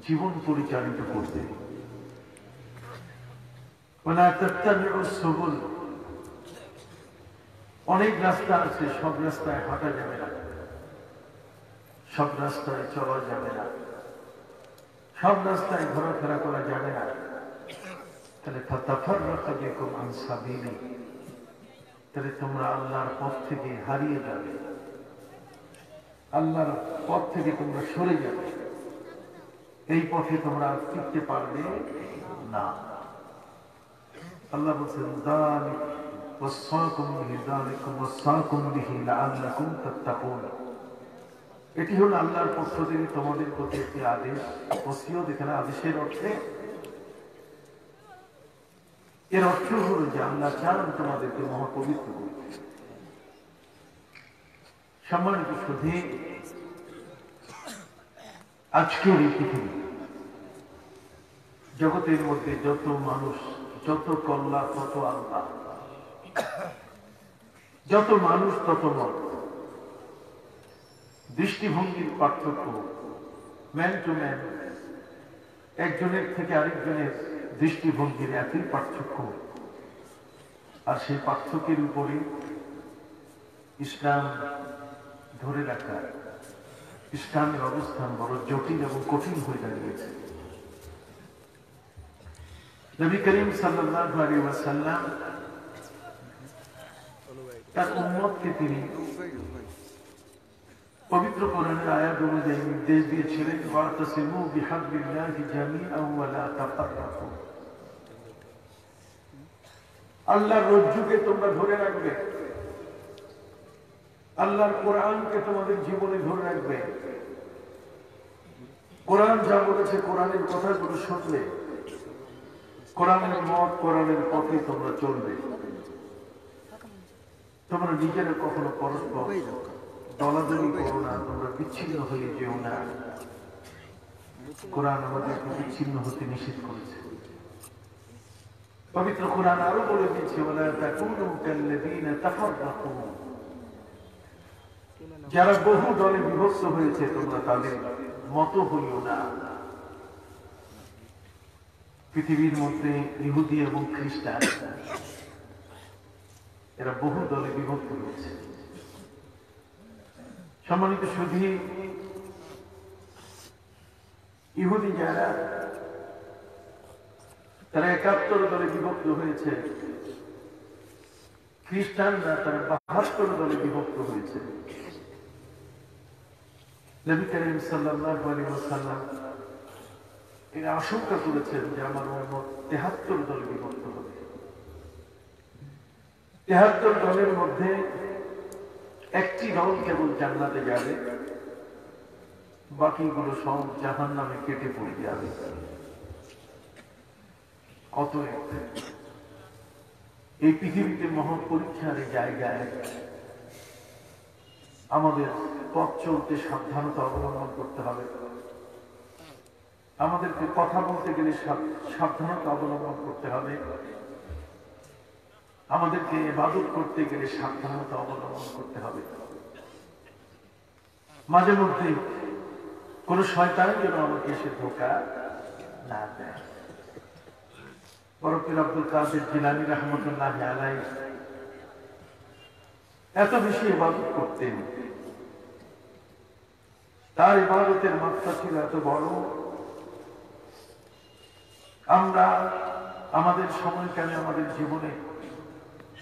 জীবন পরিচালিত করবে। অনেক রাস্তা আছে, সব রাস্তায় হাঁটা যাবে না, সব রাস্তায় চলা যাবে না, সব রাস্তায় ঘোরাফেরা করা যাবে না। তাহলে তাহলে তোমরা আল্লাহর পথ থেকে হারিয়ে যাবে, আল্লাহর পথ থেকে তোমরা সরে যাবে, এই পথে তোমরা ফিরতে পারবে না। আল্লাহ বলছেন এটি হলো আল্লাহর পক্ষ থেকে তোমাদের প্রতি একটি আদেশ। ওসিয়ত এখানে আদেশের অর্থে, এর অর্থ হলো যে আল্লাহ চান তোমাদেরকে মহাপবিত্র করতে। সম্মানিত শুধু আজকের এই পৃথিবী জগতের মধ্যে যত মানুষ, যত কল্লা তত আল্লাহ, যত মানুষ তত মত, দৃষ্টিভঙ্গির পার্থক্য, ম্যান টু ম্যান, একজনের থেকে আরেকজনের দৃষ্টিভঙ্গির একই পার্থক্য। আর সেই পার্থক্যের উপরে ইসলাম ধরে রাখা, ইসলামের অবস্থান বড় জটিল এবং কঠিন হয়ে দাঁড়িয়েছে। নবী করিম সাল্লাল্লাহু আলাইহি ওয়াসাল্লাম তার উম্মতকে তিনি পবিত্র কোরআনের আয়াত অনুযায়ী নির্দেশ দিয়েছিলেন, ওয়াতাসিমু বিহাবলিল্লাহি জামিআন ওয়া লা তাফাররাকু। আল্লাহর রজ্জুকে তোমরা ধরে রাখবে, আল্লাহর কোরআনকে তোমাদের জীবনে ধরে রাখবে। কোরআন যা বলেছে, কোরআনের কথাগুলো শুনবে, কোরআনের মত, কোরআনের পথে তোমরা চলবে। তোমরা নিজেরা কখনো পরস্পর দলাদলি করো না, তোমরা বিচ্ছিন্ন হয়ে যেও না। কোরআন আমাদেরকে বিচ্ছিন্ন হতে নিষেধ করেছে। পবিত্র কোরআন আরো বলে দিয়েছে, ওয়ালা তাকুনু কাল্লাযীনা তাফাররাকু, যারা বহু দলে বিভক্ত হয়েছে তোমরা তাদের মতো হইও না। পৃথিবীর মধ্যে ইহুদি এবং খ্রিস্টান এরা বহু দলে বিভক্ত হয়েছে। সম্মানিত শুধু ইহুদি যারা, তারা ৭১ দলে বিভক্ত হয়েছে, খ্রিস্টানরা তারা ৭২ দলে বিভক্ত হয়েছে। নবী করিম সাল্লাল্লাহু আলাইহি ওয়াসাল্লাম এরা আশঙ্কা করেছেন যে আমার উম্মত ৭৩ দলে বিভক্ত হবে। ৭৩ দলের মধ্যে একটি দল কেবল জান্নাতে যাবে, বাকিগুলো সব জাহান্নামে কেটে পড়ে যাবে। অতএব এই পৃথিবীতে মহা পরীক্ষার জায়গায় আমাদের পথ চলতে সাবধানতা অবলম্বন করতে হবে। আমাদেরকে কথা বলতে গেলে সাবধানতা অবলম্বন করতে হবে। আমাদেরকে ইবাদত করতে গেলে সাবধানতা অবলম্বন করতে হবে। মাঝে মধ্যে কোন শয়তান যেন আমাকে এসে ধোঁকা না দেয়। বড় পীর আব্দুল কাদের জিলানী রাহমাতুল্লাহি আলাইহি এত বেশি ইবাদত করতেন, তার ইবাদতের মাত্রা ছিল এত বড়, আমরা আমাদের সময়কালে আমাদের জীবনে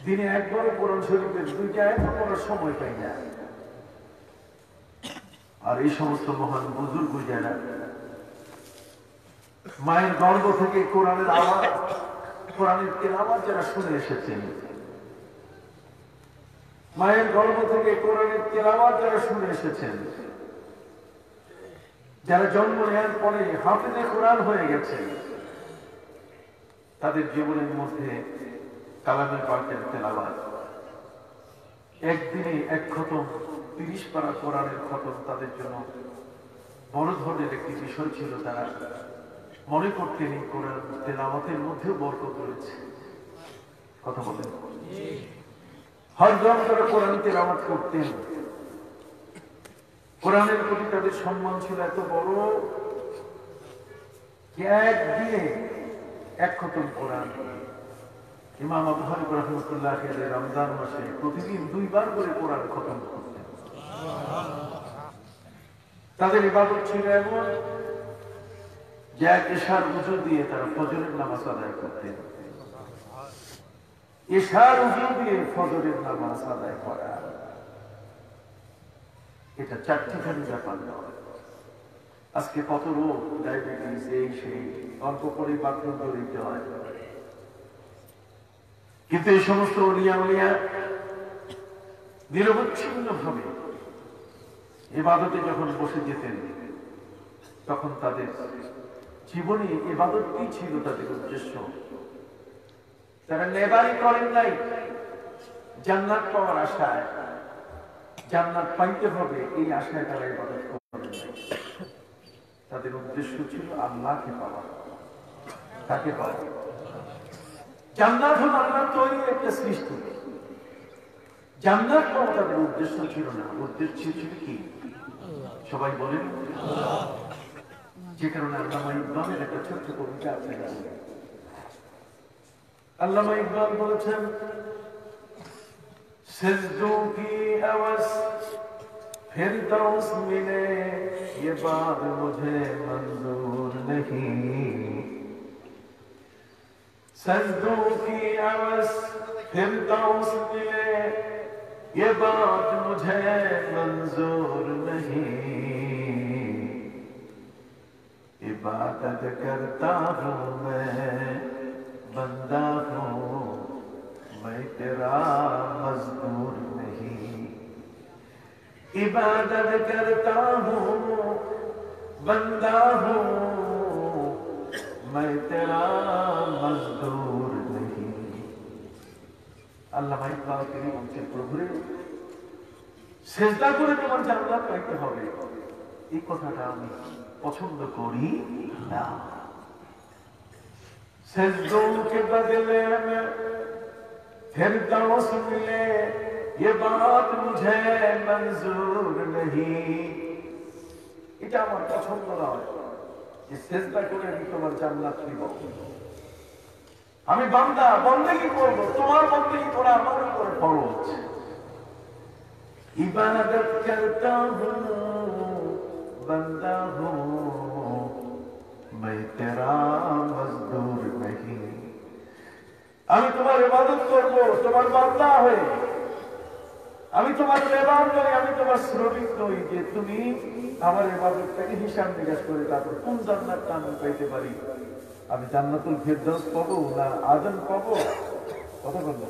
দিনে একবারও কোরআন শরীফের ২টা আয়াত পড়ার সময় পাই না। আর এই সমস্ত মহান বুজুর্গ যারা মায়ের গর্ভ থেকে কোরআনের আওয়াজ, কোরআনের তেলাওয়াত যারা শুনে এসেছেন, মায়ের গর্ভ থেকে কোরআনের তেলাওয়াত যারা শুনে এসেছেন, যারা জন্ম নেওয়ার পরে হাফেজে কোরআন হয়ে গেছে, তাদের জীবনের মধ্যে কালামে পাকের তেলাওয়াত, একদিনে এক খতম ৩০ পারা কোরআনের খতম তাদের জন্য বড় ধরনের একটি বিষয় ছিল। তারা মনে করতেন এই কোরআন তেলাওয়াতের মধ্যেও বরকত রয়েছে। কথা বলেন, হরদম তারা কোরআন তেলাওয়াত করতেন। কোরআনের প্রতি তাদের সম্মান ছিল এত বড়, একদিনে এক খতম কোরআন। ইমাম আবু হানিফা রাহমাতুল্লাহ আলাইহি রমজান মাসে প্রতিদিন 2 বার করে কোরআন খতম করতেন। তাদের ইবাদত ছিল এমন যে এক এশার উযু দিয়ে তারা ফজরের নামাজ আদায় করতেন। এশার উযু দিয়ে ফজরের নামাজ আদায় করা, এটা চারটিখানি ব্যাপার নয়। আজকে কত রোগ, ডায়াবেটিস, এই সেই, অল্প করে বাথরুম ধরিতে হয়। কিন্তু এই সমস্ত ওলিয়া উলিয়া নিরবচ্ছিন্ন ভাবে ইবাদতে যখন বসে যেতেন, তখন তাদের জীবনে ইবাদতই ছিল তাদের উদ্দেশ্য। তারা নেবারি করেন নাই জান্নাত পাওয়ার আশায়, জান্নাত পাইতে হবে এই আশায় তারা ইবাদত করেন নাই। তাদের উদ্দেশ্য ছিল আল্লাহকে পাওয়া। তাকে পাওয়া। জান্নাত হল আল্লাহর তৈরি একটা সৃষ্টি। জান্নাত পাওয়া তাদের উদ্দেশ্য ছিল না, উদ্দেশ্য ছিল কি? সবাই বলেন। যে কারণে আল্লামা ইকবালের একটা ছোট্ট কবিতা আছে। আল্লামা ইকবাল বলেছেন, সেজদো কি আওয়াজ फिरदौस मिले ये बात मुझे मंजूर नहीं, सजदों की आवाज़ फिरदौस मिले ये बात मुझे मंजूर नहीं, इबादत करता हूँ मैं बंदा हूँ मैं तेरा मजदूर नहीं, इबादत करता हूँ बंदा हूँ मैं तेरा मजदूर नहीं। আল্লামা ইকবাল তিনি বলছেন, প্রভুরে সিজদা করে তোমার জান্নাত পাইতে হবে, এই কথাটা আমি পছন্দ করি না। সিজদোं के बदले में फिरदौस मिले ये बात मुझे मंजूर नहीं, এটা আমার পছন্দ নয় যে সিজদা করে আমি তোমার জান্নাত নিব। আমি বান্দা, বন্দেগী করব, তোমার বন্দেগী করা আমার উপর ফরজ। ইবাদত করতা হুঁ বান্দা হুঁ मैं तेरा मजदूर नहीं, আমি তোমার ইবাদত করব তোমার বান্দা হয়ে, আমি তোমার লেবার নই, আমি তোমার শ্রমিক নই যে তুমি আমার ইবাদতটাকে হিসাব নিকাশ করে তারপর কোন জান্নাতটা আমি পাইতে পারি। আমি জান্নাতুল ফিরদৌস পাবো না আদম পাবো, কথা বলবো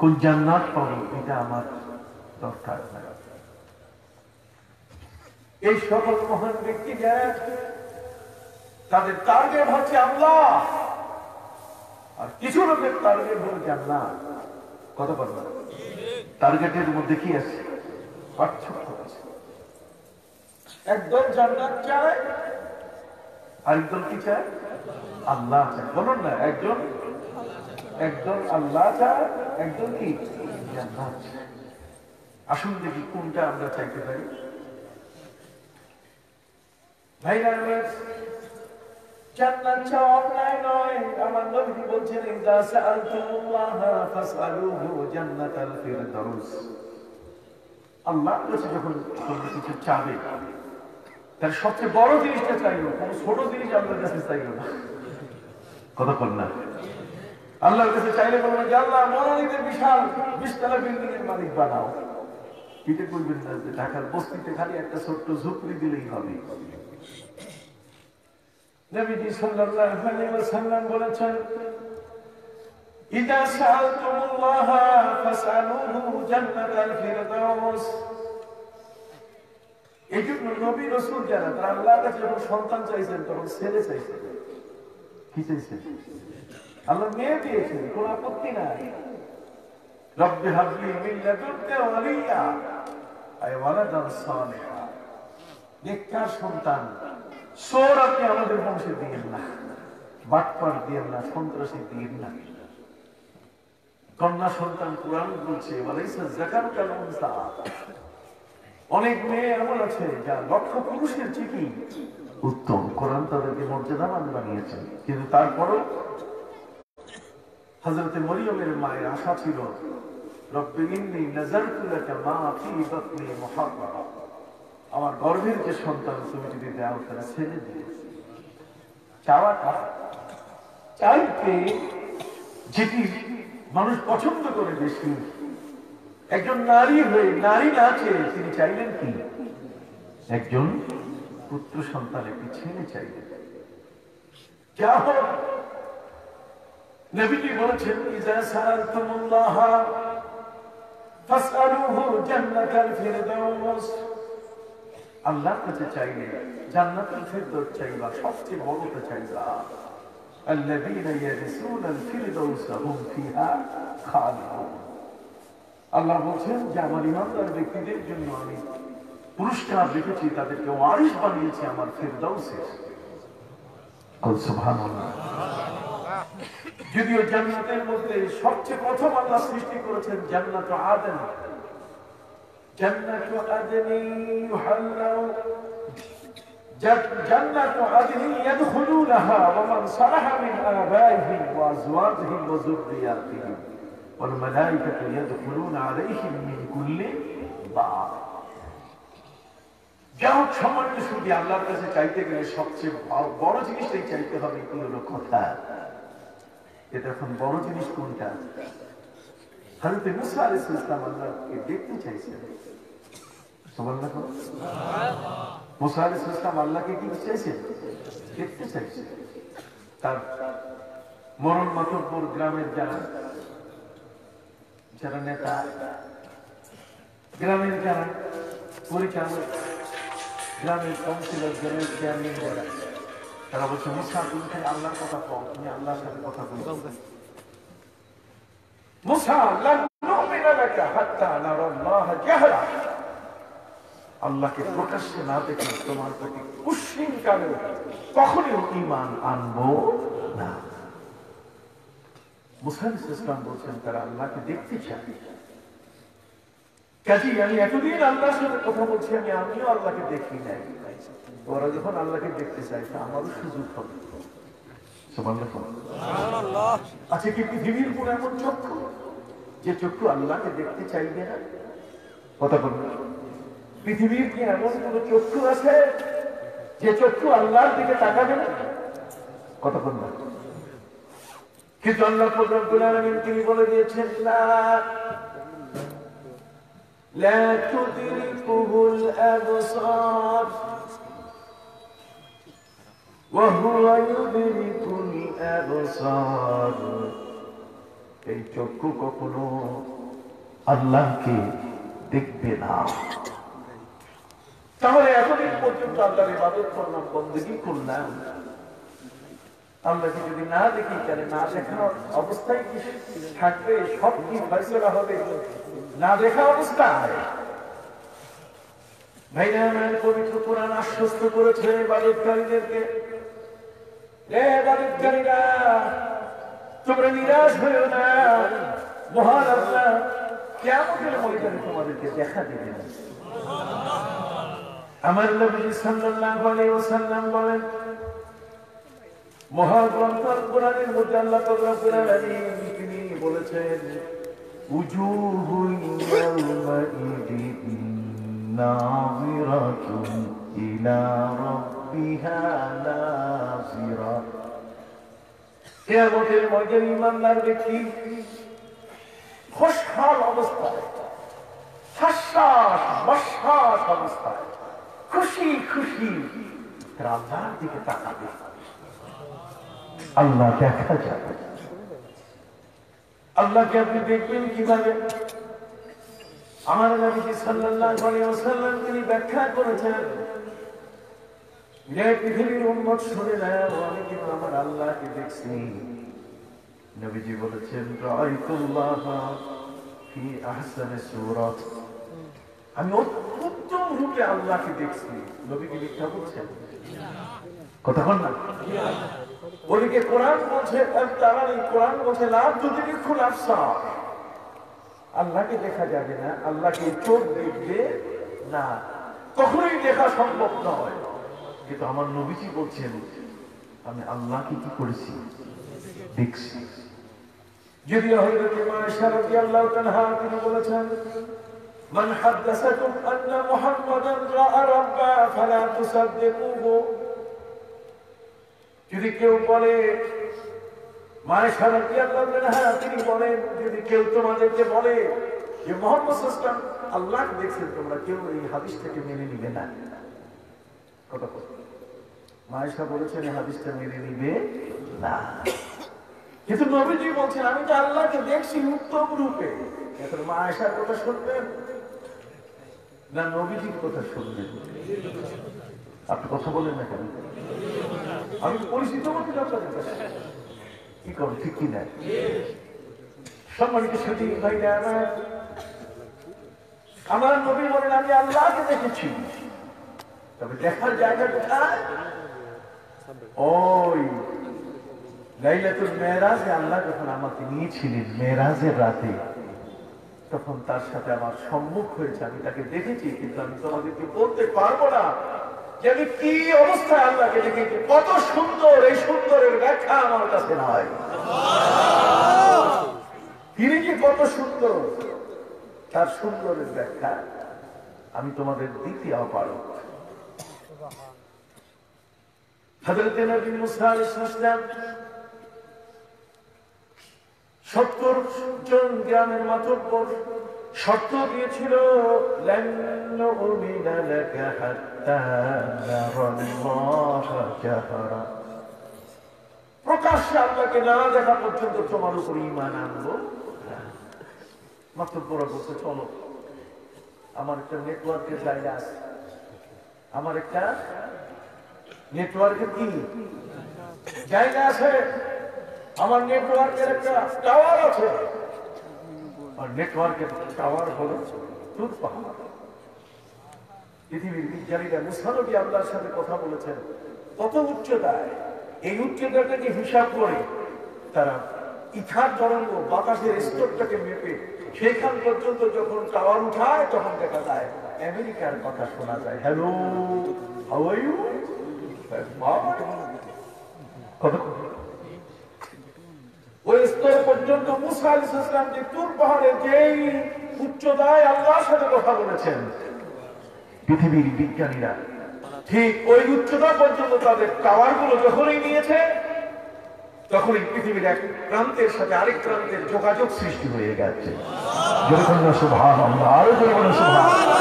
কোন জান্নাত পাবো, এটা আমার দরকার না। এই সকল মহান ব্যক্তি যারা তাদের টার্গেট হচ্ছে আল্লাহ, আর কিছু লোকের টার্গেট হল জান্নাত, কথা বলবো। টার্গেটের মধ্যে কি আছে? পার্থক্য আছে। একদল জান্নাত চায়, আরেকদল কি চায়? আল্লাহ চায়। বলুন না, একদল আল্লাহ চায়, একদল কি জান্নাত চায়। আসুন দেখি কোনটা আমরা চাইতে পারি। ভাইরা আমার, জান্নাত চাওয়া অন্যায় নয়। আমার নবী বলছেন, ইযা সাআলতুমুল্লাহা ফাসআলুহু জান্নাতাল ফিরদাউস। আল্লাহর কাছে যখন তোমরা কিছু চাবে, তার সবচেয়ে বড় জিনিসটা চাইও, কোন ছোট জিনিস আল্লাহর কাছে চাইও না, কথা বল না। আল্লাহর কাছে চাইলে বলবেন যে আল্লাহ মনোনীতের বিশাল 20 তলা বিল্ডিং এর মালিক বানাও। এটা করবেন না যে ঢাকার বস্তিতে খালি একটা ছোট্ট ঝুপড়ি দিলেই হবে। নবীজি সাল্লাল্লাহু আলাইহি ওয়াসাল্লাম বলেছেন, ইযা সাআলতুমুল্লাহা ফাসআলুহু জান্নাতাল ফিরদাউস। এইজন্য নবী রাসূল যারা তারা আল্লাহর কাছে যখন সন্তান চাইছেন তখন ছেলে চাইছেন। কি চাইছেন? আল্লাহ মেয়ে দিয়েছেন, কোনো আপত্তি নাই। রব্বি হাবলি মিন লাদুনকা ওয়ালিয়া আয় ওয়ালাদান সালিহা। নেককার সন্তান, চোর আপনি আমাদের বংশে দিয়েন না, বাটপার দিয়েন না, সন্ত্রাসী দিয়েন না। কন্যা সন্তান কুরআন বলছে, ওয়ালাইসা যাকারু কাল উনসা। অনেক মেয়ে এমন আছে যা লক্ষ পুরুষের চেয়ে উত্তম, কোরআন তাদেরকে মর্যাদাবান বানিয়েছেন। কিন্তু তারপরও হযরত মরিয়মের মায়ের আশা ছিল, রব্বি ইন্নী নাযারতু লাকা মা ফী বাতনি মুহাররারা, আমার গর্ভের যে সন্তান তুমি যদি দাও তারা ছেড়ে দিও। চাওয়াটা চাইতে যেটি মানুষ পছন্দ করে বেশি, একজন নারী হয়ে নারী না চেয়ে তিনি চাইলেন কি? একজন পুত্র সন্তান, একটি ছেলে চাইলেন। যা হোক, নবীজি বলেছেন, ইযা সাআলতুমুল্লাহ ফাসআলুহু জান্নাতাল ফিরদাউস, আল্লাহর কাছে চাইলে জান্নাতুল ফিরদাউস চাইবা, সবচেয়ে বড়টা চাইবা। আল্লাযীনা ইয়ারিসুনাল ফিরদাউস হুম ফিহা খালিদুন। আল্লাহ বলছেন যে আমার ইমানদার ব্যক্তিদের জন্য আমি পুরস্কার রেখেছি, তাদেরকে ওয়ারিস বানিয়েছি আমার ফিরদাউসের। সুবহানাল্লাহ। যদিও জান্নাতের মধ্যে সবচেয়ে প্রথম আল্লাহ সৃষ্টি করেছেন জান্নাত আদন। জান্নাত আদন ইউহাল্লাউ, জান্নাত আদন ইয়াদখুলুনহা ওয়া মান সালাহা মিন আবাইহিম ওয়া আজওয়াজিহিম ওয়া যুররিয়াতিহিম ওয়াল মালায়েকাতু ইয়াদখুলুনা আলাইহিম মিন কুল্লি বাব। যাও সম্মানিত শুধু আল্লাহর কাছে চাইতে গেলে সবচেয়ে বড় জিনিসটাই চাইতে হবে, কি হলো কথা। এটা এখন বড় জিনিস কোনটা? হযরত মুসা আলাইহিস সালাম আল্লাহকে দেখতে চাইছেন। সুবহানাল্লাহ। মুসা আলাইহিস সালাম আল্লাহকে কি চাইছেন? দেখতে চাইছেন। তার মরণ মাতব্বর গ্রামের যারা নেতা, গ্রামের যারা পরিচালক, গ্রামের কাউন্সিলর, গ্রামের চেয়ারম্যান যারা, তারা বলছে, মুসা তুমি খালি আল্লাহর কথা কও, তুমি আল্লাহর সাথে কথা বলো। মুসা লান নুমিনা লাকা হাত্তা নারাল্লাহ জাহরা, আল্লাহকে প্রকাশ্যে না দেখে তোমার প্রতি কুশ্চিন্তালে কখনো ঈমান আনবো না। মুসা আলাইহিস সালাম বলছেন তারা আল্লাহকে দেখতে চায়। কাজেই আমি এতদিন আল্লাহর সাথে কথা বলছি, আমিও আল্লাহকে দেখি নাই। ওরা যখন আল্লাহকে দেখতে চাইছে আমারও সুযোগ হবে। সুবহানাল্লাহ। আচ্ছা, কি পৃথিবীর কোন এমন চক্ষু যে চক্ষু আল্লাহকে দেখতে চাইবে না? কথা বলুন, পৃথিবীর কি এমন কোন চক্ষু আছে যে চক্ষু আল্লাহর দিকে তাকাবে না? কথা বলুন। কিন্তু আল্লাহ রব্বুল আলামিন তিনি বলে দিয়েছেন, لا تدركه الأبصار وهو يدرك الأبصار। এই চক্ষু কখনো আল্লাহকে দেখবে না। তাহলে এতদিন পর্যন্ত আল্লাহর ইবাদত করলাম, বন্দেগী করলাম, আল্লাহকে যদি না দেখি তাহলে না দেখার অবস্থায় কি থাকবে? সব কি ফয়সালা হবে না দেখা অবস্থায়? ভাইরা আমার, পবিত্র কোরআন আশ্বস্ত করেছে ইবাদতকারীদেরকে, হে ইবাদতকারীরা তোমরা নিরাশ হইও না, মহান আল্লাহ কিয়ামতের ময়দানে তোমাদেরকে দেখা দিবেন। আমার নবী সাল্লাল্লাহু আলাইহি ওয়াসাল্লাম বলেন, মহাগ্রন্থ কোরআনের মধ্যে আল্লাহ রব্বুল আলামিন তিনি বলেছেন, উজুহুন ইয়াওমাইদিন নাযিরাতুন ইলা রাব্বিহা নাযিরা। কিয়ামতের ময়দানে ঈমানদার ব্যক্তি খুশহাল অবস্থায়, হাসহাস বাসহাস অবস্থায়, খুশি খুশি আল্লাহর দিকে তাকাবে, আল্লাহ দেখা যাবে। আল্লাহকে আপনি দেখবেন কিভাবে? আমার নবী সাল্লাল্লাহু আলাইহি ওয়াসাল্লাম তিনি ব্যাখ্যা করেছেন, যে পৃথিবীর উম্মত শুনে নাও, আমি কিন্তু আমার আল্লাহকে দেখছি। নবীজি বলেছেন, রাআইতুল্লাহ ফি আহসানি সূরাত, আমি উত্তম রূপে আল্লাহকে দেখছি। নবী কি মিথ্যা বলছেন? কথা বল না। ওদিকে কোরআন বলছে, তারা কোরআন বলছে লা তুদরিকুল আবসার, আল্লাহকে দেখা যাবে না, আল্লাহকে চোখ দেখবে না, কখনোই দেখা সম্ভব নয়। কিন্তু আমার নবীজি বলছেন, আমি আল্লাহকে কি করেছি, দেখছি। যদিও হযরত আয়েশা রাদিয়াল্লাহু তাআলা তিনি বলেছেন, মান হাদাসাকুম আন্না মুহাম্মাদান রাআ রাব্বা ফালা তুসাদ্দিকুহু। যদি কেউ বলে, আয়েশা রাদিয়াল্লাহু তাআলা তিনি বলেন, যদি কেউ তোমাদেরকে বলে যে মুহাম্মদ সাল্লাল্লাহু আলাইহি ওয়াসাল্লাম আল্লাহকে দেখছেন, তোমরা কেউ এই হাদিসটাকে মেনে নিবে না। কথা বল। আয়েশা বলেছেন এই হাদিসটা মেনে নিবে না, কিন্তু নবীজি বলছেন আমি তো আল্লাহকে দেখছি উত্তম রূপে। এখন আয়েশার কথা শুনবেন না নবীজির কথা শুনবেন? আপনি কথা বলেন না কেন? আমি পরিচিত মতো আপনাদের কাছে কি করো, ঠিক কি না? সম্মানিত সাথী ভাইরা আমার নবী বলেন আমি আল্লাহকে দেখেছি, তবে দেখার জায়গা কোথায়? ওই লাইলাতুল মেরাজে আল্লাহ যখন আমাকে নিয়েছিলেন মেরাজের রাতে, তখন তার সাথে আমার সম্মুখ হয়েছে, আমি তাকে দেখেছি, কিন্তু আমি তোমাদেরকে বলতে পারবো না যে আমি কি অবস্থায় আল্লাহকে দেখেছি। কত সুন্দর, এই সুন্দরের ব্যাখ্যা আমার কাছে নয়। তিনি যে কত সুন্দর, তার সুন্দরের ব্যাখ্যা আমি তোমাদের দিতে অপারগ। হযরত নবী মুসা আলাইহিস সালাম 70 জন গ্রামের মাতব্বর শর্ত দিয়েছিল, লান নুমিনা লাকা হাত্তা নারাল্লাহা জাহরা, প্রকাশ্যে আল্লাহকে না দেখা পর্যন্ত তোমার উপর ঈমান আনবো। মাতব্বররা বলছে চলো, আমার একটা নেটওয়ার্কের জায়গা আছে, আমার একটা নেটওয়ার্কের কি জায়গা আছে, আমার নেটওয়ার্কের একটা টাওয়ার আছে। আর নেটওয়ার্কের টাওয়ার হলো তুর পাহাড়। পৃথিবীর বিজ্ঞানীরা মুসা নবী আল্লাহর সাথে কথা বলেছেন কত উচ্চতায়, এই উচ্চতাটাকে হিসাব করে তারা ইথার তরঙ্গ বাতাসের স্তরটাকে মেপে সেখান পর্যন্ত যখন টাওয়ার উঠায় তখন দেখা যায় আমেরিকার কথা শোনা যায়, হ্যালো হাউ আর ইউ। ওই স্তর পর্যন্ত মুসা আলাইহিস সালাম যে তুর পাহাড়ের যেই উচ্চতায় আল্লাহর সাথে কথা বলেছেন, পৃথিবীর বিজ্ঞানীরা ঠিক ওই উচ্চতা পর্যন্ত তাদের টাওয়ার গুলো যখনই নিয়েছে, তখনই পৃথিবীর এক প্রান্তের সাথে আরেক প্রান্তের যোগাযোগ সৃষ্টি হয়ে গেছে। সুবহানাল্লাহ, আরো জোরে বলুন সুবহানাল্লাহ।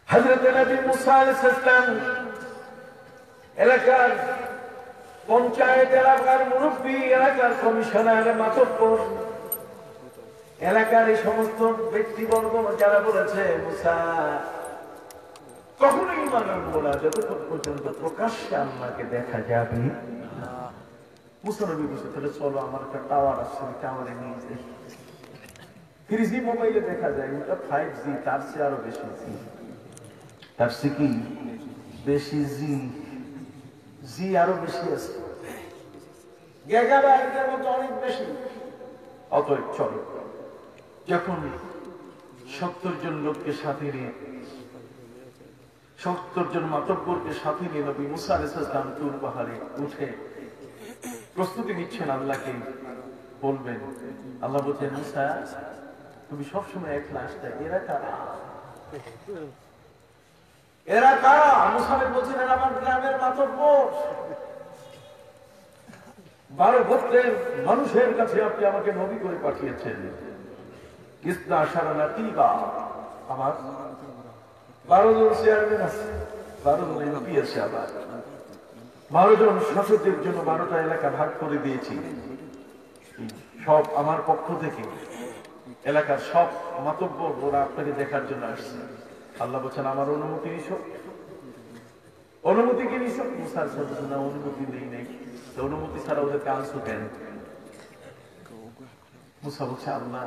হযরত নবী মুসা আলাইহিস সালাম এলাকার পঞ্চায়েত, এলাকার মুরব্বী, এলাকার কমিশনার, মাতব্বর, এলাকার এই সমস্ত ব্যক্তিবর্গ যারা বলেছে মুসা কখনোই ঈমান আনবো না যতক্ষণ পর্যন্ত প্রকাশ্যে আল্লাহকে দেখা যাবে না। মুসা নবী বলছে তাহলে চলো, আমার একটা টাওয়ার আছে, টাওয়ারে নিয়ে যাই। 3G মোবাইলে দেখা যায়, ওটা 5G, তার চেয়ে আরো বেশি জি, তার চেয়ে কি বেশি জি আরো বেশি আছে, গিগাবাইটের মতো অনেক বেশি। অতএব চলো, যখন 70 জন লোককে সাথে নিয়ে, 70 জন মাতব্বরকে সাথে নিয়ে নবী মুসা আলাইহিস সালাম তুর পাহাড়ে উঠে প্রস্তুতি নিচ্ছেন আল্লাহকে বলবেন। আল্লাহ বলছেন মুসা তুমি সবসময় একলা আসতে, এরা কারা? এরা কারা? মুসা বলছেন এরা আমার গ্রামের মাতব্বর, 12 গোত্রের মানুষের কাছে আপনি আমাকে নবী করে পাঠিয়েছেন। ইসনা আশারা নাকিবা, আমার 12 জন চেয়ারম্যান আছে, 12 জন এমপি আছে, আবার 12 জন শাসকের জন্য 12টা এলাকা ভাগ করে দিয়েছি, সব আমার পক্ষ থেকে। এলাকার সব মাতব্বর ওরা আপনাকে দেখার জন্য আসছে। আল্লাহ বলছেন আমার অনুমতি নিছো, অনুমতি কি নিছো? মুসার সাথে না অনুমতি নেই, অনুমতি ছাড়া ওদেরকে আনছো কেন? মুসা বলছে আল্লাহ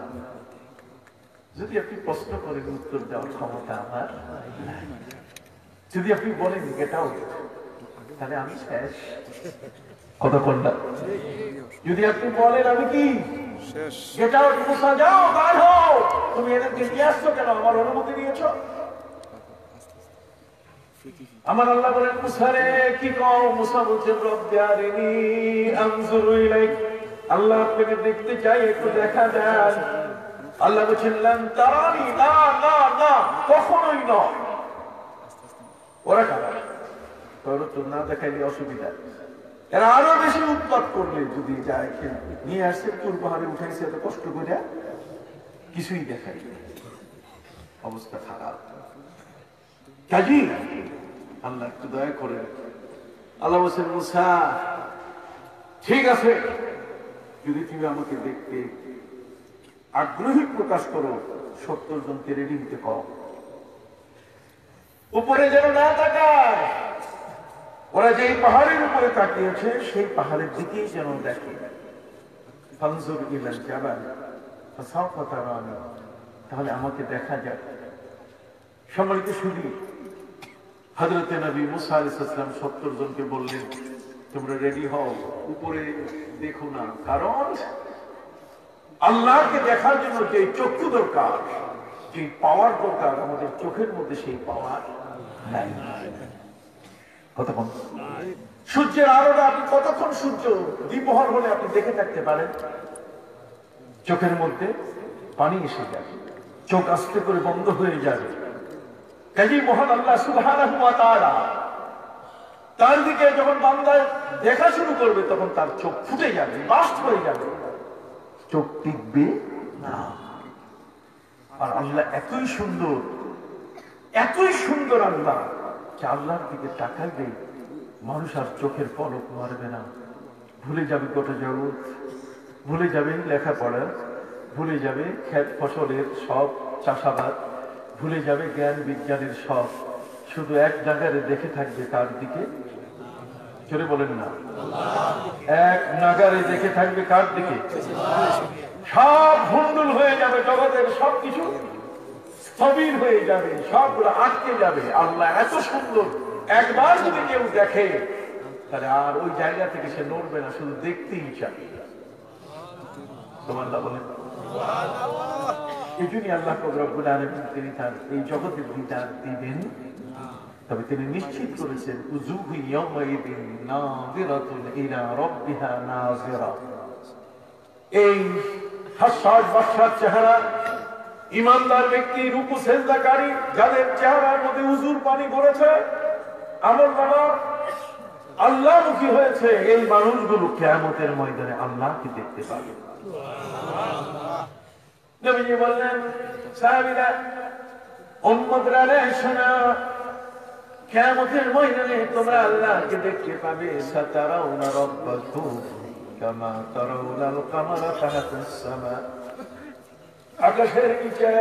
যদি আপনি প্রশ্ন করেন উত্তর দেওয়ার ক্ষমতা আমার, যদি আপনি বলেন গেট আউট তাহলে আমি শেষ। কতক্ষণ না, যদি আপনি বলেন আমি কি গেট আউট, মুসা যাও বার হও, তুমি এদেরকে নিয়ে আসছো কেন? আমার অনুমতি নিয়েছো? আমার আল্লাহ বলেন মুসা রে কি কও? মুসা বলছেন রব্বি আরিনি আনজুরু ইলাইক, আল্লাহ আপনাকে দেখতে চাই, একটু দেখা দেন। আল্লাহ বলছেন লান তারানি, না না না, কখনোই নয়। ওরা কারা? তোর তো না দেখাইলে অসুবিধা, এরা আরো বেশি উৎপাত করলে যদি যায়, নিয়ে আসছে তোর পাহাড়ে উঠাইছে এত কষ্ট করে, কিছুই দেখাই, অবস্থা খারাপ। কাজী আল্লাহ একটু দয়া করে, আল্লাহ বলছেন মুসা ঠিক আছে, যদি তুমি আমাকে দেখতে আগ্রহী প্রকাশ করো, 70 জনকে রেডি হতে কও, উপরে যেন না তাকায়, ওরা যেই পাহাড়ের উপরে তাকিয়েছে সেই পাহাড়ের দিকেই যেন দেখে। ফানজুর ইলাল জাবাল ফাসাওফা তারানি, তাহলে আমাকে দেখা যায়। সম্মানিত সুধী, হযরতে নবী মুসা আলাইহিস সালাম 70 জনকে বললেন তোমরা রেডি হও, উপরে দেখো না, কারণ আল্লাহকে দেখার জন্য যে চক্ষু দরকার, যে পাওয়ার দরকার, আমাদের চোখের মধ্যে সেই পাওয়ার নাই। কতক্ষণ সূর্যের আলোটা, আপনি কতক্ষণ সূর্য দ্বিপ্রহর হলে আপনি দেখে থাকতে পারেন? চোখের মধ্যে পানি এসে যাবে, চোখ আস্তে করে বন্ধ হয়ে যাবে। কাজেই মহান আল্লাহ সুবহানাহু ওয়া তাআলা তার দিকে যখন বান্দা দেখা শুরু করবে, তখন তার চোখ ফুটে যাবে, বাস্ট হয়ে যাবে, চোখ টিকবে না। আর আল্লাহ এতই সুন্দর, এতই সুন্দর আল্লাহ, যে আল্লাহর দিকে তাকাইলে মানুষ আর চোখের পলক মারবে না, ভুলে যাবে গোটা জগৎ, ভুলে যাবে লেখাপড়া, ভুলে যাবে ক্ষেত ফসলের সব চাষাবাদ, ভুলে যাবে জ্ঞান বিজ্ঞানের সব, শুধু এক জায়গায় দেখে থাকবে কার দিকে? চলে বলেন না, এক নাগারে দেখে থাকবে কার দিকে? সব ভুন্ডুল হয়ে যাবে, জগতের সবকিছু স্থবির হয়ে যাবে, সবগুলো আটকে যাবে। আল্লাহ এত সুন্দর, একবার যদি কেউ দেখে তাহলে আর ওই জায়গা থেকে সে নড়বে না, শুধু দেখতেই চাবে। সুবহানাল্লাহ বলেন। এই জন্যই আল্লাহ রব্বুল আলামিন তিনি তার এই জগতের বিচার দিবেন, তবে তিনি নিশ্চিত করেছেন উজুহু ইয়াওমাইদিন নাযিরাতুন ইলা রাব্বিহা নাযিরা। এই হাস্যাস বাদশার চেহারা, ইমানদার ব্যক্তি, রুকু সেজদাকারী, যাদের চেহারার মধ্যে উজুর পানি পড়েছে, আমল নামা আল্লাহমুখী হয়েছে, এই মানুষগুলো কিয়ামতের ময়দানে আল্লাহকে দেখতে পাবে। নবীজি বললেন সাহাবীরা, উম্মতরা শোনা, কিয়ামতের ময়দানে তোমরা আল্লাহকে দেখতে পাবে। সাতারাউনা রাব্বাকুম কামা তারাউনাল কামারা তাহতাস সামা, আকাশের নিচে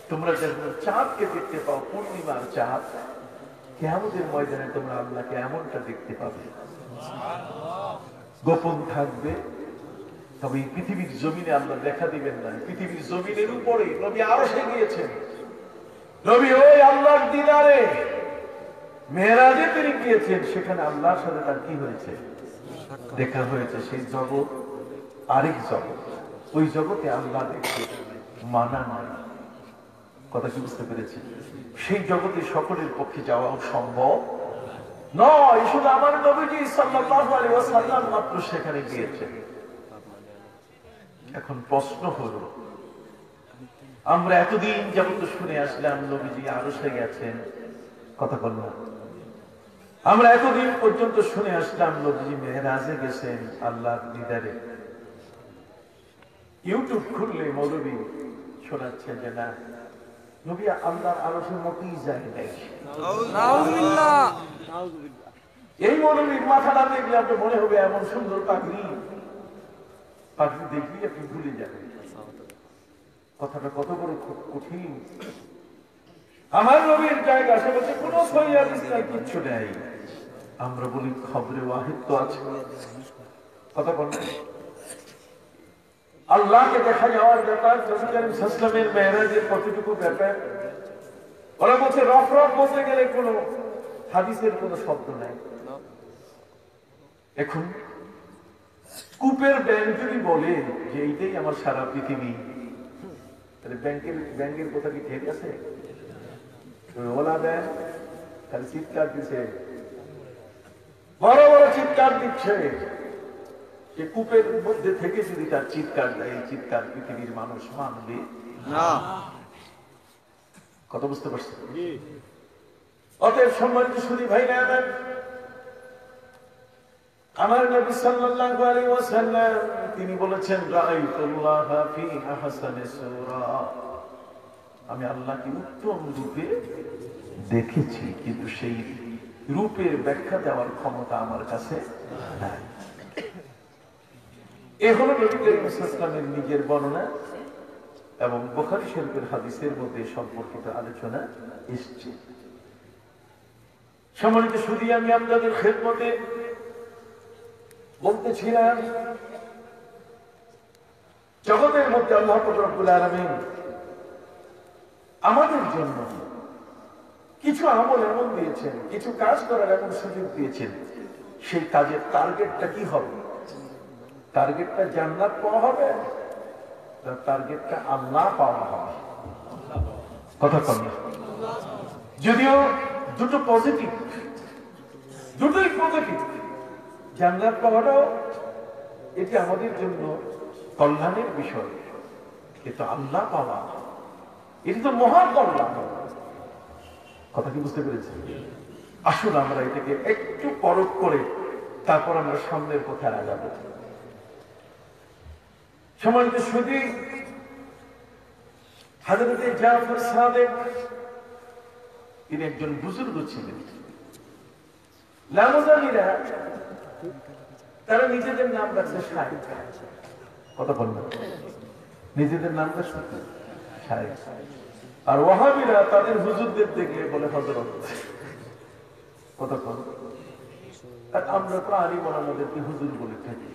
তোমরা যখন চাঁদকে দেখতে পাও, পূর্ণিমার চাঁদ, কিয়ামতের ময়দানে তোমরা আল্লাহকে এমনটা দেখতে পাবে। গোপন থাকবে, তবে পৃথিবীর জমিনে আল্লাহ দেখা দিবেন না। পৃথিবীর জমিনের উপরে নবী আরশে গিয়েছেন, নবী ওই আল্লাহর দিদারে মেরাজে তিনি গিয়েছেন, সেখানে আল্লাহর সাথে তার কি হয়েছে? দেখা হয়েছে। সেই জগৎ আরেক জগৎ, ওই জগতে আল্লাহ দেখতে মানা নয়। কথা কি বুঝতে পেরেছি? সেই জগতে সকলের পক্ষে যাওয়া সম্ভব নয়। শুধু আমার নবীজি সাল্লাল্লাহু আলাইহি ওয়াসাল্লাম মাত্র সেখানে গিয়েছেন। এখন প্রশ্ন হলো, আমরা এতদিন যাবত শুনে আসলাম নবীজি আরশে গেছেন, কথা বললাম, আমরা এতদিন পর্যন্ত শুনে আসলাম নবীজি মেরাজে গেছেন আল্লাহর দিদারে। ইউটিউব খুললে মৌলবী শোনাচ্ছে যে না, নবী আল্লাহর আরশে মোটেই যায় নাই। এই মৌলবীর মাথাটা দেখলে আপনার মনে হবে এমন সুন্দর পাগড়ি, পাগড়ি দেখবি আপনি ভুলে যাবেন। কথাটা কত বড় কঠিন। আমার নবীর জায়গা সে বলছে কোনো সহিহ হাদিস নাই, কিচ্ছু নেই। আমরা বলি খবরে ওয়াহিদ তো আছে। কথা বলেন, আল্লাহকে দেখা যাওয়ার ব্যাপার, নবী করিম সাল্লাল্লাহু আলাইহি ওয়াসাল্লামের মেরাজের কতটুকু ব্যাপার, ওরা বলছে রফ রফ বলতে গেলে কোনো হাদিসের কোনো শব্দ নাই। এখন কূপের ব্যাংক যদি বলে যে এইটাই আমার সারা পৃথিবী, তাহলে ব্যাংকের কথা কি ঠিক আছে? ওলা ব্যাংক খালি চিৎকার দিচ্ছে, বড় বড় চিৎকার দিচ্ছে। সে কূপের মধ্যে থেকে যদি তার চিৎকার দেয়, এই চিৎকার পৃথিবীর মানুষ মানবে না। কথা বুঝতে পারছেন? অতএব সম্মানিত সুধী ভাইরা আমার, আমার নবী সাল্লাল্লাহু আলাইহি ওয়াসাল্লাম তিনি বলেছেন, রাআইতুল্লাহ ফি আহসানি সূরা, আমি আল্লাহকে উত্তম রূপে দেখেছি, কিন্তু সেই রূপের ব্যাখ্যা দেওয়ার ক্ষমতা আমার কাছে নাই। এ হলো নবী করিম সাল্লাল্লাহু আলাইহি ওয়াসাল্লামের নিজের বর্ণনা এবং বুখারী শরীফের হাদিসের মধ্যে সম্পর্কিত আলোচনা এসেছে। সম্মানিত সুধী, আমি আপনাদের খেদমতে বলতেছিলাম, জগতের মধ্যে আল্লাহ পাক রব্বুল আলামিন আমাদের জন্য কিছু আমল এমন দিয়েছেন, কিছু কাজ করার এমন সুযোগ দিয়েছেন, সেই কাজের টার্গেটটা কি হবে? টার্গেটটা জান্নাত পাওয়া হবে, টার্গেটটা আল্লাহ পাওয়া হবে। কথা কম, যদিও দুটো পজিটিভ, দুটোই পজিটিভ। জান্নাত পাওয়াটাও এটি আমাদের জন্য কল্যাণের বিষয়, কিন্তু আল্লাহ পাওয়া এটি তো মহা কল্যাণ। কথা কি বুঝতে পেরেছি? আসুন আমরা এটাকে একটু পরখ করে তারপর আমরা সামনের পথে আগাবো। সম্মানিত সুধী, হযরত জাফর সাদিক তিনি একজন বুজুর্গ ছিলেন। লামজানিরা তারা নিজেদের নাম রাখছে শাইখ। কথা বলবেন, নিজেদের নাম রাখছে শাইখ। আর ওয়াহাবিরা তাদের হুজুরদের দেখলে বলে হযরত। কথা বল, আর আমরা তো আলিম ওলামাদেরকে হুজুর বলে থাকি।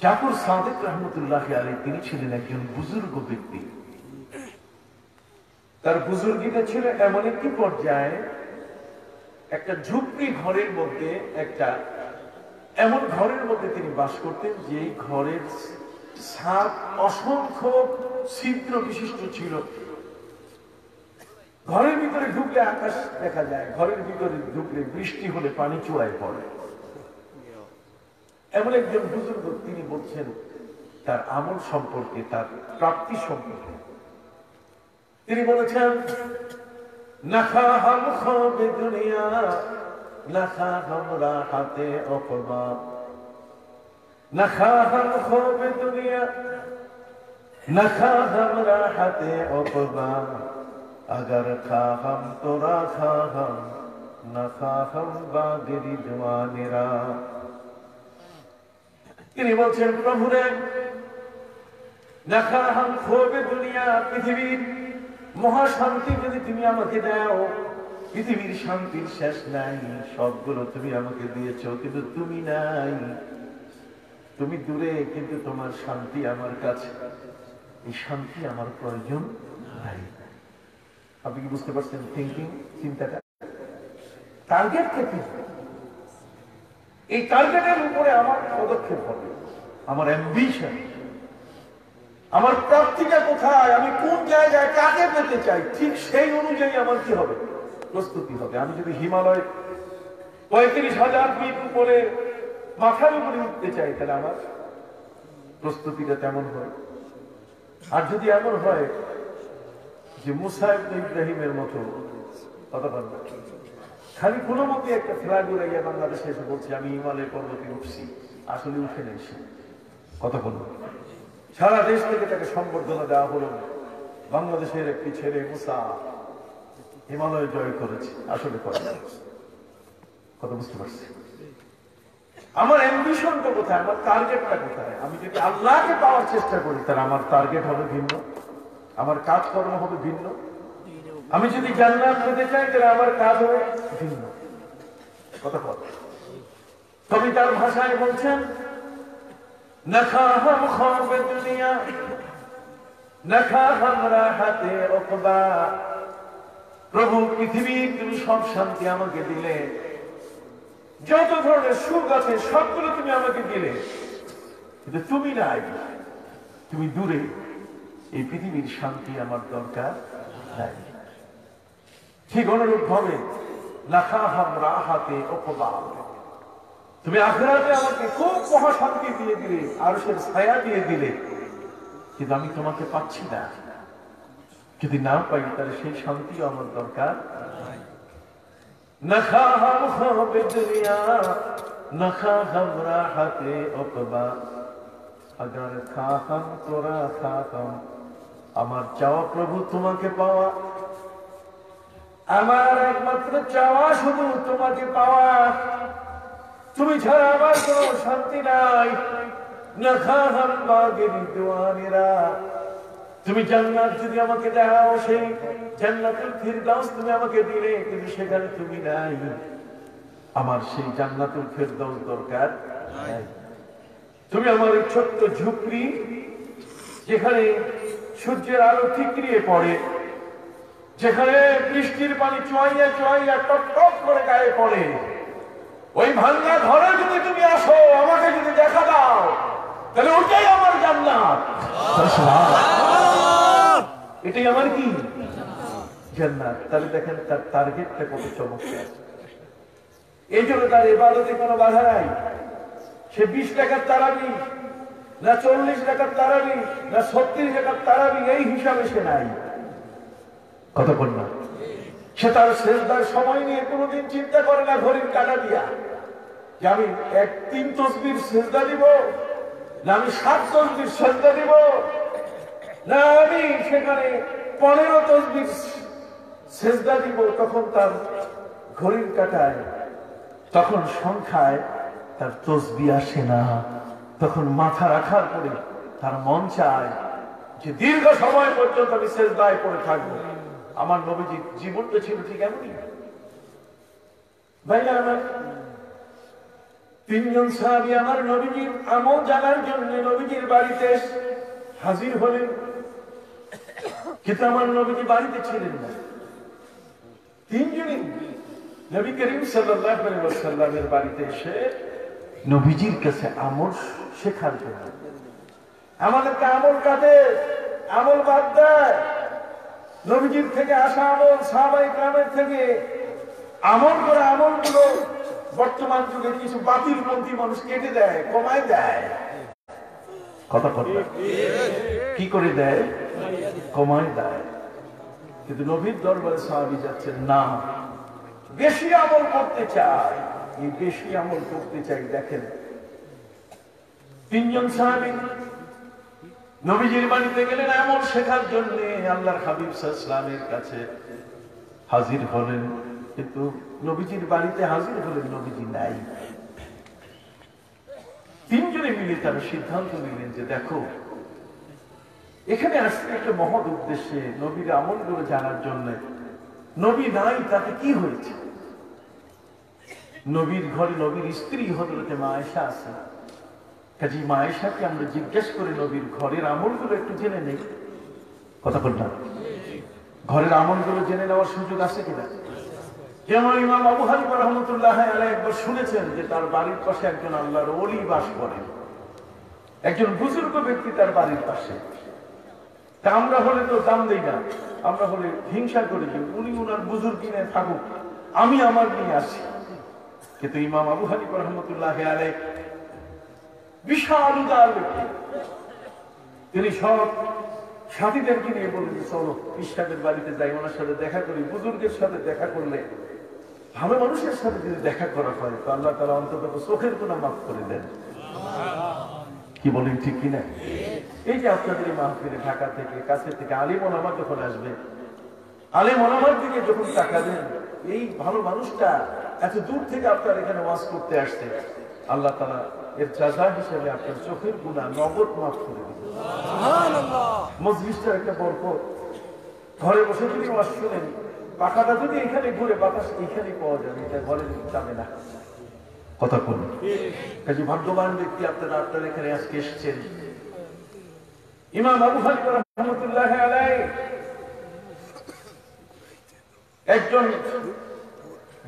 জাফর সাদিক রহমতুল্লাহ আলাইহি তিনি ছিলেন একজন বুজুর্গ ব্যক্তি। তার বুজুর্গিটা ছিল এমন একটি পর্যায়ে, একটা ঝুপড়ি ঘরের মধ্যে, একটা এমন ঘরের মধ্যে তিনি বাস করতেন যে ঘরের ছাদ অসংখ্য ছিদ্র বিশিষ্ট ছিল। ঘরের ভিতরে ঢুকলে আকাশ দেখা যায়, ঘরের ভিতরে ঢুকলে বৃষ্টি হলে পানি চূড়ায় পড়ে। এমন একজন বুজুর্গ তিনি বলছেন তার আমল সম্পর্কে, তার প্রাপ্তি সম্পর্কে। তিনি বলেছেন, নাখা হাম খাবে দুনিয়া, নাখা হাম রাহাতে উকবা, নাখা হাম খাবে দুনিয়া, নাখা হাম রাহাতে উকবা, अगर खा हम तो राखा हम, न खा हम बागरी जवानेरा। তিনি বলছেন, প্রভুরে, না খা হাম খোবে দুনিয়া, পৃথিবীর মহাশান্তি যদি তুমি আমাকে দাও, পৃথিবীর শান্তির শেষ নাই, সবগুলো তুমি আমাকে দিয়েছো, কিন্তু তুমি নাই, তুমি দূরে, কিন্তু তোমার শান্তি আমার কাছে। এই শান্তি আমার প্রয়োজন নাই। আপনি কি বুঝতে পারছেন থিঙ্কিং, চিন্তাটা? টার্গেট কি? এই টার্গেটের উপরে আমার পদক্ষেপ হবে, আমার অ্যাম্বিশন, আমার প্রাপ্তিটা কোথায়, আমি কোন জায়গায় কাকে পেতে চাই, ঠিক সেই অনুযায়ী আমার কি হবে, প্রস্তুতি হবে। আমি যদি হিমালয় ৩৫,০০০ ফিট উপরে মাথার উপরে উঠতে চাই, তাহলে আমার প্রস্তুতিটা তেমন হয়। আর যদি এমন হয় যে মুসা ইবনে ইব্রাহিমের মতো, কথা বলবেন, খালি কোনো মতে একটা ফ্ল্যাগ উড়াইয়া বাংলাদেশে এসে বলছি আমি হিমালয় পর্বতে উঠছি, আসলে উঠে নেই সে। কথা বলবেন, সারা দেশ থেকে তাকে সম্বর্ধনা দেওয়া হলো, বাংলাদেশের একটি ছেলে মুসা হিমালয় জয় করেছে, আসলে করে। কথা বুঝতে পারছি? আমার অ্যাম্বিশনটা কোথায়, আমার টার্গেটটা কোথায়? আমি যদি আল্লাহকে পাওয়ার চেষ্টা করি, তাহলে আমার টার্গেট হবে ভিন্ন, আমার কাজকর্ম হবে ভিন্ন। আমি যদি জান্নাত পেতে চাই, তাহলে আমার কাজ হবে ভিন্ন। কথা কথা কবিতার ভাষায় বলছেন, না খা হাম খাবে দুনিয়া, না খা হাম রাহাতে উকবা। প্রভু, পৃথিবীর তুমি সব শান্তি আমাকে দিলে, যত ধরনের সুখ আছে সবগুলো তুমি আমাকে দিলে, কিন্তু তুমি নাই, তুমি দূরে। এই পৃথিবীর শান্তি আমার দরকার নাই। ঠিক অনুরূপ ভাবে তুমি আখিরাতে আমাকে খুব মহাশান্তি দিয়ে দিলে, আরশের ছায়া দিয়ে দিলে, কিন্তু আমি তোমাকে পাচ্ছি না। যদি না পাই তাহলে সেই শান্তিও আমার দরকার। আমার চাওয়া প্রভু তোমাকে পাওয়া, আমার একমাত্র চাওয়া শুধু তোমাকে পাওয়া। তুমি ছাড়া আমার কোন শান্তি নাই। তুমি জান্নাত যদি আমাকে দাও, সেই জান্নাতুল ফিরদাউস তুমি আমাকে দিলে, কিন্তু সেখানে তুমি নাই। আমার সেই জান্নাতুল ফিরদাউস দরকার নাই। তুমি আমার এই ছোট্ট ঝুপড়ি, যেখানে সূর্যের আলো ঠিকরিয়ে পড়ে, যেখানে বৃষ্টির পানি চুয়াইয়া চুয়াইয়া টপ টপ করে গায়ে পড়ে, ওই ভাঙ্গা ঘরে যদি তুমি আসো, আমাকে যদি দেখা দাও, তাহলে ওটাই আমার জান্নাত। এটাই আমার কি জান্নাত। তাহলে দেখেন তার টার্গেটটা কত চমৎকার। এই জন্য তার ইবাদতে কোনো বাধা নাই। সে 20 টাকার তারাবি না 40 টাকার তারাবি না 36 টাকার তারাবি, এই হিসাবে সে নাই। কথা বল না। সে তার সেজদার সময় নিয়ে কোনোদিন চিন্তা করে না ঘড়ির কাঁটা দিয়া, যে আমি 3 তাসবিহ সেজদা দিব, না আমি 7 তাসবিহ সেজদা দিব, না আমি সেখানে 15 তাসবিহ সেজদা দিব। তখন তার ঘড়ির কাঁটায়, তখন সংখ্যায় তার তাসবিহ আসে না। তখন মাথা রাখার পরে তার মন চায় যে দীর্ঘ সময় পর্যন্ত আমি সেজদায় পড়ে থাকবো। আমার নবীজির জীবনটা ছিল ঠিক এমনই। ভাইরা আমার, 3 জন সাহাবী আমার নবীজির আমল জানার জন্য নবীজির বাড়িতে হাজির হলেন, কিন্তু আমার নবীজি বাড়িতে ছিলেন না। 3 জনই নবী করিম সাল্লাল্লাহু আলাইহি ওয়াসাল্লামের বাড়িতে এসে নবীজির কাছে আমল শেখার জন্য। আমাদেরকে আমল কাদের? আমল বাদ দেয়। নবীজির থেকে আসা আমল, সাহাবায়ে কেরামের থেকে আমল করে আমলগুলো বর্তমান যুগে কিছু বাতিলপন্থী মানুষ কেটে দেয়, কমায় দেয়। কথা কথা কি করে দেয়? কমায় দেয়। কিন্তু নবীর দরবারে সাহাবী যাচ্ছেন না, বেশি আমল করতে চায়। এই বেশি আমল করতে চাই। দেখেন 3 জন সাহাবী নবীজির বাড়িতে গেলেন আমল শেখার জন্য। আল্লাহর হাবিব সাল্লাল্লাহু আলাইহি ওয়াসাল্লামের কাছে হাজির হলেন, কিন্তু নবীজির বাড়িতে হাজির হলেন, নবীজি নাই। 3 জনে মিলে তারা সিদ্ধান্ত নিলেন যে দেখো, এখানে আসলে একটা মহৎ উদ্দেশ্যে, নবীর আমলগুলো জানার জন্য। নবী নাই, তাতে কি হয়েছে? নবীর ঘরে নবীর স্ত্রী হযরতে মা আয়েশা আছে। কাজী মা আয়েশাকে আমরা জিজ্ঞেস করে নবীর ঘরের আমলগুলো একটু জেনে নেই। কথা বললাম, ঘরের আমলগুলো জেনে নেওয়ার সুযোগ আছে কিনা? যেমন ইমাম আবু হানিফা রাহমাতুল্লাহ আলাইহি একবার শুনেছেন যে তার বাড়ির পাশে একজন আল্লাহর ওলি বাস করেন, একজন বুজুর্গ ব্যক্তি তার বাড়ির পাশে। তা আমরা হলে তো দাম দেই না, আমরা হলে হিংসা করি যে উনি উনার বুজুর্গ নিয়ে থাকুক, আমি আমার নিয়ে আসি। কিন্তু ইমাম আবু হানিফা রাহমাতুল্লাহ আলাইহি বিশাল উদার ব্যক্তি। তিনি সব সাথীদেরকে নিয়ে বললেন, চলো পিসসাহেবের বাড়িতে যাই, ওনার সাথে দেখা করি। বুজুর্গের সাথে দেখা করলে, ভালো মানুষের সাথে যদি দেখা করা হয়, তো আল্লাহ তাআলা অন্তত চোখের গুনাহ মাফ করে দেন। কি বলেন, ঠিক কিনা? এই যে আপনাদের মাহফিলে ঢাকা থেকে, কাছে থেকে আলিম ওলামা যখন আসবে, আলিম ওলামার দিকে যখন তাকাবেন, এই ভালো মানুষটা এত দূর থেকে আপনার এখানে ওয়াজ করতে আসছে, আল্লাহ তাআলা এর জাযা হিসেবে আপনার চোখের গুনাহ নগদ মাফ করে দিবেন। সুবহানাল্লাহ। মজলিসটার একটা বরকত। ঘরে বসে যদি ওয়াজ শুনেন, পাখাটা যদি এখানে ঘুরে, বাতাস এখানে পাওয়া যাবে, এটা ঘরে যাবে না। কথা বলুন। কাজে ভাগ্যবান ব্যক্তি আপনারা, আপনারা এখানে আজকে এসেছেন। ইমাম আবু হানিফা রাহমাতুল্লাহ আলাইহি একজন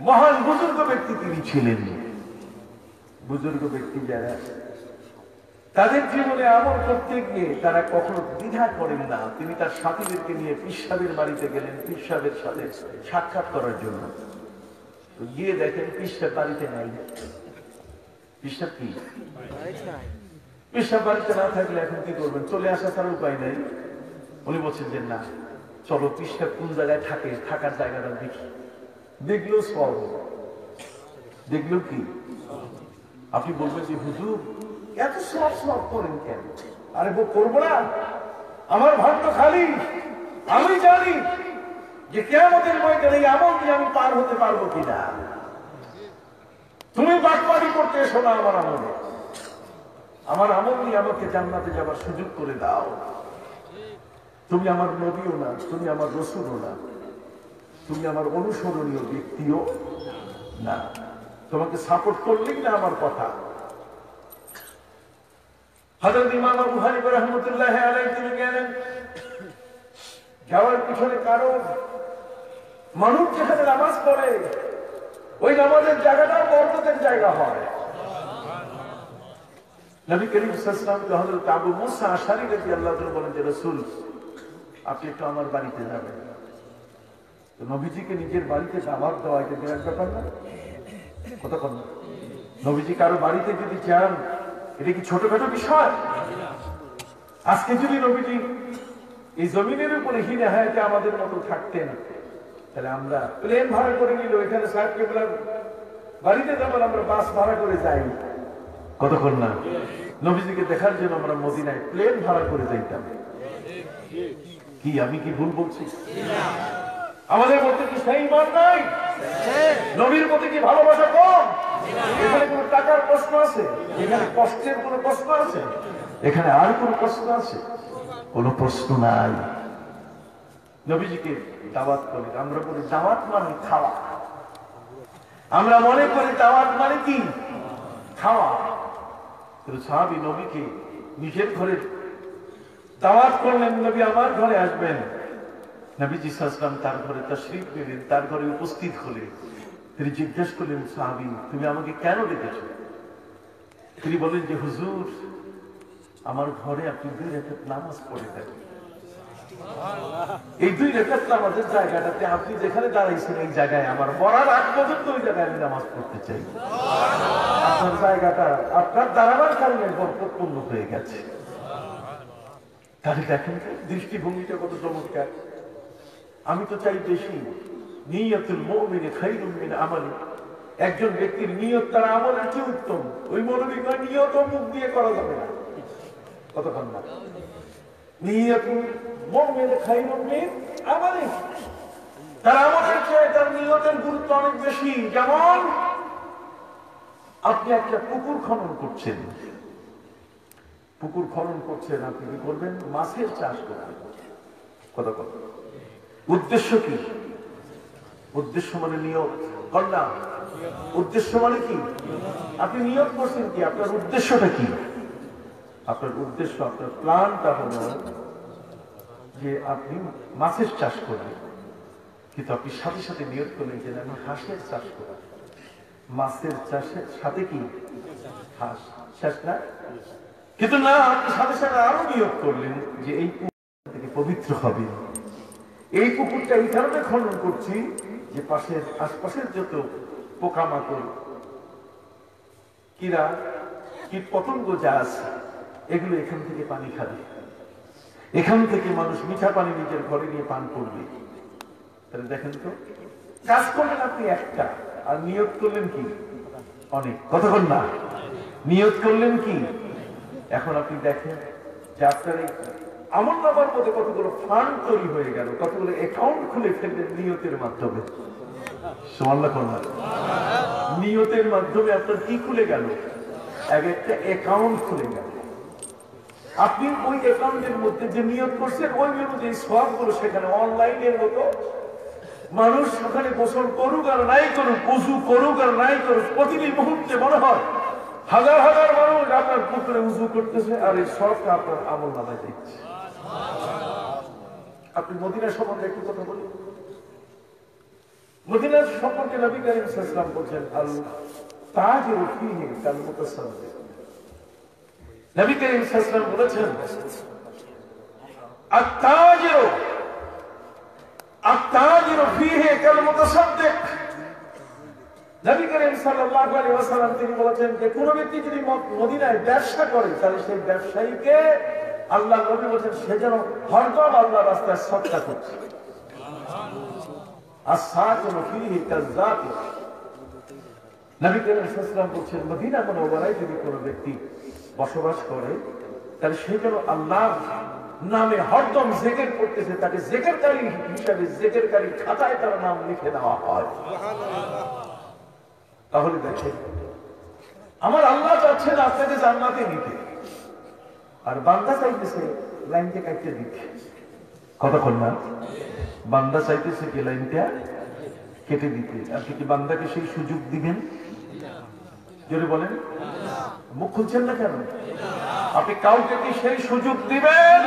মহান বুজুর্গ ব্যক্তি তিনি ছিলেন। বুজুর্গ ব্যক্তি যারা, তাদের জীবনে আমল করতে গিয়ে তারা কখনো দ্বিধা করেন না। তিনি তার সাথীদেরকে নিয়ে পীর সাহেবের বাড়িতে গেলেন পীর সাহেবের সাথে সাক্ষাৎ করার জন্য। গিয়ে দেখেন পীর সাহেব বাড়িতে নাই। পীর সাহেব কি পীর সাহেব বাড়িতে না থাকলে এখন কি করবেন? চলে আসা তার উপায় নেই। উনি বলছেন যে না, চলো পীর সাহেব কোন জায়গায় থাকে, থাকার জায়গাটা দেখি। দেখলো সব, দেখলো কি? আপনি বলবেন যে হুজুর এত সব সব করেন কেন? আরে করবো না, আমার ভাগ্য খালি। আমি জানি যে কিয়ামতের ময়দানে এই আমল দিয়ে আমি পার হতে পারবো কিনা। তুমি বাটপারি করতে এসো না আমার আমলে, আমার আমল দিয়ে আমাকে জান্নাতে যাবার সুযোগ করে দাও। তুমি আমার নবীও না, তুমি আমার রাসূলও না, তুমি আমার অনুসরণীয় ব্যক্তিও না। তোমাকে সাপোর্ট করলেই না আমার কথা। হযরত ইমাম আবু হানিফা রাহমাতুল্লাহ আলাইহি তিনি গেলেন, যাওয়ার পিছনে কারণ মানুষ যেখানে নামাজ পড়ে ওই নামাজের জায়গাটাও বরকতের জায়গা হয়। নবী করিম সাল্লাল্লাহু আলাইহি ওয়াসাল্লাম হযরত আবু মুসা আশআরী রাদিয়াল্লাহু আনহু বলেন যে রাসূল আপনি একটু আমার বাড়িতে যাবেন। তো নবীজিকে নিজের বাড়িতে দাওয়াত দেওয়া এটা বিরাট ব্যাপার না? কতক্ষণ নবীজি কারো বাড়িতে যদি যান এটা কি ছোটখাটো বিষয়? আজকে যদি নবীজি এই জমিনের উপরে হিনে হায়াতে আমাদের মতো থাকতেন, তাহলে আমরা প্লেন ভাড়া করে নিল এখানে সাহেব কেবলার বাড়িতে যেমন আমরা বাস ভাড়া করে যাই, কতক্ষণ না নবীজিকে দেখার জন্য আমরা মদিনায় প্লেন ভাড়া করে যাইতাম। কি আমি কি ভুল বলছি? আমাদের মধ্যে কি সেই মান নাই? নবীর প্রতি কি ভালোবাসা কম? এখানে কোন টাকার প্রশ্ন আছে? এখানে কষ্টের কোন প্রশ্ন আছে? এখানে আর কোন প্রশ্ন আছে? কোন প্রশ্ন নাই। নবীজিকে দাওয়াত করি, আমরা বলি দাওয়াত মানে খাওয়া। আমরা মনে করি দাওয়াত মানে কি? খাওয়া। কিন্তু সাহাবী নবীকে নিজের ঘরে দাওয়াত করলেন, নবী আমার ঘরে আসবেন। নবীজি সাল্লাল্লাহু আলাইহি ওয়াসাল্লাম তার ঘরে তাশরীফ নিলেন, তার ঘরে উপস্থিত হলেন। তিনি জিজ্ঞেস করলেন, সাহাবী তুমি আমাকে কেন ডেকেছো? তিনি বলেন যে হুজুর আমার ঘরে আপনি 2 রাকাত নামাজ পড়ে থাকেন। এই 2 রাকাত নামাজের জায়গাটাতে আপনি যেখানে দাঁড়াইছেন এই জায়গায় আমার মরার আগ পর্যন্ত ওই জায়গায় আমি নামাজ পড়তে চাই। আপনার জায়গাটা আপনার দাঁড়াবার কারণে বরকতপূর্ণ হয়ে গেছে। তাহলে দেখেন দৃষ্টিভঙ্গিটা কত চমৎকার। আমি তো চাই বেশি নিয়তুল মুমিনি খায়রুম মিন আমালি। একজন ব্যক্তির নিয়ত তার আমলের চেয়ে উত্তম। ওই মৌলবী কয় নিয়ত মুখ দিয়ে করা যাবে না, কতক্ষণ না নিয়তুল মুমিনি খায়রুম মিন আমালি, তার আমলের চেয়ে তার নিয়তের গুরুত্ব অনেক বেশি। যেমন আপনি একটা পুকুর খনন করছেন, পুকুর খনন করছেন, আপনি কি করবেন? মাছের চাষ করবেন। কতক্ষণ উদ্দেশ্য কি? উদ্দেশ্য মানে নিয়ত করলা। উদ্দেশ্য মানে কি? আপনি নিয়ত করছেন কি? আপনার উদ্দেশ্যটা কি? আপনার উদ্দেশ্য, আপনার প্ল্যানটা হলো যে আপনি মাছের চাষ করবেন, কিন্তু আপনি সাথে সাথে নিয়ত করলেন যে আমি হাঁসের চাষ করব। মাছের চাষের সাথে কি হাঁস, শেষ না? কিন্তু না, আপনি সাথে সাথে আরো নিয়ত করলেন যে এই পুকুর থেকে পবিত্র হবে। এই পুকুরটা এই কারণে খনন করছি যে পাশের আশপাশের যত পোকামাকড়, কিরা, কীট পতঙ্গ যা আছে এগুলো এখান থেকে পানি খাবে, এখান থেকে মানুষ মিঠা পানি নিজের ঘরে নিয়ে পান করবে। তাহলে দেখেন তো, কাজ করলেন আপনি একটা, আর নিয়ত করলেন কি অনেক। কতক্ষণ না নিয়ত করলেন কি? এখন আপনি দেখেন যে আপনার এই আমল নামার মধ্যে কতগুলো ফান্ড তৈরি হয়ে গেল, কতগুলো অ্যাকাউন্ট খুলে ফেললেন নিয়তের মাধ্যমে। সুবহানাল্লাহ। নিয়তের মাধ্যমে আপনার কি খুলে গেল? এক একটা অ্যাকাউন্ট খুলে গেল। আপনি ওই অ্যাকাউন্টের মধ্যে যে নিয়ত করছেন ওই অনুযায়ী সবগুলো সেখানে অনলাইনের মতো মানুষ ওখানে গোসল করুক আর নাই করুক, উযু করুক আর নাই করুক, প্রতিটি মুহূর্তে মনে হয় হাজার হাজার মানুষ আপনার পুকুরে উযু করতেছে, আর এই সবটা আপনার আমল নামায় দিচ্ছে। আপনি মদিনা সম্বন্ধে একটু কথা বলুন। মদিনার সম্পর্কে নবী করিম সাল্লাল্লাহু আলাইহি ওয়াসাল্লাম বলেন, আল তাজিরু ফীহি কাল মুতাসাদ্দিক। নবী করিম সাল্লাল্লাহু আলাইহি ওয়াসাল্লাম বলেছেন আত-তাজিরু ফীহি কাল মুতাসাদ্দিক। নবী করিম সাল্লাল্লাহু আলাইহি ওয়াসাল্লাম তিনি বলেছেন যে কোন ব্যক্তি যদি মদিনায় ব্যবসা করে তাহলে সেই ব্যবসায়ীকে আল্লাহ নবী বলেছেন সে যেন হরদম আল্লাহর রাস্তায় সদকা করছে। as-সাকিনু ফীহি কায-যাতি। নবী করিম সাল্লাল্লাহু আলাইহি ওয়াসাল্লাম বলেছেন মদিনা মুনাওয়ারায় যদি কোনো ব্যক্তি বসবাস করে তাহলে সে যেন আল্লাহর নামে হরদম জিকির করতেছে, তাকে জিকিরকারী হিসাবে জিকিরকারী খাতায় তার নাম লিখে দেওয়া হয়। তাহলে দেখেন আমার আল্লাহ চাচ্ছেন আপনাকে জান্নাতে নিতে, আর বান্দা চাইতেছে লাইনটা কাটতে দিতে। কতক্ষণ না বান্দা চাইতেছে কি লাইনটা কেটে দিতে। আপনি কি বান্দাকে সেই সুযোগ দিবেন? জোরে বলেন। মুখ খুলছেন না কেন? আপনি কাউকে কি সেই সুযোগ দিবেন?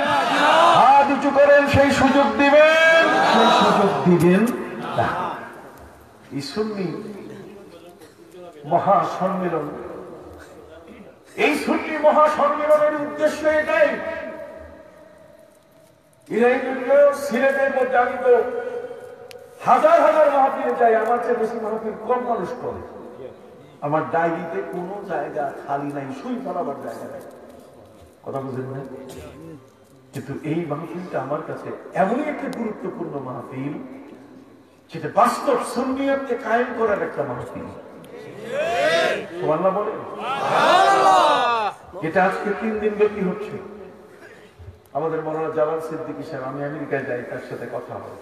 হাত উঁচু করেন, সেই সুযোগ দিবেন? সেই সুযোগ দিবেন না। এই সুন্নি মহাসম্মেলন, এই সুন্নি মহাসম্মেলনের উদ্দেশ্য এটাই। সিলেটের মধ্যে আমি তো হাজার হাজার মাহফিলে যাই, আমার চেয়ে বেশি মাহফিল কম মানুষ করে। আমার ডায়েরিতে কোনো জায়গা খালি নাই, সুই ফেলাবার জায়গা নাই। কথা বুঝেন না? কিন্তু এই মাহফিলটা আমার কাছে এমনই একটা গুরুত্বপূর্ণ মাহফিল যেটা বাস্তব সুন্নিয়তকে কায়েম করার একটা মাহফিল। সুবহানাল্লাহ বলেন। এটা আজকে 3 দিন ব্যাপী হচ্ছে। আমাদের মাওলানা জালাল সিদ্দিকী সাহেব, আমি আমেরিকায় যাই, তার সাথে কথা হয়।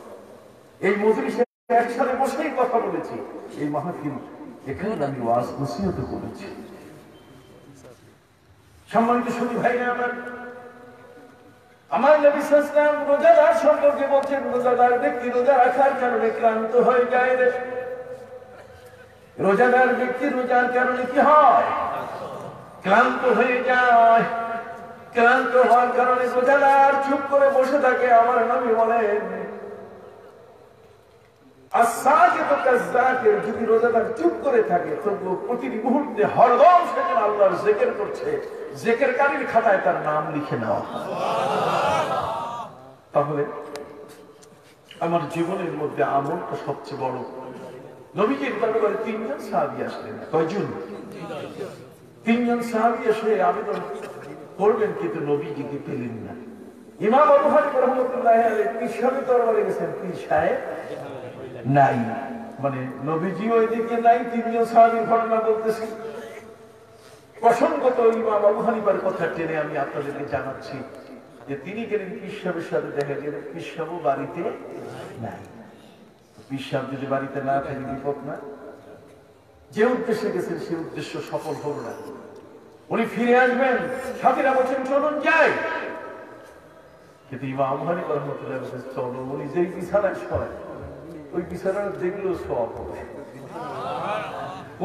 এই মজলিসে একসাথে বসেই কথা বলেছি। এই মাহফিল এখানে আমি ওয়াজ নসিহত করেছি। সম্মানিত সুধী ভাইরা আমার নবী সাল্লাল্লাহু আলাইহি ওয়াসাল্লাম রোজাদার সম্পর্কে বলছেন, রোজাদার ব্যক্তি রোজা রাখার কারণে ক্লান্ত হয়ে যায়। রোজাদার ব্যক্তি রোজার কারণে কি হয়? ক্লান্ত হয়ে যায়। ক্লান্ত হওয়ার কারণে রোজাদার চুপ করে বসে থাকে। আমার নবী বলেন যদি রোজাদার চুপ করে থাকে তবু প্রতিটি মুহূর্তে হরদম সে যেন আল্লাহর জিকির করছে, জিকিরকারীর খাতায় তার নাম লিখে নেওয়া। তাহলে আমার জীবনের মধ্যে আমলটা সবচেয়ে বড়। নবীজির দরবারে 3 জন সাহাবী আসলেন। কয়জন? 3 জন সাহাবী এসে আবেদন করবেন, কিন্তু নবীজিকে পেলেন না। ইমাম আবু হানিফা রাহমাতুল্লাহি আলাইহি পীর সাহেবের দরবারে গেছেন, পীর সাহেব নাই। মানে নবীজি ওইদিকে নাই, 3 জন সাহাবীর ঘটনা বলতেছি। প্রসঙ্গত ইমাম আবু হানিফার কথা টেনে আমি আপনাদেরকে জানাচ্ছি যে তিনি গেলেন পীর সাহেবের সাথে, দেখা গেল পীর সাহেবও বাড়িতে নাই। পীর সাহেব যদি বাড়িতে না থাকে বিপদ না? যে উদ্দেশ্যে গেছেন সে উদ্দেশ্য সফল হল না। উনি ফিরে আসবেন, সাথীরা বলছেন চলুন যাই। কিন্তু ইমাম আবু হানিফা রাহমাতুল্লাহি আলাইহি বলেন চলো। উনি যেই বিছানায় শোয় ওই বিছানা দেখলেও সওয়াব হবে।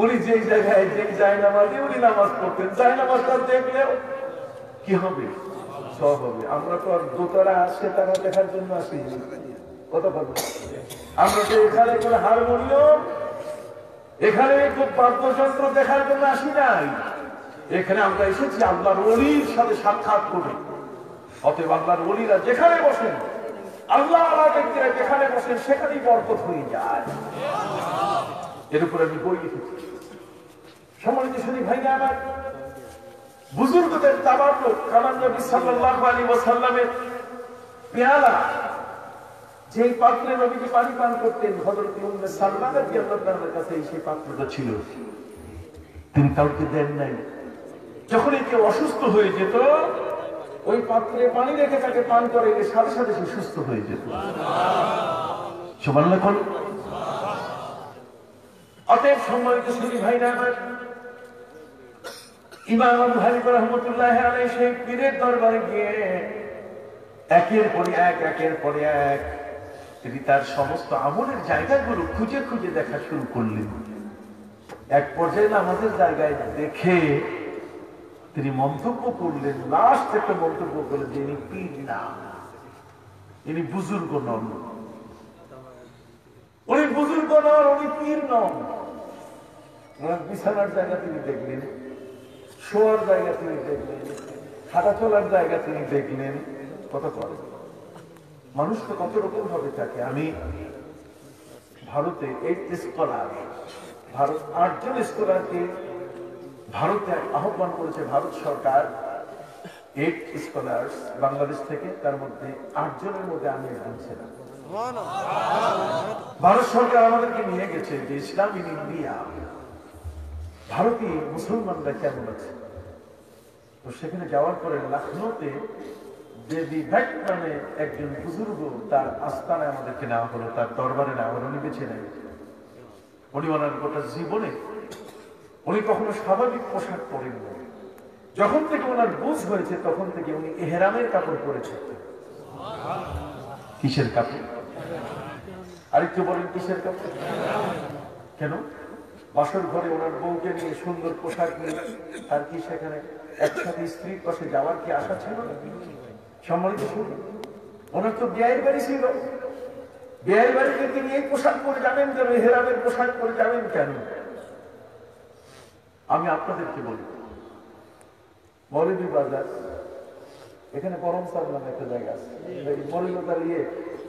উনি যেই জায়গায় যেই জায়নামাজে উনি নামাজ পড়তেন, জায়নামাজটা দেখলেও কি হবে? সওয়াব হবে। আমরা তো আর দোতারা আসে তারা দেখার জন্য আসি। কত পাবো আমরা তো এখানে কোনো হারমোনিয়াম, এখানে খুব বাদ্যযন্ত্র দেখার জন্য আসি নাই। এখানে আমরা এসেছি আল্লাহর ওলির সাথে সাক্ষাৎ করে। অতএব আল্লাহর ওলিরা যেখানে বসেন, আল্লাহ ব্যক্তিরা যেখানে বসেন সেখানেই বরকত হয়ে যায়। এর উপর আমি বই লিখেছি। সম্মানিত সুধী ভাইরা আমার, বুজুর্গদের তাবাররুক কালাম নবী সাল্লাল্লাহু আলাইহি ওয়াসাল্লামের পেয়ালা, যে পাত্রে নবীজি পানি পান করতেন, হযরত উম্মে সালমা রাদিয়াল্লাহু আনহার কাছে সেই পাত্রটা ছিল। তিনি কাউকে দেন নাই। যখন কেউ অসুস্থ হয়ে যেত ওই পাত্রে পানি রেখে তাকে পান করে, সাথে সাথে সে সুস্থ হয়ে যেত। সুবহানাল্লাহ। অতএব সম্মানিত সুধী ভাইরা আমার, ইমাম আবু হানিফা রাহমাতুল্লাহি আলাইহি সেই পীরের দরবারে গিয়ে একের পর এক তিনি তার সমস্ত আমলের জায়গাগুলো খুঁজে খুঁজে দেখা শুরু করলেন। এক পর্যায়ে আমাদের জায়গায় দেখে তিনি মন্তব্য করলেন, লাস্ট একটা মন্তব্য করলেন যে ইনি পীর না, ইনি বুজুর্গ নন। উনি বুজুর্গ নন, উনি পীর নন। ওনার বিছানার জায়গা তিনি দেখলেন, শোয়ার জায়গা তিনি দেখলেন, হাঁটা চলার জায়গা তিনি দেখলেন কত করে মানুষ তো কত রকম ভাবে থাকে। আমি ভারতে 8 স্কলার, ভারত 8 জন স্কলারকে ভারতে আহ্বান করেছে ভারত সরকার। 8 স্কলার্স বাংলাদেশ থেকে, তার মধ্যে 8 জনের মধ্যে আমি একজন ছিলাম। ভারত সরকার আমাদেরকে নিয়ে গেছে যে ইসলাম ইন ইন্ডিয়া, ভারতীয় মুসলমানরা কেমন আছে। তো সেখানে যাওয়ার পরে লখনৌতে দেবী ভট্ট নামে একজন বুজুর্গ, তার আস্তানায় আমাদেরকে নেওয়া হলো, তার দরবারে নেওয়া হলো। উনি বেছে নেন, উনি ওনার গোটা জীবনে উনি কখনো স্বাভাবিক পোশাক পরেন না। যখন থেকে ওনার বুঝ হয়েছে তখন থেকে উনি এহরামের কাপড় পরেছেন। কিসের কাপড়? আরেকটু বলেন, কিসের কাপড়? কেন? বাসর ঘরে ওনার বউকে নিয়ে সুন্দর পোশাক নিয়ে আর কি সেখানে একসাথে স্ত্রীর পাশে যাওয়ার কি আশা ছিল না? সম্মানিত শুনুন, ওনার তো বিয়ের বাড়ি ছিল। বিয়ের বাড়িতে তিনি এই পোশাক পরে যাবেন কেন? এহরামের পোশাক পরে যাবেন কেন? আমি আপনাদেরকে বলি, মৌলভী বাজার, এখানে পরম সার নামে একটা জায়গা আছে, মৌলভী বাজার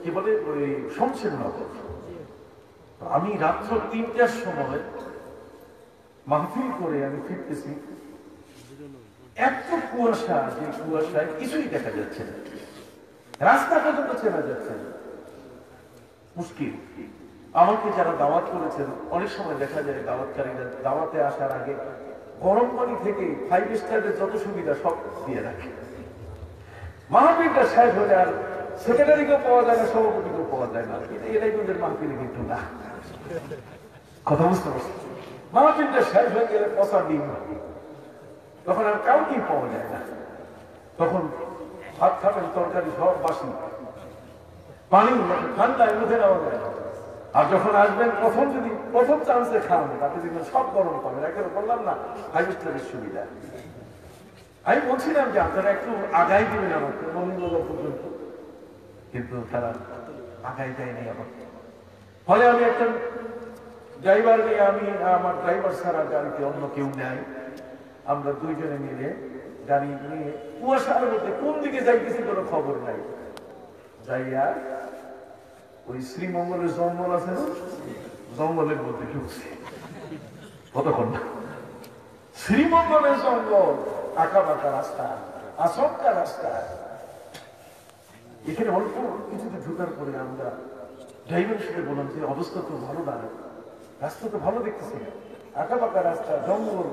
কি বলে ওই শমশেরনগর। আমি রাত্র 3টার সময় মাহফিল করে আমি ফিরতেছি, এত কুয়াশা, যে কুয়াশায় কিছুই দেখা যাচ্ছে না, রাস্তা পর্যন্ত চেনা যাচ্ছে না, মুশকিল। আমাকে যারা দাওয়াত করেছেন, অনেক সময় দেখা যায় দাওয়াতকারীরা দাওয়াতে আসার আগে গরম পানি থেকে 5 স্টারের যত সুবিধা সব দিয়ে রাখে। মাহফিলটা শেষ হলে আর সেক্রেটারিকেও পাওয়া যায় না, সভাপতিকেও পাওয়া যায় না। এটাই কিন্তু মাহফিলে কিন্তু না, কথা বুঝতে পারছি। মাহফিলটা শেষ হয়ে গেলে পচা দিন, তখন আর কাউকেই পাওয়া যায় না। তখন ভাত খাবেন, তরকারি সব বাসি, পানি ঠান্ডায় মুখে নেওয়া যায় না। আর যখন আসবেন প্রথম চান্সে খান, তাতে দেখবেন সব গরম পাবেন। একেবারে বললাম না 5 স্টারের সুবিধা। আমি বলছিলাম যে আপনারা একটু আগাই দিবেন আমাকে মৌলভীবাজার পর্যন্ত, কিন্তু তারা আগাই দেয়নি আমার। ফলে আমি একটা ড্রাইভার নিয়ে, আমি আমার ড্রাইভার ছাড়া গাড়িতে অন্য কেউ নেয়, আমরা 2 জনে মিলে গাড়ি নিয়ে কুয়াশার মধ্যে কোন দিকে যাইতেছি কোনো খবর নাই, যাইয়া ওই শ্রীমঙ্গলের জঙ্গল আছে না, জঙ্গলের মধ্যে ঢুকছি। কতক্ষণ না, শ্রীমঙ্গলের জঙ্গল, আঁকা বাঁকা রাস্তা, আচমকা রাস্তা। এখানে অল্প কিছুতে ঢুকার পরে আমরা ড্রাইভারের সাথে বললাম যে অবস্থা তো ভালো না, রাস্তা তো ভালো দেখতেছি, আঁকা বাঁকা রাস্তা, জঙ্গল,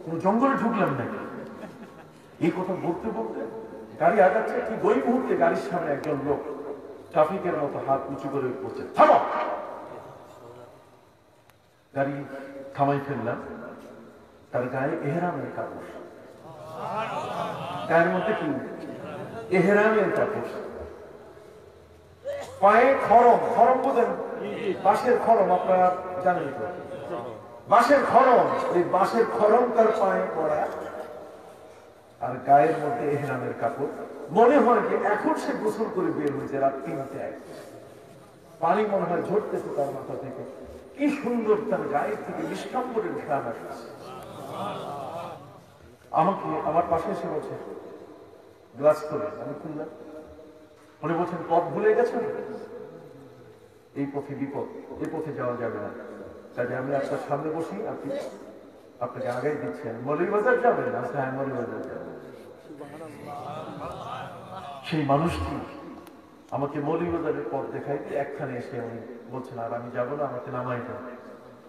কোন জঙ্গলে ঢুকলাম নাকি। এই কথা বলতে বলতে গাড়ি আগাচ্ছে, ঠিক ওই মুহূর্তে গাড়ির সামনে একজন লোক ট্রাফিকের মতো হাত উঁচু করে বলছে, থামো। গাড়ি থামাই ফেললাম, তার গায়ে এহরামের কাপড়, গায়ের মধ্যে কি এহরামের কাপড়, পায়ে খরম, খরম বোঝেন, বাঁশের খরম, আপনারা জানেন তো, বাঁশের খরম, ওই বাঁশের খরম তার পায়ে পড়া, আর গায়ের মধ্যে এহরামের কাপড়। মনে হয় যে এখন সে গোসল করে বের হয়েছে রাত 3টায়, পানি মনে হয় ঝরতেছে তার মাথা থেকে। কি সুন্দর তার গায়ের থেকে নিষ্কাম্বরের ঘ্রাণ আসছে। আমাকে আমার পাশে এসে বলছে, গ্লাস খুলে, আমি খুললাম। উনি বলছেন, পথ ভুলে গেছেন, এই পথে বিপদ, এই পথে যাওয়া যাবে না, কাজে আমি আপনার সামনে বসি, আপনি আপনাকে আগাই দিচ্ছেন। মৌলভীবাজার যাবেন? আচ্ছা, হ্যাঁ মৌলভীবাজার যাবেন। সেই মানুষটি আমাকে মৌলভীবাজারের পথ দেখাইতে একখানে এসে উনি বলছেন, আর আমি যাবো না, আমাকে নামাই দেন।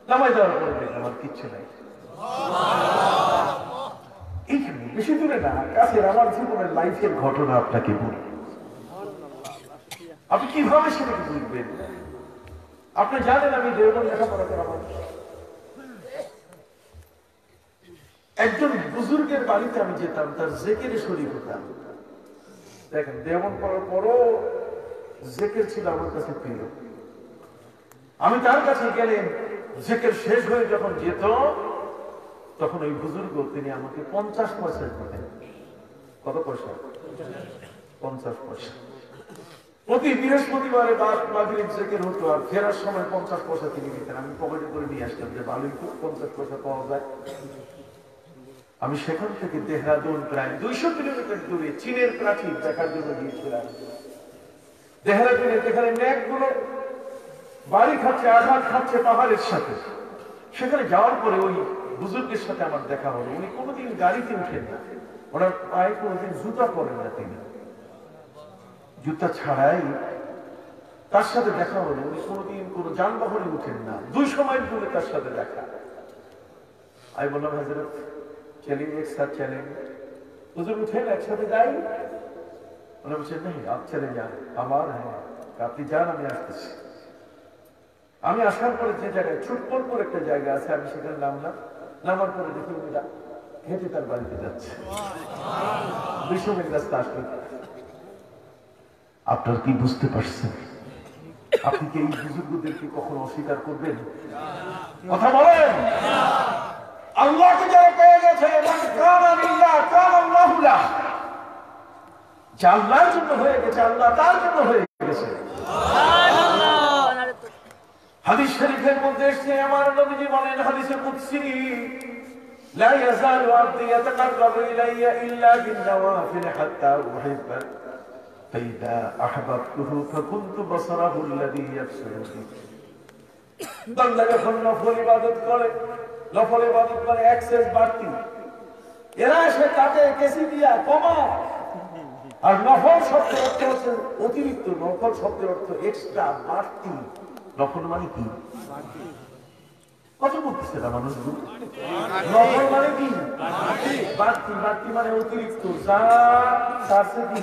নামাই দেওয়ার পরে দেখলাম আর কিচ্ছু নাই। এইখানে বেশি দূরে না, কাছের আমার জীবনের লাইফের ঘটনা আপনাকে বলি। আপনি কিভাবে সেটাকে বুঝবেন? আপনি জানেন আমি দেওবন্দ লেখাপড়া করা মানুষ। একজন বুজুর্গের বাড়িতে আমি যেতাম, তার জেকেরে শরীর হতাম। দেখেন, দেওবন্দ করার পরও জেকের ছিল আমার কাছে প্রিয়। আমি তার কাছে গেলে জেকের শেষ হয়ে যখন যেত, তখন ওই বুজুর্গ তিনি আমাকে 50 পয়সা দিতেন। কত পয়সা? 50 পয়সা। প্রতি বৃহস্পতিবারে মাগরিব জেকের হতো, আর ফেরার সময় 50 পয়সা তিনি দিতেন। আমি পকেটে করে নিয়ে আসতাম যে ভালোই তো 50 পয়সা পাওয়া যায়। আমি সেখান থেকে দেহরাদুন প্রায় 200 কিলোমিটার দূরে চীনের প্রাচীর দেখার জন্য গিয়েছিলাম। দেহরাদুনে যেখানে মেঘগুলো বাড়ি খাচ্ছে, আঘাত খাচ্ছে পাহাড়ের সাথে, সেখানে যাওয়ার পরে ওই বুজুর্গের সাথে আমার দেখা হলো। উনি কোনোদিন গাড়িতে উঠেন না, ওনার পায়ে কোনোদিন জুতা পরেন না, তিনি জুতা ছাড়াই তার সাথে দেখা হলো। উনি কোনোদিন কোনো যানবাহনে উঠেন না, 200 মাইল দূরে তার সাথে দেখা। আমি বললাম, হযরত চলিয়ে এক সাথ চলেंगे, হুজুর উঠেন একসাথে যাই। উনি বলছেন, नहीं आप चले जाएं, আমার হ্যাঁ আপনি যান, আমি আসতেছি। আমি আসার পরে যে জায়গায় ছুটপর একটা জায়গা আছে, আমি সেখানে নামলাম। নামার পরে দেখি উনি হেঁটে তার বাড়িতে যাচ্ছে। 200 মিনিট রাস্তা আসবে। আপনার কি বুঝতে পারছেন? আপনি কি এই বুজুর্গদেরকে কখনো অস্বীকার করবেন? কথা বলেন। আল্লাহকে যারা পেয়ে গেছে, যে আল্লাহর জন্য হয়ে গেছে, আল্লাহ তার জন্য হয়ে গেছে। হাদিস শরীফের মধ্যে এসেছে, আমার নবীজি বলেন হাদিসে কুদসি, লা ইয়াজালু আবদি ইয়াতাকাররাবু ইলাইয়া ইল্লা বিন-নওয়াফিল হাত্তা উহিব্বা, ফাইদা আহবাবতুহু ফাকুনতু বাসারাহু আল্লাযী ইয়াবসুরু বিহি। বান্দা যখন নফল ইবাদত করে, নফল ইবাদত করে এক্সেস বাড়তি, এরা এসে তাতে কেসি দিয়া কমায়। আর নফল শব্দের অর্থ হচ্ছে অতিরিক্ত, নফল শব্দের অর্থ এক্সট্রা, বাড়তি। নফল মানে কি? কত বলতেছে না মানুষগুলো? নফল মানে কি? বাড়তি। বাড়তি মানে অতিরিক্ত, যা তার চেয়ে কি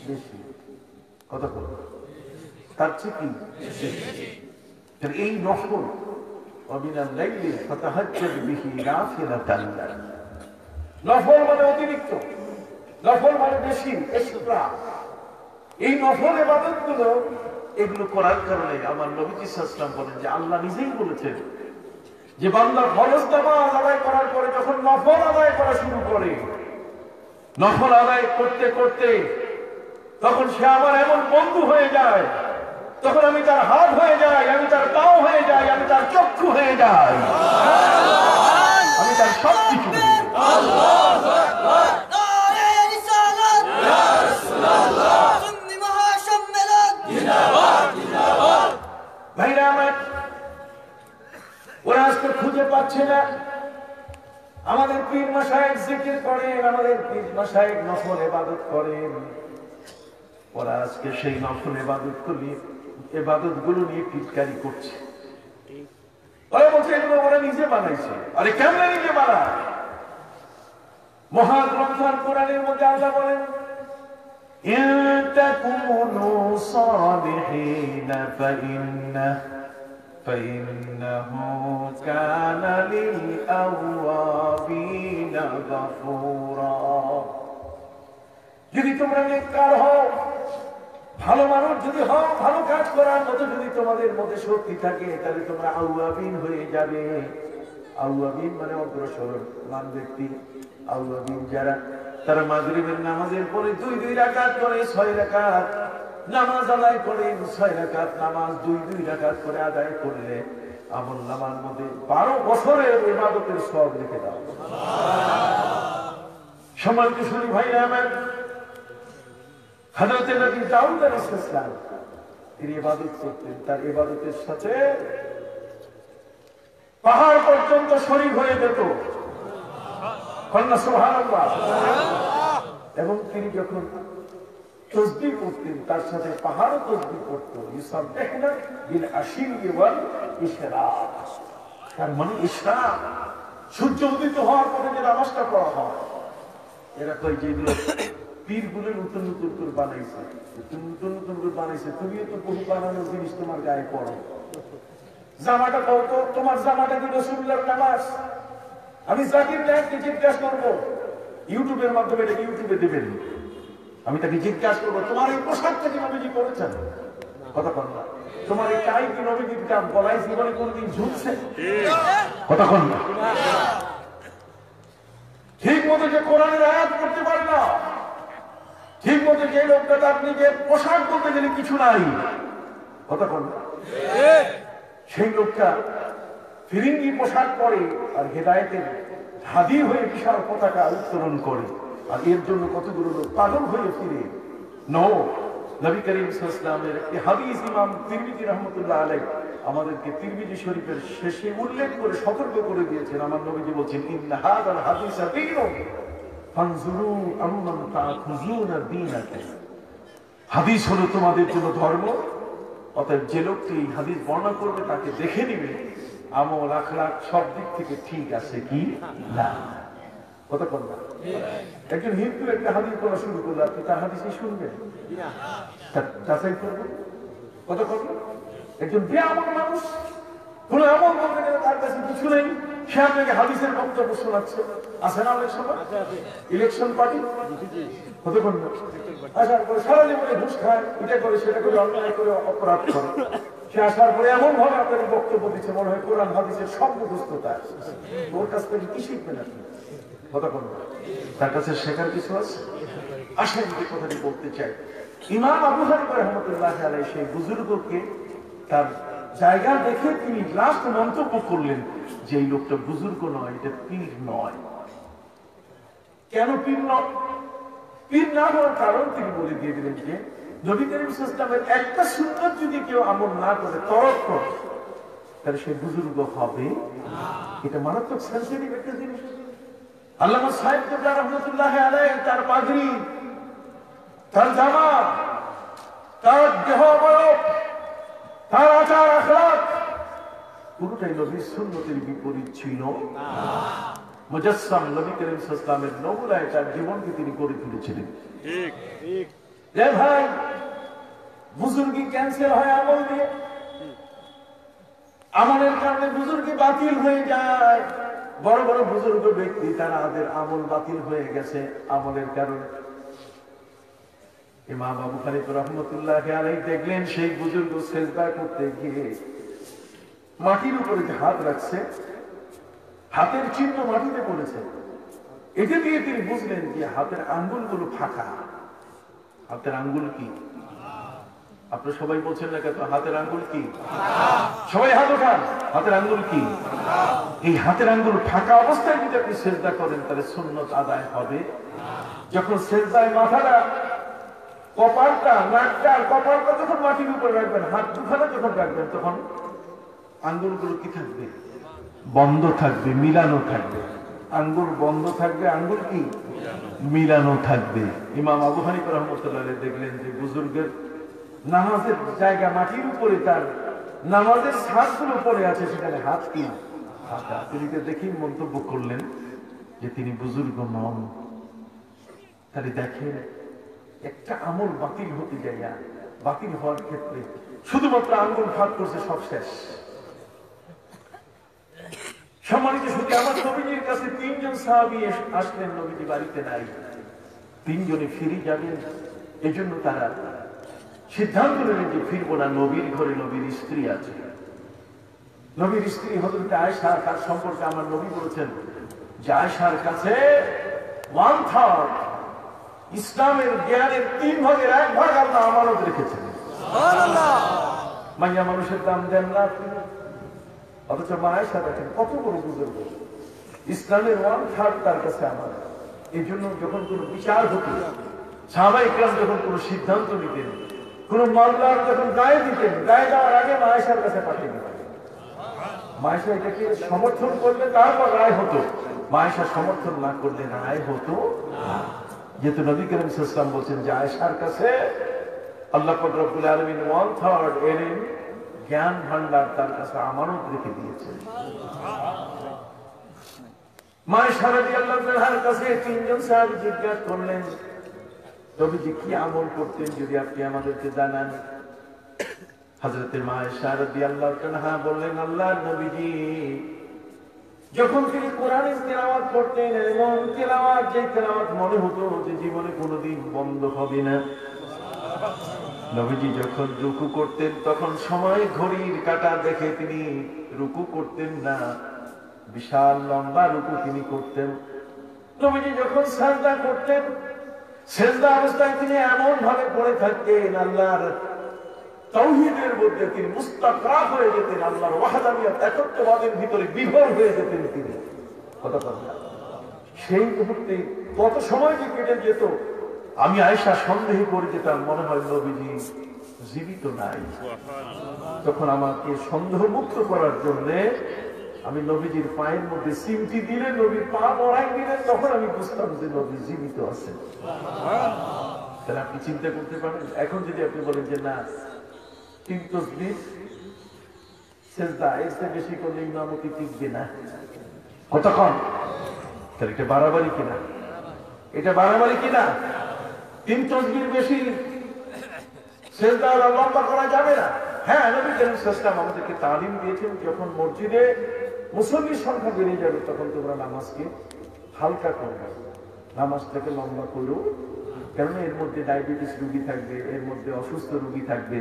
বেশি। কথা বল, তার চেয়ে কি বেশি। এই নফল ওয়ামিনাল লাইলি ফাতাহাজ্জাদ বিহি নাফিলাতান লাক, নফল মানে অতিরিক্ত, নফল মানে বেশি, এক্সট্রা। এই নফল ইবাদতগুলো, এগুলো করার কারণে আমার নবীজি সাল্লাল্লাহু আলাইহি ওয়াসাল্লাম বলেন যে আল্লাহ নিজেই বলেছেন যে বান্দা ফরজ নামাজ আদায় করার পরে যখন নফল আদায় করা শুরু করে, নফল আদায় করতে করতে তখন সে আমার এমন বন্ধু হয়ে যায়, তখন আমি তার হাত হয়ে যাই, আমি তার পাও হয়ে যাই, আমি তার চক্ষু হয়ে যাই, আমি তার সবকিছু হয়ে যাই। ভাইরা আমার, ওরা আজকে খুঁজে পাচ্ছে না। আমাদের পীর মাশায়েখ জিকির করেন, আমাদের পীর মাশায়েখ নফল ইবাদত করেন। ওরা আজকে সেই নফল ইবাদতগুলো নিয়ে পিটকারি করছে। ওরা বলছে এগুলো ওরা নিজে বানাইছে। আরে কেমনে নিজে বানায়? মহাগ্রন্থ কোরআনের মধ্যে আল্লাহ বলেন, ইন তাকুনু সালিহিন ফাইন্নাহু কানা লিল আওয়াবিনা গফুরা। যদি তোমরা নেককার হও, ভালো মানুষ যদি হও, ভালো কাজ করার মতো যদি তোমাদের মধ্যে শক্তি থাকে, তাহলে তোমরা আওয়াবিন হয়ে যাবে। আওয়াবিন মানে অগ্রসরমান ব্যক্তি। আওয়াবিন যারা, তারা মাগরিবের নামাজের পরে 2 রাকাত করে 6 রাকাত নামাজ আদায় করে, 6 রাকাত নামাজ 2 রাকাত করে আদায় করলে আমলনামার মধ্যে 12 বছরের ইবাদতের সওয়াব লিখে দাও। সম্মানিত শুনি ভাইরা আমার, হযরত নবী দাউদ আলাইহিস সালাম তিনি ইবাদত করতেন, তার ইবাদতের সাথে পাহাড় পর্যন্ত শরীক হয়ে যেত। কন্যা সুবহানাল্লাহ। এবং তিনি যখন তাসবিহ করতেন, তার সাথে পাহাড়ও তাসবিহ করত। ইউসাববিহুনা বিল আশিয়্যি ওয়াল ইশরাক। তার মানে ইশরাক, সূর্য উদিত হওয়ার পরে যে নামাজটা পড়া হয়, এরা কই যেগুলো পীরগুলো নতুন নতুন করে বানাইছে, নতুন করে বানাইছে। তুমিও তো বহু বানানোর জিনিস তোমার গায়ে পড়ো। জামাটা কত, তোমার জামাটা কি রাসূলুল্লাহর নামাজ? আমি জাকির নায়েককে জিজ্ঞাসা করবো, ইউটিউবের মাধ্যমে এটা ইউটিউবে দেবেন, আমি তাকে জিজ্ঞাসা করবো তোমার এই পোশাকটা কি নবীজি করেছেন? কথা কন না। তোমার এই টাই কি নবীজির কাম? গলায় জীবনে কোনদিন ঝুলছে? কথা কন না। ঠিক মতো যে কোরআনের আয়াত পড়তে পারে না, ঠিক মতো যে লোকটা তার নিজের পোশাক বলতে গেলে কিছু নাই, কথা কন না, সেই লোকটা ফিরিঙ্গি পোশাক পরে আর হেদায়েতের হাদির হয়ে বিশাল পতাকা উত্তোলন করে, আর এর জন্য কতগুলো লোক পাগল হয়ে ফিরে। নবী করিম সাল্লাল্লাহু আলাইহি ওয়াসাল্লামের এই হাদিস ইমাম তিরমিজি রাহমাতুল্লাহ আলাইহি আমাদেরকে তিরমিজি শরীফের শেষে উল্লেখ করে সতর্ক করে দিয়েছেন। আমার নবীজি বলছেন, ইন্না হাযাল হাদিসা দীনুন ফানজুরু আম্মান তাখুযুনা দীনাকুম। হাদিস হলো তোমাদের জন্য ধর্ম, অতএব যে লোকটি এই হাদিস বর্ণনা করবে তাকে দেখে নিবে আমল আখলাক সব দিক থেকে ঠিক আছে কি না। কতক্ষণ না একজন হিন্দু একটা হাদিস পড়া শুরু করলো, আপনি তার হাদিসই শুনবেন, যাচাই করবেন? কতক্ষণ একজন বেআমল মানুষ কোন আমল বলতে গেলে তার কাছে কিছু নেই, সে আপনাকে হাদিসের বক্তব্য শোনাচ্ছে। আছে না অনেক সময় ইলেকশন পার্টি, কতক্ষণ না আসার পরে সারা জীবনে ঘুষ খায়, এটা করে সেটা করে অন্যায় করে অপরাধ করে, সে আসার পরে এমন ভাবে আপনাকে বক্তব্য দিচ্ছে মনে হয় কোরআন হাদিসের সব মুখস্থতা। ওর কাছ থেকে কি শিখবেন আপনি? কতক্ষণ না তার কাছে শেখার কিছু আছে? আসেন যে কথাটি বলতে চাই, ইমাম আবু হানিফা রাহমাতুল্লাহ আলাইহি সেই বুজুর্গকে তার জায়গা দেখে তিনি লাস্ট মন্তব্য করলেন যে এই লোকটা বুজুর্গ নয়, এটা পীর নয়। কেন পীর নয়? পীর না হওয়ার কারণ তিনি বলে দিয়ে দিলেন যে নবী করিম সাল্লাল্লাহু আলাইহি ওয়াসাল্লামের একটা সুন্নাত যদি কেউ আমল না করে তরক করে তাহলে সে বুজুর্গ হবে। এটা মারাত্মক সেনসিটিভ একটা জিনিস। আল্লামা সাহেব কিবলা রাহমাতুল্লাহ আলাইহি তার পাগড়ি, তার জামা, তার দেহ অবয়ব, তার আচার আখলাক পুরোটাই নবীর সুন্নতের বিপরীত ছিল। মুজাসসাম নবী করিম সাল্লাল্লাহু আলাইহি ওয়াসাল্লামের নমুনায় তার জীবনকে তিনি গড়ে তুলেছিলেন। ঠিক ঠিক রে ভাই, বুজুর্গি ক্যান্সেল হয় আমল দিয়ে, আমলের কারণে বুজুর্গি বাতিল হয়ে যায়। বড় বড় বুজুর্গ ব্যক্তি তাদের আমল বাতিল হয়ে গেছে আমলের কারণে। ইমাম আবু হানিফা রাহমাতুল্লাহ আলাইহি দেখলেন সেই বুজুর্গ সিজদা করতে গিয়ে মাটির উপরে হাত রাখছে, হাতের চিহ্ন মাটিতে পড়েছে। এটা দিয়ে তিনি বুঝলেন যে হাতের আঙ্গুলগুলো ফাঁকা। হাতের আঙ্গুল কি? আপনারা সবাই বলছেন না কেন হাতের আঙ্গুল কি? সবাই হাত ওঠান। হাতের আঙ্গুল কি? এই হাতের আঙ্গুল ফাঁকা অবস্থায় যদি আপনি সিজদা করেন তাহলে সুন্নত আদায় হবে। যখন সিজদায় মাথাটা, কপালটা, নাকটা আর কপালটা যখন মাটির উপরে রাখবেন, হাত দুখানা যখন রাখবেন তখন আঙ্গুলগুলো কি থাকবে? বন্ধ থাকবে, মিলানো থাকবে। আঙ্গুল বন্ধ থাকবে, আঙ্গুল কি? মিলানো থাকবে। ইমাম আবু হানিফা রাহমাতুল্লাহ আলাইহি দেখলেন যে বুজুর্গের নামাজের জায়গা মাটির উপরে, তার নামাজের ছাদগুলো পড়ে আছে, সেখানে হাত কি ফাঁকা। তিনি দেখেই মন্তব্য করলেন যে তিনি বুজুর্গ নন। তাহলে দেখেন একটা আমল বাতিল হতে যায়, বাতিল হওয়ার ক্ষেত্রে শুধুমাত্র আঙ্গুল ফাঁক করছে, সব শেষ। সম্মানিত শুধু আমার নবীজির কাছে তিনজন সাহাবী আসলেন, নবীজি বাড়িতে নাই, তিনজনে ফিরে যাবেন। এজন্য তারা সিদ্ধান্ত নিলেন যে ফিরবো না, নবীর ঘরে নবীর স্ত্রী আছে। নবীর স্ত্রী হযরত আয়েশা, তার সম্পর্কে আমার নবী বলেছেন যে আয়েশার কাছে 1/3 ইসলামের জ্ঞানের 3 ভাগের 1 ভাগ আল্লাহ আমানত রেখেছেন। সুবহানাল্লাহ। মাইয়া মানুষের দাম দেন না আপনি, অথচ মা আয়েশা দেখেন কত বড় বুজুর্গ, ইসলামের 1/3 তার কাছে আমানত। এই জন্য যখন কোন বিচার হতো, সাহাবায়ে কেরাম যখন কোন সিদ্ধান্ত নিতেন, কোন মামলার যখন গায়ে দিতেন, গায়ে দেওয়ার আগে মা আয়েশার কাছে পাঠিয়ে দিতেন। মা আয়েশা এটাকে সমর্থন করলে তারপর রায় হতো, মা আয়েশা সমর্থন না করলে রায় হতো না। যেহেতু নবী করিম সাল্লাল্লাহু আলাইহি ওয়াসাল্লাম বলেছেন যে আয়েশার কাছে আল্লাহ পাক রব্বুল আলামিন 1/3 এলেম, জ্ঞান ভান্ডার তার কাছে আমানত রেখে দিয়েছেন। মা আয়েশা রাদিয়াল্লাহু আনহার কাছে তিনজন সাহাবী জিজ্ঞাসা করলেন, নবীজি কি আমল করতেন যদি আপনি আমাদেরকে জানান। হযরত মা আয়েশা রাদিয়াল্লাহু আনহা বললেন, আল্লাহর নবীজি যখন তিনি কোরআনের তেলাওয়াত করতেন, এমন তেলাওয়াত যে তেলাওয়াত মনে হতো যে জীবনে কোনোদিন বন্ধ হবে না। নবীজি যখন রুকু করতেন তখন সময় ঘড়ির কাঁটা দেখে তিনি রুকু করতেন না, বিশাল লম্বা রুকু তিনি করতেন। নবীজি যখন সাজদা করতেন, সেজদা অবস্থায় তিনি এমন ভাবে পড়ে থাকতেন, আল্লাহর তাওহীদের মধ্যে তিনি মুস্তাকরার হয়ে যেতেন, আল্লাহর ওয়াহদানিয়ত একত্ববাদের ভিতরে বিভোর হয়ে যেতেন তিনি। কথা বলেন সেই মুহূর্তে কত সময় যে কেটে যেত, আমি আয়েশা সন্দেহ করে যেতাম মনে হয় নবীজি জীবিত নাই। তখন আমাকে সন্দেহ মুক্ত করার জন্য আমি নবীজির পায়ের মধ্যে সিমটি দিলে, নবীর পা মরাই দিলে, তখন আমি বুঝতাম যে নবী জীবিত আছেন। তাহলে আপনি চিন্তা করতে পারেন, এখন যদি আপনি বলেন যে না 3 তাসবিহ সেজদা এর চেয়ে বেশি করলে ইমামতি টিকবে না, কতক্ষণ? তাহলে এটা বাড়াবাড়ি কিনা? এটা বাড়াবাড়ি কিনা? 3 তাসবিহ বেশি সেজদা লম্বা করা যাবে না। হ্যাঁ, নবী করিম সাল্লাল্লাহু আলাইহি ওয়াসাল্লাম আমাদেরকে তালিম দিয়েছেন, যখন মসজিদে মুসল্লির সংখ্যা বেড়ে যাবে তখন তোমরা নামাজকে হালকা করবে, নামাজটাকে লম্বা করো, কারণ এর মধ্যে ডায়াবেটিস রোগী থাকবে, এর মধ্যে অসুস্থ রোগী থাকবে।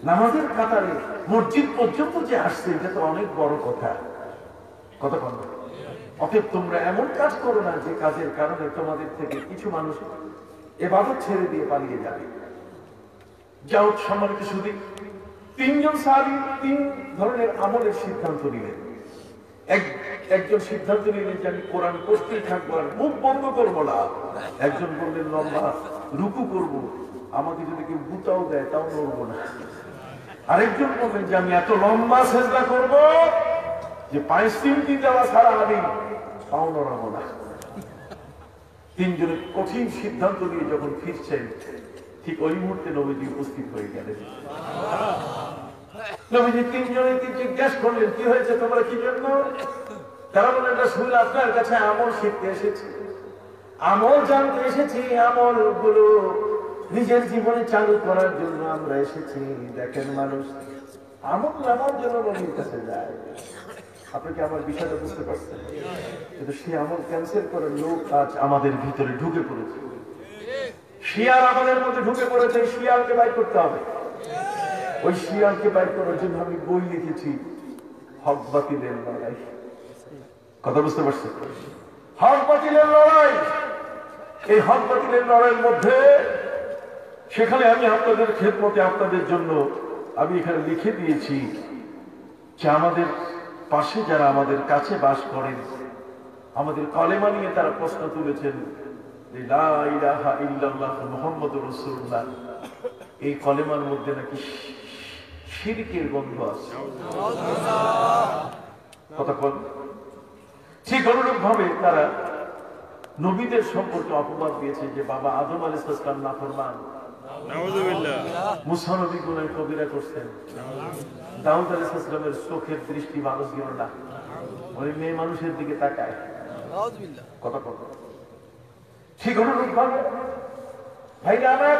নামাজের কাতারে মসজিদ পর্যন্ত যে আসছে এটা তো অনেক বড় কথা, কতক্ষণ? অতএব তোমরা এমন কাজ করো না যে কাজের কারণে তোমাদের থেকে কিছু মানুষ ইবাদত ছেড়ে দিয়ে পালিয়ে যাবে। যাও, সম্মানিত শুধু 3 জন সাহাবী 3 ধরনের আমলের সিদ্ধান্ত নিলেন। একজন সিদ্ধান্ত নিলেন যে আমি কোরআন পড়তেই থাকবো, আর মুখ বন্ধ করবো না। একজন বললেন লম্বা রুকু করব, আমাকে যদি কেউ গুতাও দেয় তাও নড়বো না। আরেকজন বললেন যে আমি এত লম্বা সেজদা করব যে পায়ে সিমটি দেওয়া ছাড়া আমি পাও নড়াবো না। 3 জনের কঠিন সিদ্ধান্ত নিয়ে যখন ফিরছেন, ঠিক ওই মুহূর্তে নবীজি উপস্থিত হয়ে গেলেন। নবীজি 3 জনকে জিজ্ঞাসা করলেন, কি হয়েছে, তোমরা কি জন্য? তারা বললেন, রাসূল আপনার কাছে আমল শিখতে এসেছি, আমল জানতে এসেছি, আমল গুলো নিজের জীবনে চালু করার জন্য আমরা এসেছি। দেখেন, মানুষ আমল নামার জন্য নবীর কাছে যায়। আপনি কি আমার বিষয়টা বুঝতে পারছেন? কিন্তু সেই আমল ক্যান্সেল করার লোক আজ আমাদের ভিতরে ঢুকে পড়েছে। শিয়াল আমাদের মধ্যে ঢুকে পড়েছে, শিয়ালকে বাইর করতে হবে। ওই শিয়ালকে বাইর করার জন্য আমি বই লিখেছি, হক বাতিলের লড়াই। কথা বুঝতে পারছেন? হক বাতিলের লড়াই। এই হক বাতিলের লড়াইয়ের মধ্যে সেখানে আমি আপনাদের খেদমতে, আপনাদের জন্য আমি এখানে লিখে দিয়েছি যে আমাদের পাশে যারা আমাদের কাছে বাস করেন, আমাদের কলেমা নিয়ে তারা প্রশ্ন তুলেছেন, লা ইলাহা ইল্লাল্লাহ মুহাম্মাদুর রাসূলুল্লাহ, এই কলেমার মধ্যে নাকি শিরকের গন্ধ আছে। কতক্ষণ? ঠিক অনুরূপ ভাবে তারা নবীদের সম্পর্কে অপবাদ দিয়েছে যে বাবা আদম আলাইহিস সালাম নাফরমান, নাউযুবিল্লাহ, মুসা নবী গুনাহ কবিরা করছেন, দাউদ আলাইহিস সালামের চোখের দৃষ্টি মানুষ গেল না, ওই মেয়ে মানুষের দিকে তাকায়, নাউযুবিল্লাহ। কতক্ষণ? ঠিক অনুরূপ ভাবে ভাইরা আমার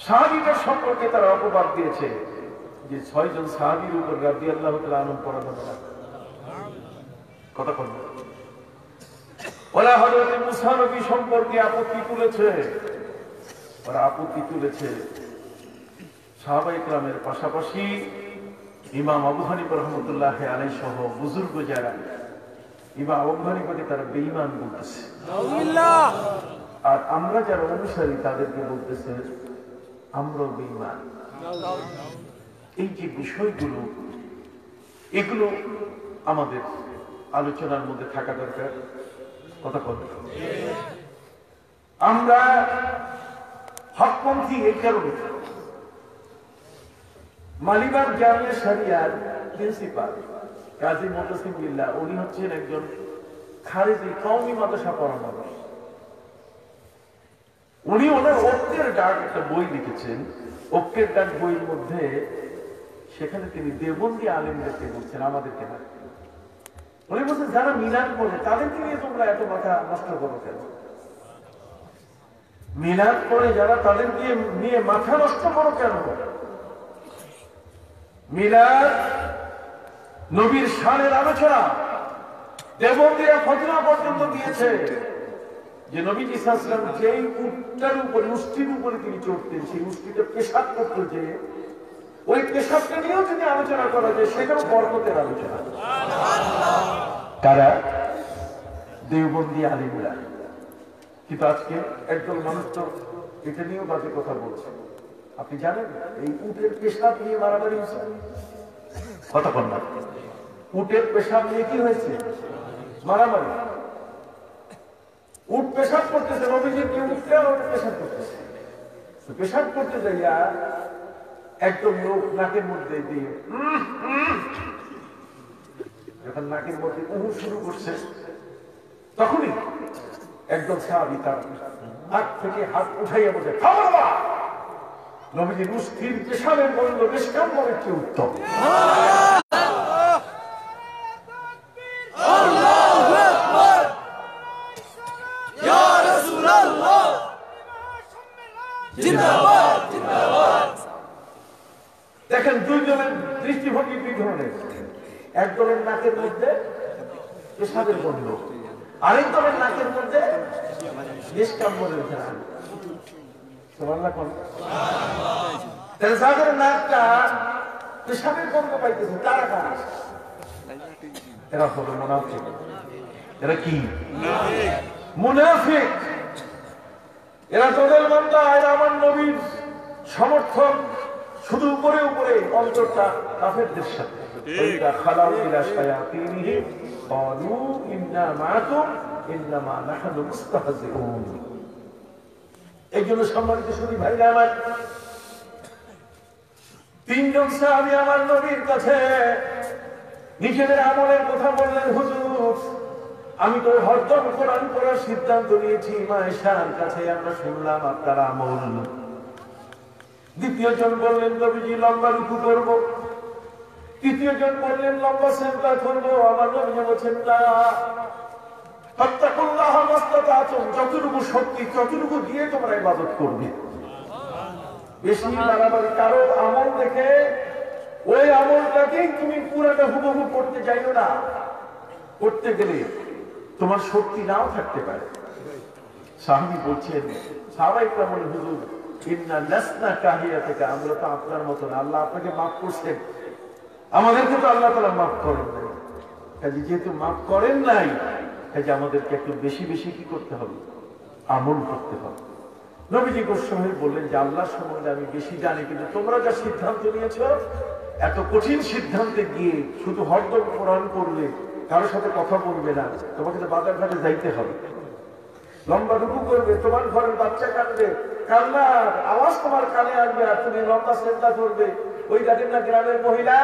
সাহাবীদের সম্পর্কে তারা অপবাদ দিয়েছে যে 6 জন সাহাবীর উপর রাদিয়াল্লাহু তাআলা আনহু পড়া যাবে না। কতক্ষণ? ওরা হযরত মুসা নবী সম্পর্কে আপত্তি তুলেছে, ওরা আপত্তি তুলেছে সাহাবায়ে কেরামের পাশাপাশি ইমাম আবু হানিফা রাহমাতুল্লাহ আলাইহি সহ বুজুর্গ যারা, ইমাম আবু হানিফাকে তারা বেঈমান বলতেছে, নাউযুবিল্লাহ। আর আমরা যারা অনুসারী তাদেরকে বলতেছে আমরাও বেঈমান। এই যে বিষয়গুলো, এগুলো আমাদের আলোচনার মধ্যে থাকা দরকার। কথা বলতে আমরা হকপন্থী এই কারণে, মালিবাগ জামিয়া শরিয়ার প্রিন্সিপাল কাজী মুতাসিম বিল্লাহ, উনি হচ্ছেন একজন খারেজি কওমি মাদ্রাসা পড়ানো। উনি ওনার ঐক্যের ডাক একটা বই লিখেছেন। ঐক্যের ডাক বইয়ের মধ্যে সেখানে তিনি দেওবন্দি আলেমদেরকে বলছেন, আমাদেরকে না। উনি বলছেন যারা মিলাদ পড়ে তাদেরকে নিয়ে তোমরা এত মাথা নষ্ট করো কেন? মিলাদ পড়ে যারা, তাদেরকে নিয়ে মাথা নষ্ট করো কেন? মিলাদ নবীর শানের আলোচনা, দেওবন্দিরা ফতোয়া পর্যন্ত দিয়েছে যে নবীজি সাল্লাল্লাহু আলাইহি ওয়াসাল্লাম যেই উটটার উপরে, উষ্টির উপরে তিনি চড়তেন, সেই উষ্টিটা পেশাব করতো, যে ওই পেশাবটা নিয়েও যদি আলোচনা করা যায় সেটাও বরকতের আলোচনা। কারা? দেওবন্দি আলিমরা। কিন্তু আজকে একদল মানুষ তো এটা নিয়েও বাজে কথা বলছে। আপনি জানেন এই উটের পেশাব নিয়ে মারামারি হয়েছে? কথা বল না। উটের পেশাব নিয়ে কি হয়েছে? মারামারি। উট পেশাব করতেছে, নবীজি কি উঠলে ওটা পেশাব করতেছে। পেশাব করতে যাইয়া একদম লোক নাকের মধ্যে দিয়ে যখন নাকের মধ্যে শুরু করছে, তখনই একদম সাহাবী তার হাত থেকে হাত উঠাইয়া বসে, খবরদার! নবীজি মুষ্টির পেশাবের বলল নিষ্কাম্যের চেয়ে উত্তম। দেখেন দুইজনের দৃষ্টিভঙ্গি দুই ধরনের। এক দলের নাকের মধ্যে পেশাবের গন্ধ, আরেক দলের নাকের মধ্যে নিষ্কাম্যের ঘ্রাণ। যাদের নাকটা পেশাবের গন্ধ পাইতেছে তারা কারা? এরা হলো মুনাফিক। এরা কি? মুনাফিক। এরা তোদের বান্দা, এরা আমার নবীর সমর্থন, শুধু উপরে উপরে, অন্তরটা কাফেরদের সাথে। এই জন্য সম্মানিত শুনি ভাইরা আমার, তিনজন সাহাবী আমার নবীর কাছে নিজেদের আমলের কথা বললেন, হুজুর আমি তো হরদম কোরআন পড়ার সিদ্ধান্ত নিয়েছি, মা আয়েশার কাছে আমরা শুনলাম আপনার আমল। দ্বিতীয় জন বললেন নবীজি লম্বা রুকু করব। তৃতীয় জন বললেন লম্বা সিজদা করব। আমার নবীজি বলেছেন না, ফাত্তাকুল্লাহ মাসতাতাতুম, যতটুকু শক্তি ততটুকু দিয়ে তোমরা ইবাদত করবে। বেশি বাড়াবাড়ি কারো আমল দেখে ওই আমলটাকেই তুমি পুরাটা হুবহু করতে চাইও না। করতে গেলে তোমার শক্তি নাও থাকতে পারে। সাহাবী বলছেন, সাহাবায়ে কেরাম বলেন, হুজুর ইন্না লাসনা কাহিয়াতুকা, আমরা তো আপনার মত না, আল্লাহ আপনাকে মাফ করছেন, আমাদেরকে তো আল্লাহ তাআলা মাফ করেন নাই। কাজে যেহেতু মাফ করেন নাই, কাজে আমাদেরকে একটু বেশি বেশি কি করতে হবে? আমল করতে হবে। নবীজি গোস্বামী হয়ে বললেন যে আল্লাহর সম্বন্ধে আমি বেশি জানি, কিন্তু তোমরা যা সিদ্ধান্ত নিয়েছো, এত কঠিন সিদ্ধান্তে গিয়ে শুধু হরদম কোরআন করলে, কারোর সাথে কথা বলবে না, তোমাকে তো বাজার ঘাটে যাইতে হবে, লম্বা রুকু করবে, তোমার ঘরের বাচ্চা কাঁদবে, কান্নার আওয়াজ তোমার কানে আসবে, আর তুমি লম্বা সিজদা করবে। ওই দেখেন না গ্রামের মহিলা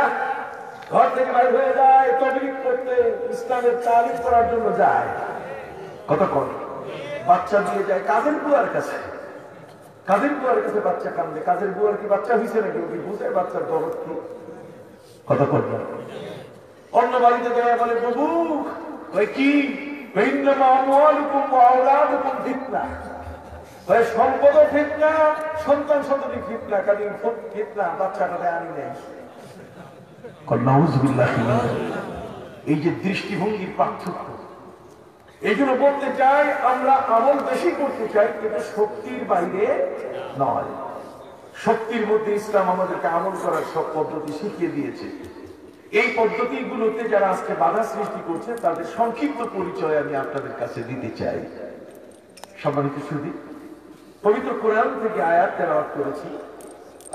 ঘর থেকে বাইর হয়ে যায় তাবলীগ করতে, ইসলামের তালিম করার জন্য যায়, কথা কর, বাচ্চা দিয়ে যায় কাদের বুয়ার কাছে, কাদের বুয়ার কাছে বাচ্চা কান্দে, কাদের বুয়ার কি বাচ্চা হয়েছে নাকি, ওকে বুঝে বাচ্চার দরদ কি, কথা কর। অন্য বাড়িতে যায় বলে, বাবু ওই কি সম্পদ ফিতনা, সন্তান সন্ততি ফিতনা, কাজে ফিতনা, বাচ্চাটাতে আনি নেই। এই যে দৃষ্টিভঙ্গির পার্থক্য, এই জন্য বলতে চাই আমরা আমল বেশি করতে চাই, কিন্তু শক্তির বাইরে নয়। শক্তির মধ্যে ইসলাম আমাদেরকে আমল করার সব পদ্ধতি শিখিয়ে দিয়েছে। এই পদ্ধতিগুলোতে যারা আজকে বাধা সৃষ্টি করছে, তাদের সংক্ষিপ্ত পরিচয় আমি আপনাদের কাছে দিতে চাই। সম্মানিত সুধী, পবিত্র কোরআন থেকে আয়াত তেলাওয়াত করেছি।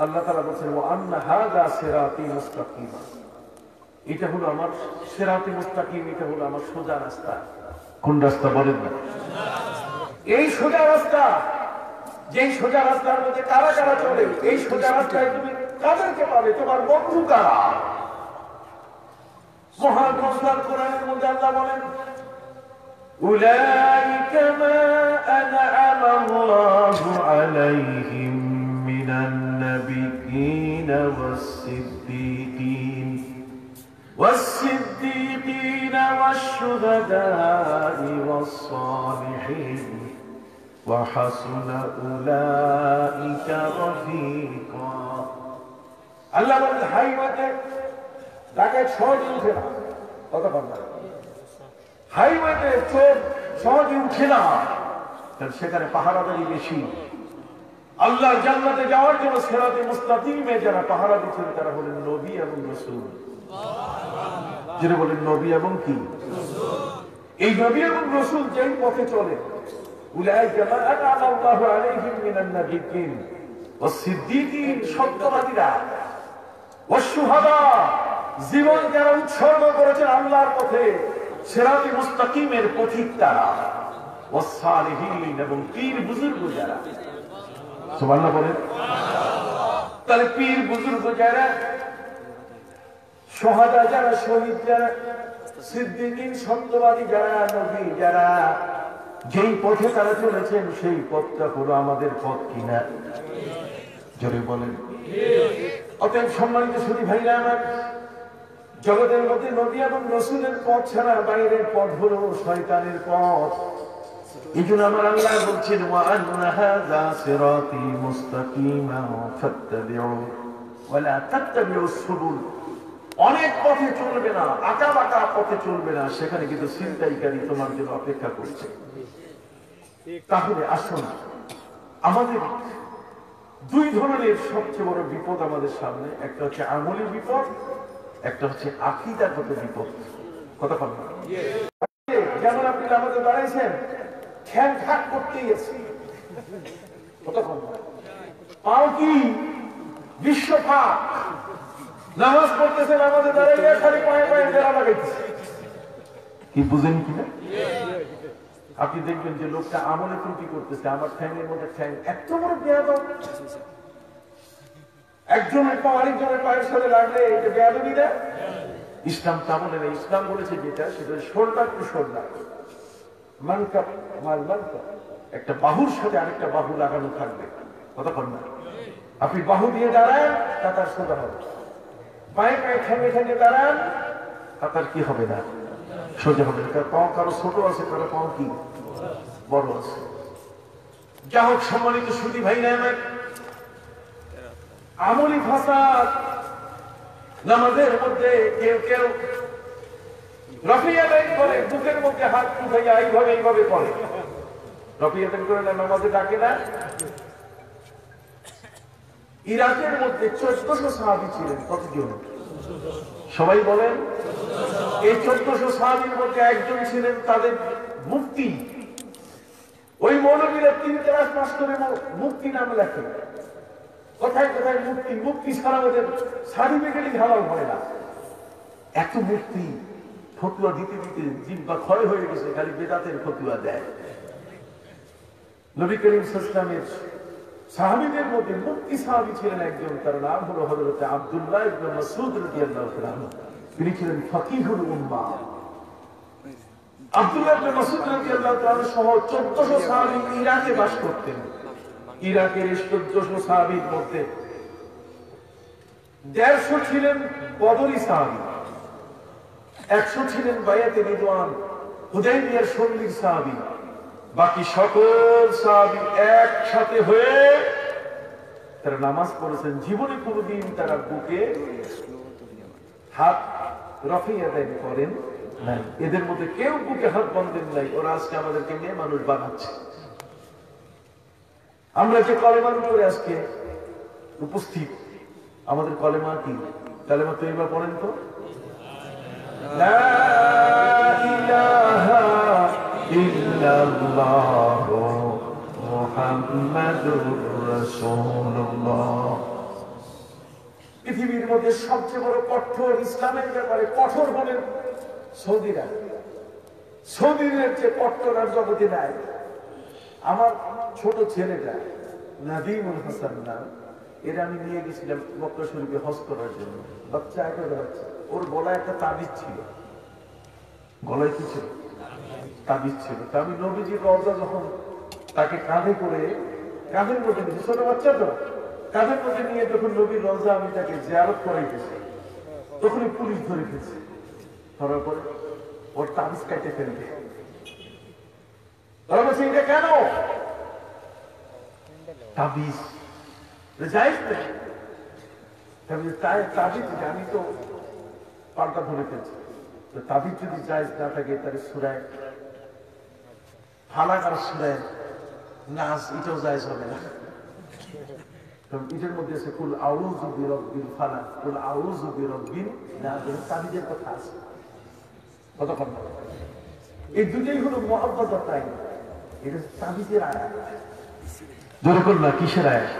আল্লাহ তাআলা বলেছেন, ওয়া আন্না হাযা সিরাতি মুস্তাকিমা, এটা হলো আমার সিরাতে মুস্তাকিম, এটা হলো আমার সোজা রাস্তা। কোন রাস্তা বলেন না? এই সোজা রাস্তা, যেই সোজা রাস্তার মধ্যে কারা কারা চলে, এই সোজা রাস্তায় তুমি কাদেরকে পাবে? তোমার বন্ধু কারা? মহান কোরআনের মধ্যে আল্লাহ বলেন, উলাইকা মা আনআমা আল্লাহু আলাইহিম মিনান নাবিয়্যিন والصديقين والشهداء والصالحين وحسن أولئك رفيقا। আল্লাহ বলেন, হাইওয়েতে ডাকাত সহজে উঠে না, কথা বল না, হাইওয়েতে চোর সহজে উঠে না, সেখানে পাহারাদারি বেশি। আল্লাহর জান্নাতে যাওয়ার জন্য সিরাতে মুস্তাকিমে যারা পাহারা দিচ্ছেন, তারা হলেন নবী এবং রাসূল। যারা বলেন নবী এবং কি, এই নবী এবং রাসূল যেই পথে চলে, উলাইকা মা আনআমা আল্লাহু আলাইহিম মিনান নাবিয়্যিন ওয়াস-সিদ্দীকিন, সত্যবাদীরা, ওয়াস-শুহাদা, জীবন যারা উৎসর্গ করেছেন আল্লাহর পথে, সিরাতে মুস্তাকিমের পথিক তারা, ওয়াসসালিহিন, এবং পীর বুজুর্গ যারা। সুবহানাল্লাহ বলেন। তাহলে পীর বুজুর্গ যারা, শহাদা যারা, শহীদ যারা, সিদ্দিকিন, সত্যবাদী যারা, নবী যারা, যেই পথে তারা চলেছেন সেই পথটা হলো আমাদের পথ কিনা? জোরে বলেন। অতএব সম্মানিত সুধী ভাইরা আমার, জগতের মধ্যে নবী এবং রাসূলের পথ ছাড়া বাইরের পথ হলো শয়তানের পথ। এই জন্য আমার আল্লাহ বলছেন, ওয়া আন্না হাযা সিরাতী মুস্তাকিমান ফাত্তাবিউ ওয়া লা তাত্তাবিউস সুবুল। অনেক পথে চলবে না, আঁকা বাঁকা পথে চলবে না, সেখানে কিন্তু ছিনতাইকারী তোমার জন্য অপেক্ষা করছে। তাহলে আসুন, আমাদের দুই ধরনের সবচেয়ে বড় বিপদ আমাদের সামনে, একটা হচ্ছে আমলি বিপদ, একটা হচ্ছে আকীদাগত বিপদ। কথা বলুন। যেমন আপনি নামাজে দাঁড়াইছেন, ঠ্যাং ঠাক করতেই আছে, কথা বলুন, পাও কি বিশ্বফাক, নামাজ পড়তেছে, নামাজে দাঁড়াইলে খালি পায়ে পায়ে বেড়া লাগাইতেছে। কি বুঝেন কিনা? আপনি দেখবেন যে লোকটা আমলে ত্রুটি করতেছে, আমার ঠ্যাংয়ের মধ্যে ঠ্যাং, এত বড় বেয়াদব। একজনের পা আরেকজনের পায়ের সাথে লাগলে এটা বেয়াদবি না? ইসলাম তা বলে না। ইসলাম বলেছে যেটা, সেটা শোল্ডার টু শোল্ডার, মানকাপ মাল মানকাপ, একটা বাহুর সাথে আরেকটা বাহু লাগানো থাকবে। কতক্ষণ না আপনি বাহু দিয়ে দাঁড়ান, তার সোজা হবে। পায়ে পায়ে ঠেঙে ঠেঙে দাঁড়ান, তার কি হবে না? সোজা হবে। তার পাও কারো ছোট আছে, কারো পাও কি বড় আছে। যা হোক, সম্মানিত সুধী ভাইরা আমার, আমলি ফাসাদ নামাজের মধ্যে কেউ কেউ রফিয়াদাইন করে, বুকের মধ্যে হাত উঠাইয়া এইভাবে এইভাবে করে, রফিয়াদাইন করে না, নামাজে ডাকে না। ইরাকের মধ্যে 1400 সাহাবী ছিলেন। কতজন? সবাই বলেন। এই 1400 সাহাবীর মধ্যে একজন ছিলেন তাদের মুফতি। ওই মৌলবীরা 3 ক্লাস পাস করে মুফতি নাম লেখেন। কোথায় কোথায় মুফতি, মুফতি ছাড়া ওদের সার্টিফিকেটই হালাল হয় না। এত মুফতি ফতুয়া দিতে দিতে জিহ্বা ক্ষয় হয়ে গেছে, খালি বেদাতের ফতুয়া দেয়। নবী করিম সাল্লাল্লাহু আলাইহি ওয়াসাল্লামের সাহাবীদের মধ্যে মুফতি সাহাবী ছিলেন একজন, তার নাম হলো হযরত আব্দুল্লাহ ইবনে মাসউদ রাদিয়াল্লাহু তাআলা। তিনি ছিলেন ফাকিহুল উম্মাহ। আব্দুল্লাহ ইবনে মাসউদ রাদিয়াল্লাহু তাআলা সহ 1400 সাহাবী ইরাকে বাস করতেন। ইরাকের 1400 সাহাবীর মধ্যে 150 ছিলেন বদরি সাহাবী, 100 ছিলেন বায়াতে রিদওয়ান হুদাইবিয়ার সঙ্গীর সাহাবী। বাকি সকল সাহাবী একসাথে হয়ে তারা নামাজ পড়েছেন। জীবনে কোনোদিন তারা বুকে হাত রফিয়াদাইন করেন নাই। এদের মধ্যে কেউ বুকে হাত বাঁধেন নাই। ওরা আজকে আমাদেরকে মেয়ে মানুষ বানাচ্ছে। আমরা যে কলেমার উপরে আজকে উপস্থিত, আমাদের কলেমা কি? কলেমা তৈবা পড়েন তো, লা ইলাহা ইল্লাল্লাহু মুহাম্মাদুর রাসূলুল্লাহ। পৃথিবীর মধ্যে সবচেয়ে বড় কঠোর ইসলামের ব্যাপারে কঠোর হলেন সৌদিরা। সৌদিদের যে কঠোর আর জগতে নাই। আমার ছোট ছেলেটা নাদিমুল হাসান নাম, এর আমি নিয়ে গেছিলাম মক্কা শরীফে হজ করার জন্য। বাচ্চা একেবারে বাচ্চা, ওর গলায় একটা তাবিজ ছিল। গলায় কি ছিল? তাবিজ ছিল। তা আমি নবীজির রওজা যখন তাকে কাঁধে করে, কাঁধের মধ্যে নিয়ে, ছোট বাচ্চা তো, কাঁধের মধ্যে নিয়ে যখন নবীর রওজা আমি তাকে জিয়ারত করাইতেছি, তখনই পুলিশ ধরে ফেলছে। ধরার পরে ওর তাবিজ কাটে ফেলবে। ধরা বলছে, এটা কেন তাবিজ? জায়েজ না। তাবিজ আমি তো পাল্টা ধরে ফেলছি। তাবিজ যদি জায়েজ না থাকে, তাহলে সূরা ফালাক আর সূরা নাস এটাও জায়েজ হবে না। এটার মধ্যে আছে কুল আউযু বিরাব্বিল ফালাক, কুল আউযু বিরাব্বিন নাস, তাবিজের কথা আছে। কতক্ষণ? এই দুটোই হলো মুআব্বাদাত আইন। এটা তাবিজের আয়াত। জোরে করুন না, কিসের আয়াত?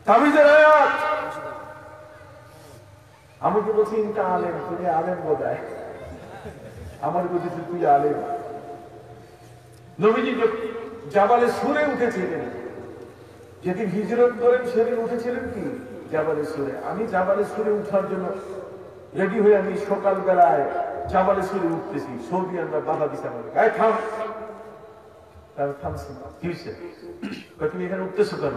তাবিজের আয়াত। আমাকে বলছি ইনকা আলেম, তুমি আলেম বোধহয়। আমার বলছি তুই আলেম। নবীজি জাবালে সুরে উঠেছিলেন, যেদিন হিজরত করেন সেদিন উঠেছিলেন কি জাবালে সুরে। আমি জাবালে সুরে উঠার জন্য রেডি হয়ে আমি সকাল বেলায় জাবালে সুরে উঠতেছি, সৌদি আমরা বাধা দিছি আমাকে, থাম। থামছি, কি হয়েছে? তুমি এখানে উঠতেছো কেন?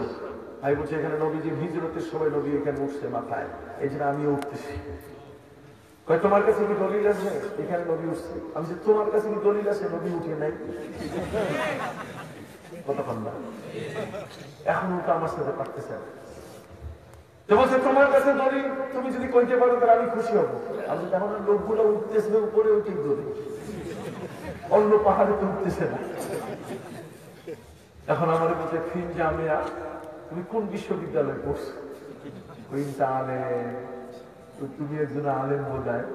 আমি বলছি এখানে নবীজি হিজরতের সময় নবী এখানে উঠছে মাথায়, এই জন্য আমিও উঠতেছি। তোমার কাছে কি দলিল আছে এখানে নবী উঠছে? আমি তোমার কাছে কি দলিল আছে নবী উঠে নাই? কতক্ষণ না এখন তো আমার সাথে পারতেছে না। তোমার কাছে দলিল তুমি যদি কইতে পারো তাহলে আমি খুশি হবো। আমি তখন লোকগুলো উঠতেছে উপরে উঠে দলিল, অন্য পাহাড়ে তো উঠতেছে না। এখন আমার বলছে ফিন জামিয়া, তুমি কোন বিশ্ববিদ্যালয়ে পড়ছো? তুমি একজন আলেম বোঝায়,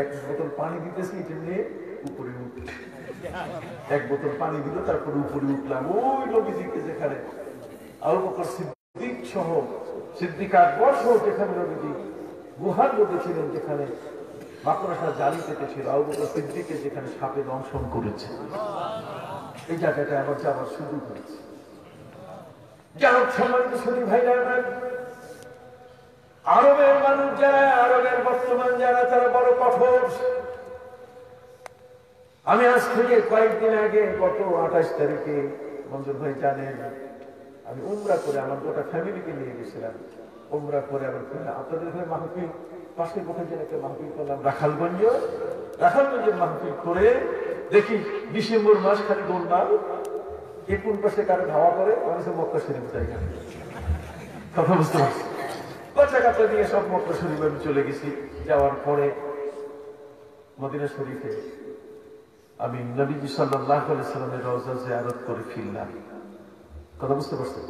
এক বোতল পানি দিতেছি, এটা নিয়ে উপরে উঠে এক বোতল পানি দিল, তারপরে উপরে উঠলাম ওই নবীজিকে যেখানে আবু বকর সিদ্দিক সহ সিদ্দিক আকবর সহ যেখানে নবীজি গুহার মধ্যে ছিলেন, যেখানে মাকড়সা জালি পেতেছিল, আবু বকর সিদ্দিককে যেখানে সাপে দংশন করেছে, এই জায়গাটা আবার যাওয়ার সুযোগ হয়েছে। যাই হোক সম্মানিত শরীর ভাইরা, আরবের মানুষ যারা, আরবের বর্তমান যারা, তারা বড় কঠোর। আমি আজ থেকে কয়েকদিন আগে গত 28 তারিখে মঞ্জুর ভাই জানেন আমি উমরা করে আমার গোটা ফ্যামিলিকে নিয়ে গেছিলাম। উমরা করে আবার আপনাদের এখানে মাহফিল পাশে কোথায় যেন একটা মাহফিল করলাম রাখালগঞ্জের মাহফিল করে দেখি ডিসেম্বর মাস খালি গোলমাল, কে কোন পাশে কারো ধাওয়া করে, মানুষ মক্কা শরীফ জায়গা কথা বুঝতে পারছি। বাচ্চা কাচ্চা নিয়ে সব মক্কা শরীফে আমি চলে গেছি। যাওয়ার পরে মদিনা শরীফে আমি নবীজি সাল্লাল্লাহু আলাইহি সাল্লামের রওজা জিয়ারত করে ফিরলাম। কথা বুঝতে পারছেন?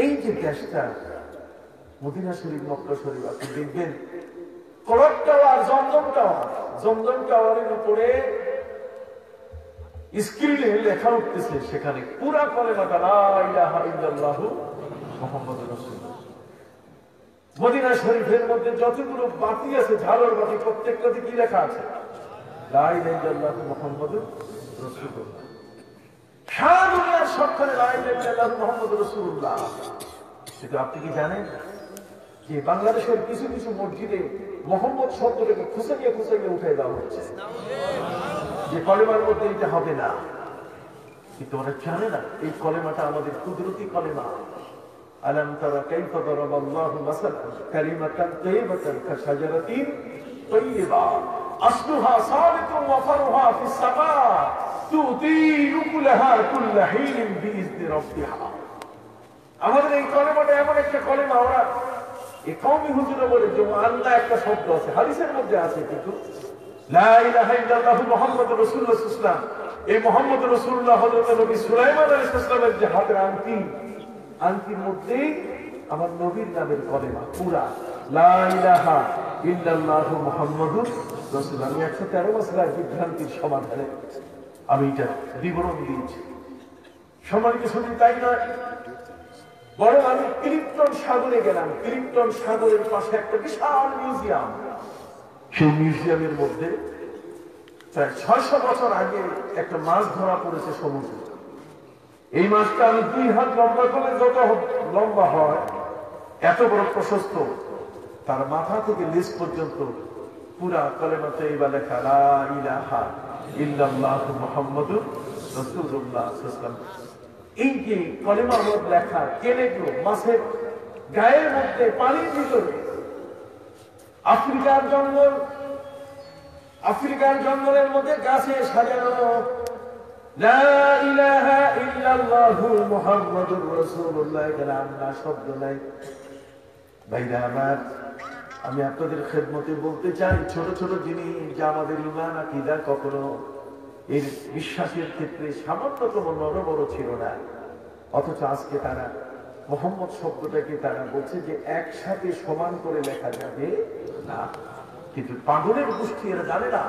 এই যে দেশটা মদিনা শরীফ, মক্কা শরীফ, আপনি দেখবেন কলক টাওয়ার, জমজম টাওয়ারের উপরে স্ক্রিনে লেখা উঠতেছে, সেখানে পুরা কলেমাটা লা ইলাহা ইল্লাল্লাহু মুহাম্মাদুর রাসূলুল্লাহ। মদিনা শরীফের মধ্যে যতগুলো বাতি আছে, ঝালর বাতি, প্রত্যেকটাতে কি লেখা আছে? লা ইলাহা ইল্লাল্লাহু মুহাম্মাদুর রাসূলুল্লাহ। সারা দুনিয়ার সবখানে লা ইলাহা ইল্লাল্লাহু মুহাম্মাদুর রাসূলুল্লাহ। কিন্তু আপনি কি জানেন যে বাংলাদেশের কিছু কিছু মসজিদে মোহাম্মদ শব্দটাকে খুঁচাইয়ে উঠে দেওয়া হচ্ছে, যে কলেমার মধ্যে এটা হবে না। কিন্তু ওরা জানে না এই কলেমাটা আমাদের কুদরতি কলেমা। আলাম তারা কাইফা দারাবাল্লাহু মাসালান কালিমাতান তাইয়িবাতান কাশাজারাতিন তাইয়্যিবা আসলুহা সাবিতুন ওয়া ফারুহা ফিস সামা তুতি উকুলাহা কুল্লা হিনিন বিইذনি রাব্বিহা। আমাদের এই কলেমাটা এমন একটা কলেমা, ওরা এই কওমি হুজুরা বলে যে আল্লাহ একটা শব্দ আছে, হাদিসের মধ্যে আছে, কিন্তু লা ইলাহা ইল্লাল্লাহু মুহাম্মাদুর রাসূলুল্লাহ সাল্লাল্লাহু আলাইহি ওয়াসাল্লাম, এই মুহাম্মদুর রাসূলুল্লাহ হযরত নবী সুলাইমান আলাইহিস সালামের যে হাতের আংটির মধ্যে আমার নবীর নামের কলেমা পুরা লা ইলাহা ইল্লাল্লাহু মুহাম্মাদুর রাসূলুল্লাহ। আমি 113 মাসলার বিভ্রান্তির সমাধানে আমি এটা বিবরণ দিয়েছি। সম্মানিত শুধু তাই নয়, বরং আমি ক্লিপ্টন সাগরে গেলাম। ক্লিপ্টন সাগরের পাশে একটা বিশাল মিউজিয়াম। সেই মিউজিয়ামের মধ্যে প্রায় 600 বছর আগে একটা মাছ ধরা পড়েছে সমুদ্রে। এই মাছটা আমি 2 হাত লম্বা করলে যত লম্বা হয়, এত বড় প্রশস্ত, তার মাথা থেকে লেজ পর্যন্ত পুরা কলেমা তাইয়্যিবা লেখা লা ইলাহা ইল্লাল্লাহু মুহাম্মাদুর রাসূলুল্লাহ সাল্লাল্লাহু আলাইহি ওয়াসাল্লাম। এই যে কলেমার মধ্যে লেখা, কে লিখলো? মাছের গায়ের মধ্যে, পানির ভিতরে। আফ্রিকার জঙ্গলের মধ্যে গাছে সাজানো লা ইলাহা ইল্লাল্লাহু মুহাম্মাদুর রাসূলুল্লাহ। এখানে আল্লাহ শব্দ নাই। ভাইরা আমার, আমি আপনাদের খেদমতে বলতে চাই, ছোট ছোট জিনিস যা আমাদের ঈমান আকীদা কখনো এর বিশ্বাসের ক্ষেত্রে সামান্যতম নড়বড় ছিল না, অথচ আজকে তারা মুহাম্মদ শব্দটাকে তারা বলছে যে একসাথে সমান করে লেখা যাবে না। কিন্তু পাগলের গোষ্ঠী এরা জানে না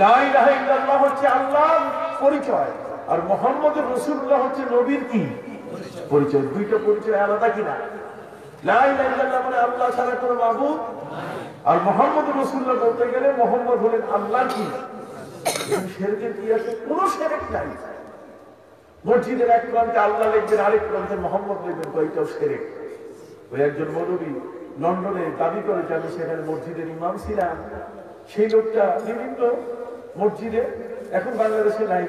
লা ইলাহা ইল্লাল্লাহ হচ্ছে আল্লাহর পরিচয়, আর মুহাম্মদুর রাসূলুল্লাহ হচ্ছে নবীর কি পরিচয়। দুইটা পরিচয় আলাদা কিনা? লা ইলাহা ইল্লাল্লাহ মানে আল্লাহ ছাড়া কোনো মাবুদ, আর মুহাম্মদুর রাসূলুল্লাহ বলতে গেলে মুহাম্মদ হলেন আল্লাহর কি শিরকের কি আছে? কোনো শিরক নাই। মসজিদের এক প্রান্তে আল্লাহ লিখবেন, আরেক প্রান্তে মোহাম্মদ লিখবেন, কয়টাও শিরক। ওই একজন মৌলবী লন্ডনে দাবি করে যে আমি সেখানে মসজিদের ইমাম ছিলাম। সেই লোকটা বিভিন্ন মসজিদে, এখন বাংলাদেশে নাই,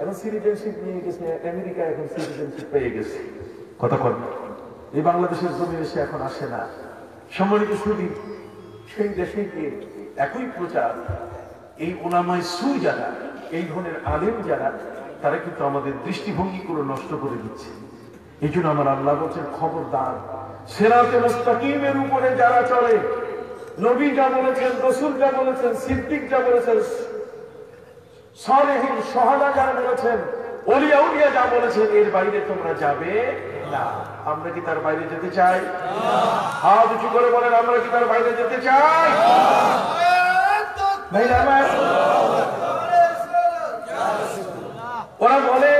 এখন সিটিজেনশিপ নিয়ে গেছে আমেরিকা, এখন সিটিজেনশিপ পেয়ে গেছে। কথা কর না, এই বাংলাদেশের জমিনে সে এখন আসে না। সম্মানিত সুধী, সেই দেশে গিয়ে একই প্রচার। এই ওলামায়ে সু যারা, এই ধরনের আলেম যারা, তারা কিন্তু আমাদের দৃষ্টিভঙ্গি করে নষ্ট করে দিচ্ছে। এই জন্য আমার আল্লাহ বলছেন, খবরদার, সিরাতে মুস্তাকিমের উপরে যারা চলে, নবী যা বলেছেন, রাসূল যা বলেছেন, সিদ্দিক যা বলেছেন, সালেহীন শাহাদা যারা বলেছেন, ওলিয়া উলিয়া যা বলেছেন, এর বাইরে তোমরা যাবে না। আমরা কি তার বাইরে যেতে চাই? হাত উঁচু করে বলেন, আমরা কি তার বাইরে যেতে চাই? ওরা বলে,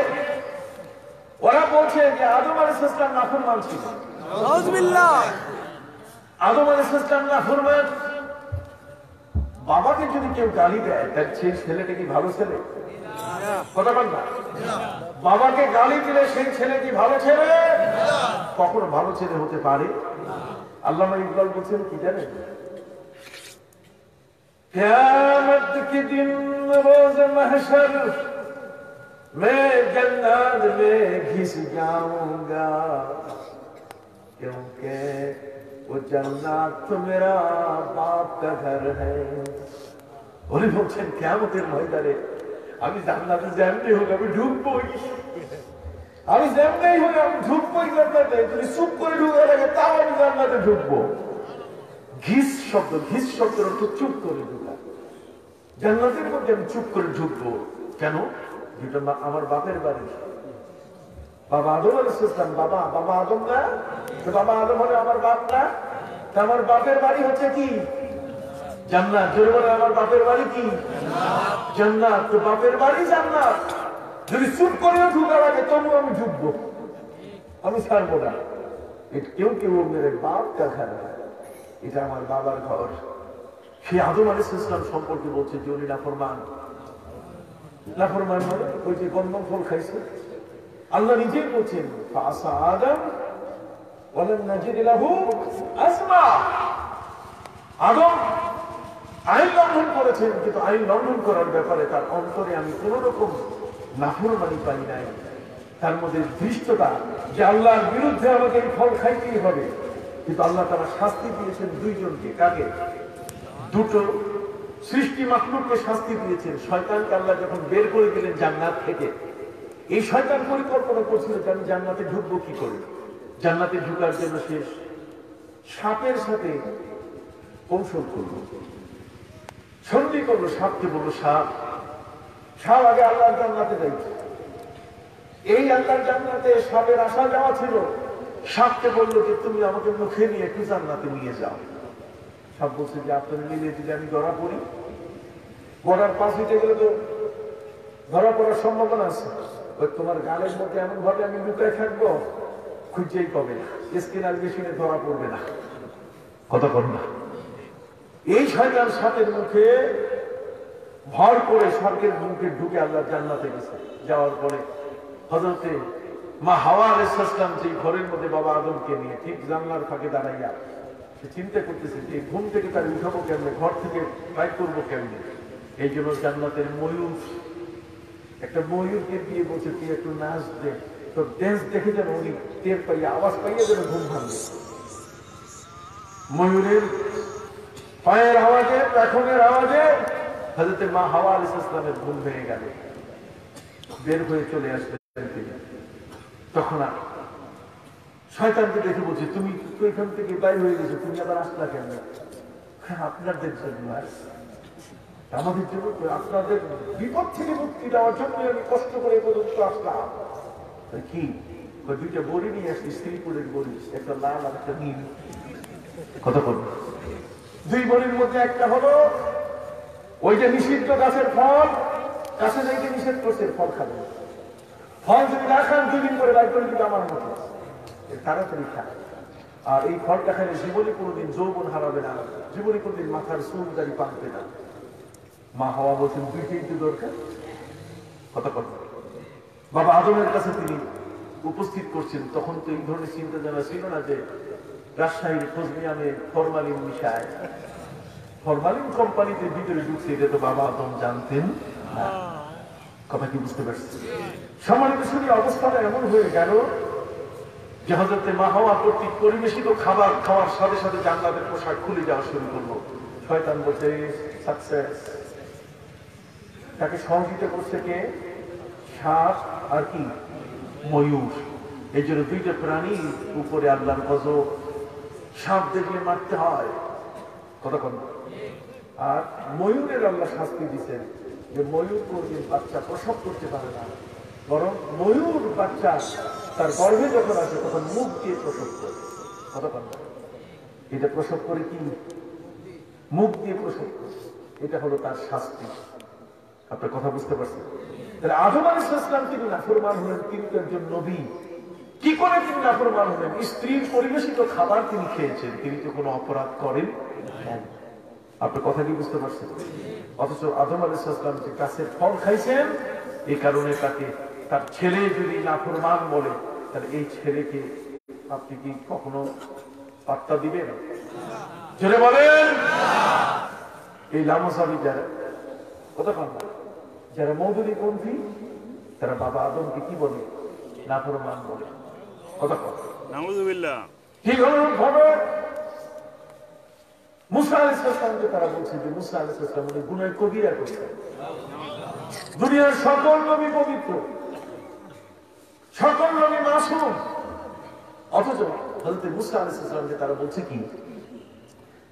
ওরা বলছে যে আদম আলাইহিস সালাম নাফরমান ছিল। আদম আলাইহিস সালাম নাফরমান। বাবাকে যদি কেউ গালি দেয়, তার সেই ছেলেটা কি ভালো ছেলে? কথা বল না। বাবাকে গালি দিলে সেই ছেলে কি ভালো ছেলে? কখনো ভালো ছেলে হতে পারে? আল্লামা ইকবাল বলছেন কি জানেন? কিয়ামত কি দিন রোজ মাহশর मैं जन्नत में घिस जाऊंगा क्योंकि वो जन्नत तो मेरा बाप का घर है। উনি বলছেন কিয়ামতের ময়দানে আমি জান্নাতে যেমনি হোক আমি ঢুকবই, আমি যেমনি হোক আমি ঢুকবই জান্নাতে। তুমি চুপ করে ঢুকে থাকে, তাও আমি জান্নাতে ঢুকবো। ঘিস শব্দ, ঘিস শব্দের অর্থ চুপ করে ঢুকা। জান্নাতের মধ্যে আমি চুপ করে ঢুকবো। কেন? যেটা আমার বাপের বাড়ি। বাবা আদম আলাইহিস সালাম, বাবা আদম না? বাবা আদম হলে আমার বাপ না? আমার বাপের বাড়ি হচ্ছে কি? জান্নাত। জোরে বলে, আমার বাপের বাড়ি কি? জান্নাত। তো বাপের বাড়ি জান্নাত। যদি চুপ করেও ঢুকা লাগে তবু আমি ঢুকবো, আমি ছাড়বো না। কেউ কেউ মেরে বাপ কা ঘর, এটা আমার বাবার ঘর। সে আদম আলাইহিস সালাম সম্পর্কে বলছে যে উনি নাফরমান। নাফরমান মানে ওই যে গন্ধম ফল খাইছে। আল্লাহ নিজেই বলছেন, ফাসা আদম ওয়ালাম নাজিদ লাহু আসমা। আদম আইন লঙ্ঘন করেছেন, কিন্তু আইন লঙ্ঘন করার ব্যাপারে তার অন্তরে আমি কোন রকম নাফরমানি পাই নাই। তার মধ্যে দৃষ্টতা যে আল্লাহর বিরুদ্ধে আমাকে এই ফল খাইতেই হবে। কিন্তু আল্লাহ তারা শাস্তি দিয়েছেন দুইজনকে। কাকে? দুটো সৃষ্টি মাখলুককে শাস্তি দিয়েছেন। শয়তানকে আল্লাহ যখন বের করে দিলেন জান্নাত থেকে, এই শয়তান পরিকল্পনা করছিল যে আমি জান্নাতে ঢুকবো কি করে। জান্নাতে ঢুকার জন্য সে সাপের সাথে কৌশল করলো, সন্ধি করলো। সাপকে বললো, সাপ আগে আল্লাহর জান্নাতে যাইছে। এই আল্লাহর জান্নাতে সাপের আসা যাওয়া ছিল। সাপকে বললো যে তুমি আমাকে মুখে নিয়ে একটু জান্নাতে নিয়ে যাও। সাপ বলছে যে আপনার নিয়ে দিলে আমি ধরা পড়ি। গড়ার পাশ হইতে গেলে তো ধরা পড়ার সম্ভাবনা আছে। তোমার গালের মধ্যে এমন ভাবে আমি লুকায় থাকবো, খুঁজেই পাবে, স্কিনার মেশিনে ধরা পড়বে না। কথা বল না। এই শয়তান সাপের মুখে ভর করে স্বর্গের মুখে ঢুকে আল্লাহর জান্নাতে গেছে। যাওয়ার পরে হযরতে মা হাওয়া আলাইহিস সালাম যে ঘরের মধ্যে বাবা আদমকে নিয়ে ঠিক জানলার ফাঁকে দাঁড়াইয়া সে চিন্তা করতেছে যে ঘুম থেকে তার উঠাবো কেমনে, ঘর থেকে বাইর করবো কেমনে। এই জন্য জান্নাতের ময়ূর, একটা ময়ূরকে দিয়ে বলছে তুই একটু নাচ দে, তো ড্যান্স দেখে যেন উনি টের পাইয়া, আওয়াজ পাইয়া যেন ঘুম ভাঙবে। ময়ূরের পায়ের আওয়াজে, পেখনের আওয়াজে হযরতে মা হাওয়া আলাইহিস সালামের ঘুম ভেঙে গেল। বের হয়ে চলে আসলেন তিনি। তখন শয়তানকে দেখে বলছে, তুমি তো এখান থেকে বাইর হয়ে গেছো, তুমি আবার আসলা কেন? আপনাদের জন্য, আমাদের জন্য, আপনাদের বিপদ থেকে মুক্তি দেওয়ার জন্য আমি কষ্ট করে পর্যন্ত আসলাম। কি দুইটা বড়ি নিয়ে আসছি, শ্রীপুরের বড়ি, একটা লাল আর একটা নীল। কথা বলবো, দুই বড়ির মধ্যে একটা হলো ওই যে নিষিদ্ধ গাছের ফল, গাছে যাইতে নিষেধ করছে ফল খাবে। ফল যদি না খান 2 দিন করে বাইর করে দিতে আমার মতো তাড়াতাড়ি খান। আর এই ফলটা খেলে জীবনে কোনোদিন যৌবন হারাবে না, জীবনে কোনোদিন মাথার চুল দাড়ি পাকবে না। মা হাওয়া বলছেন দুইটাই তো দরকার, কথা কথা। বাবা আদমের কাছে তিনি উপস্থিত করছেন, তখন তো এই ধরনের চিন্তা জানা ছিল না যে রাজশাহীর খোঁজমিয়ামে ফরমালিন মিশায়, ফরমালিন কোম্পানিতে ভিতরে ঢুকছে, এটা তো বাবা আদম জানতেন না। কথা কি বুঝতে পারছি? সম্মানিত শুনি অবস্থাটা এমন হয়ে গেল যে হযরতে মা হাওয়া কর্তৃক পরিবেশিত খাবার খাওয়ার সাথে সাথে জান্নাতের পোশাক খুলে যাওয়া শুরু করলো। শয়তান বলছে সাকসেস। তাকে সহযোগিতা করছে কে? সাপ আর কি ময়ূর। এই জন্য দুইটা প্রাণী উপরে আল্লাহর গজব। সাপ দেখলে মারতে হয়, কথা কন। আর ময়ূরের আল্লাহ শাস্তি দিচ্ছেন যে ময়ূর কোনদিন বাচ্চা প্রসব করতে পারে না, বরং ময়ূর বাচ্চা তার গর্ভে যখন আসে তখন মুখ দিয়ে প্রসব করে, কথা কন। এটা প্রসব করে কি? মুখ দিয়ে প্রসব করে। এটা হলো তার শাস্তি। আপনার কথা বুঝতে পারছেন? তাহলে আদম আলাইহিস সালাম তিনি নাফরমান হলেন, তিনি তো একজন নবী। কি করে তিনি নাফরমান হলেন? স্ত্রীর পরিবেশিত খাবার তিনি খেয়েছেন, তিনি তো কোনো অপরাধ করেন নাই। আপনার কথা কি বুঝতে পারছেন? অথচ আদম আলাইহিস সালাম যে গাছের ফল খাইছেন, এই কারণে তাকে তার ছেলে যদি নাফরমান বলে, তাহলে এই ছেলেকে আপনি কি কখনো পাত্তা দিবেন? ছেলে বলেন এই লামসাবি যারা, কথা কন না, যারা মৌদুদীপন্থী, তারা বাবা আদমকে কি বলে? নাফরমান বলে, কথা কন। নাউযুবিল্লাহ। ঠিক হলো ভাবে মুসা আলাইহিস সালামকে তারা বলছে যে মুসা আলাইহিস সালাম উনি গুনাহ কবিরা করছেন। দুনিয়ার সকল নবী পবিত্র, সকল নবী মাসুম, অথচ হযরত মুসা আলাইহিস সালামকে তারা বলছে কি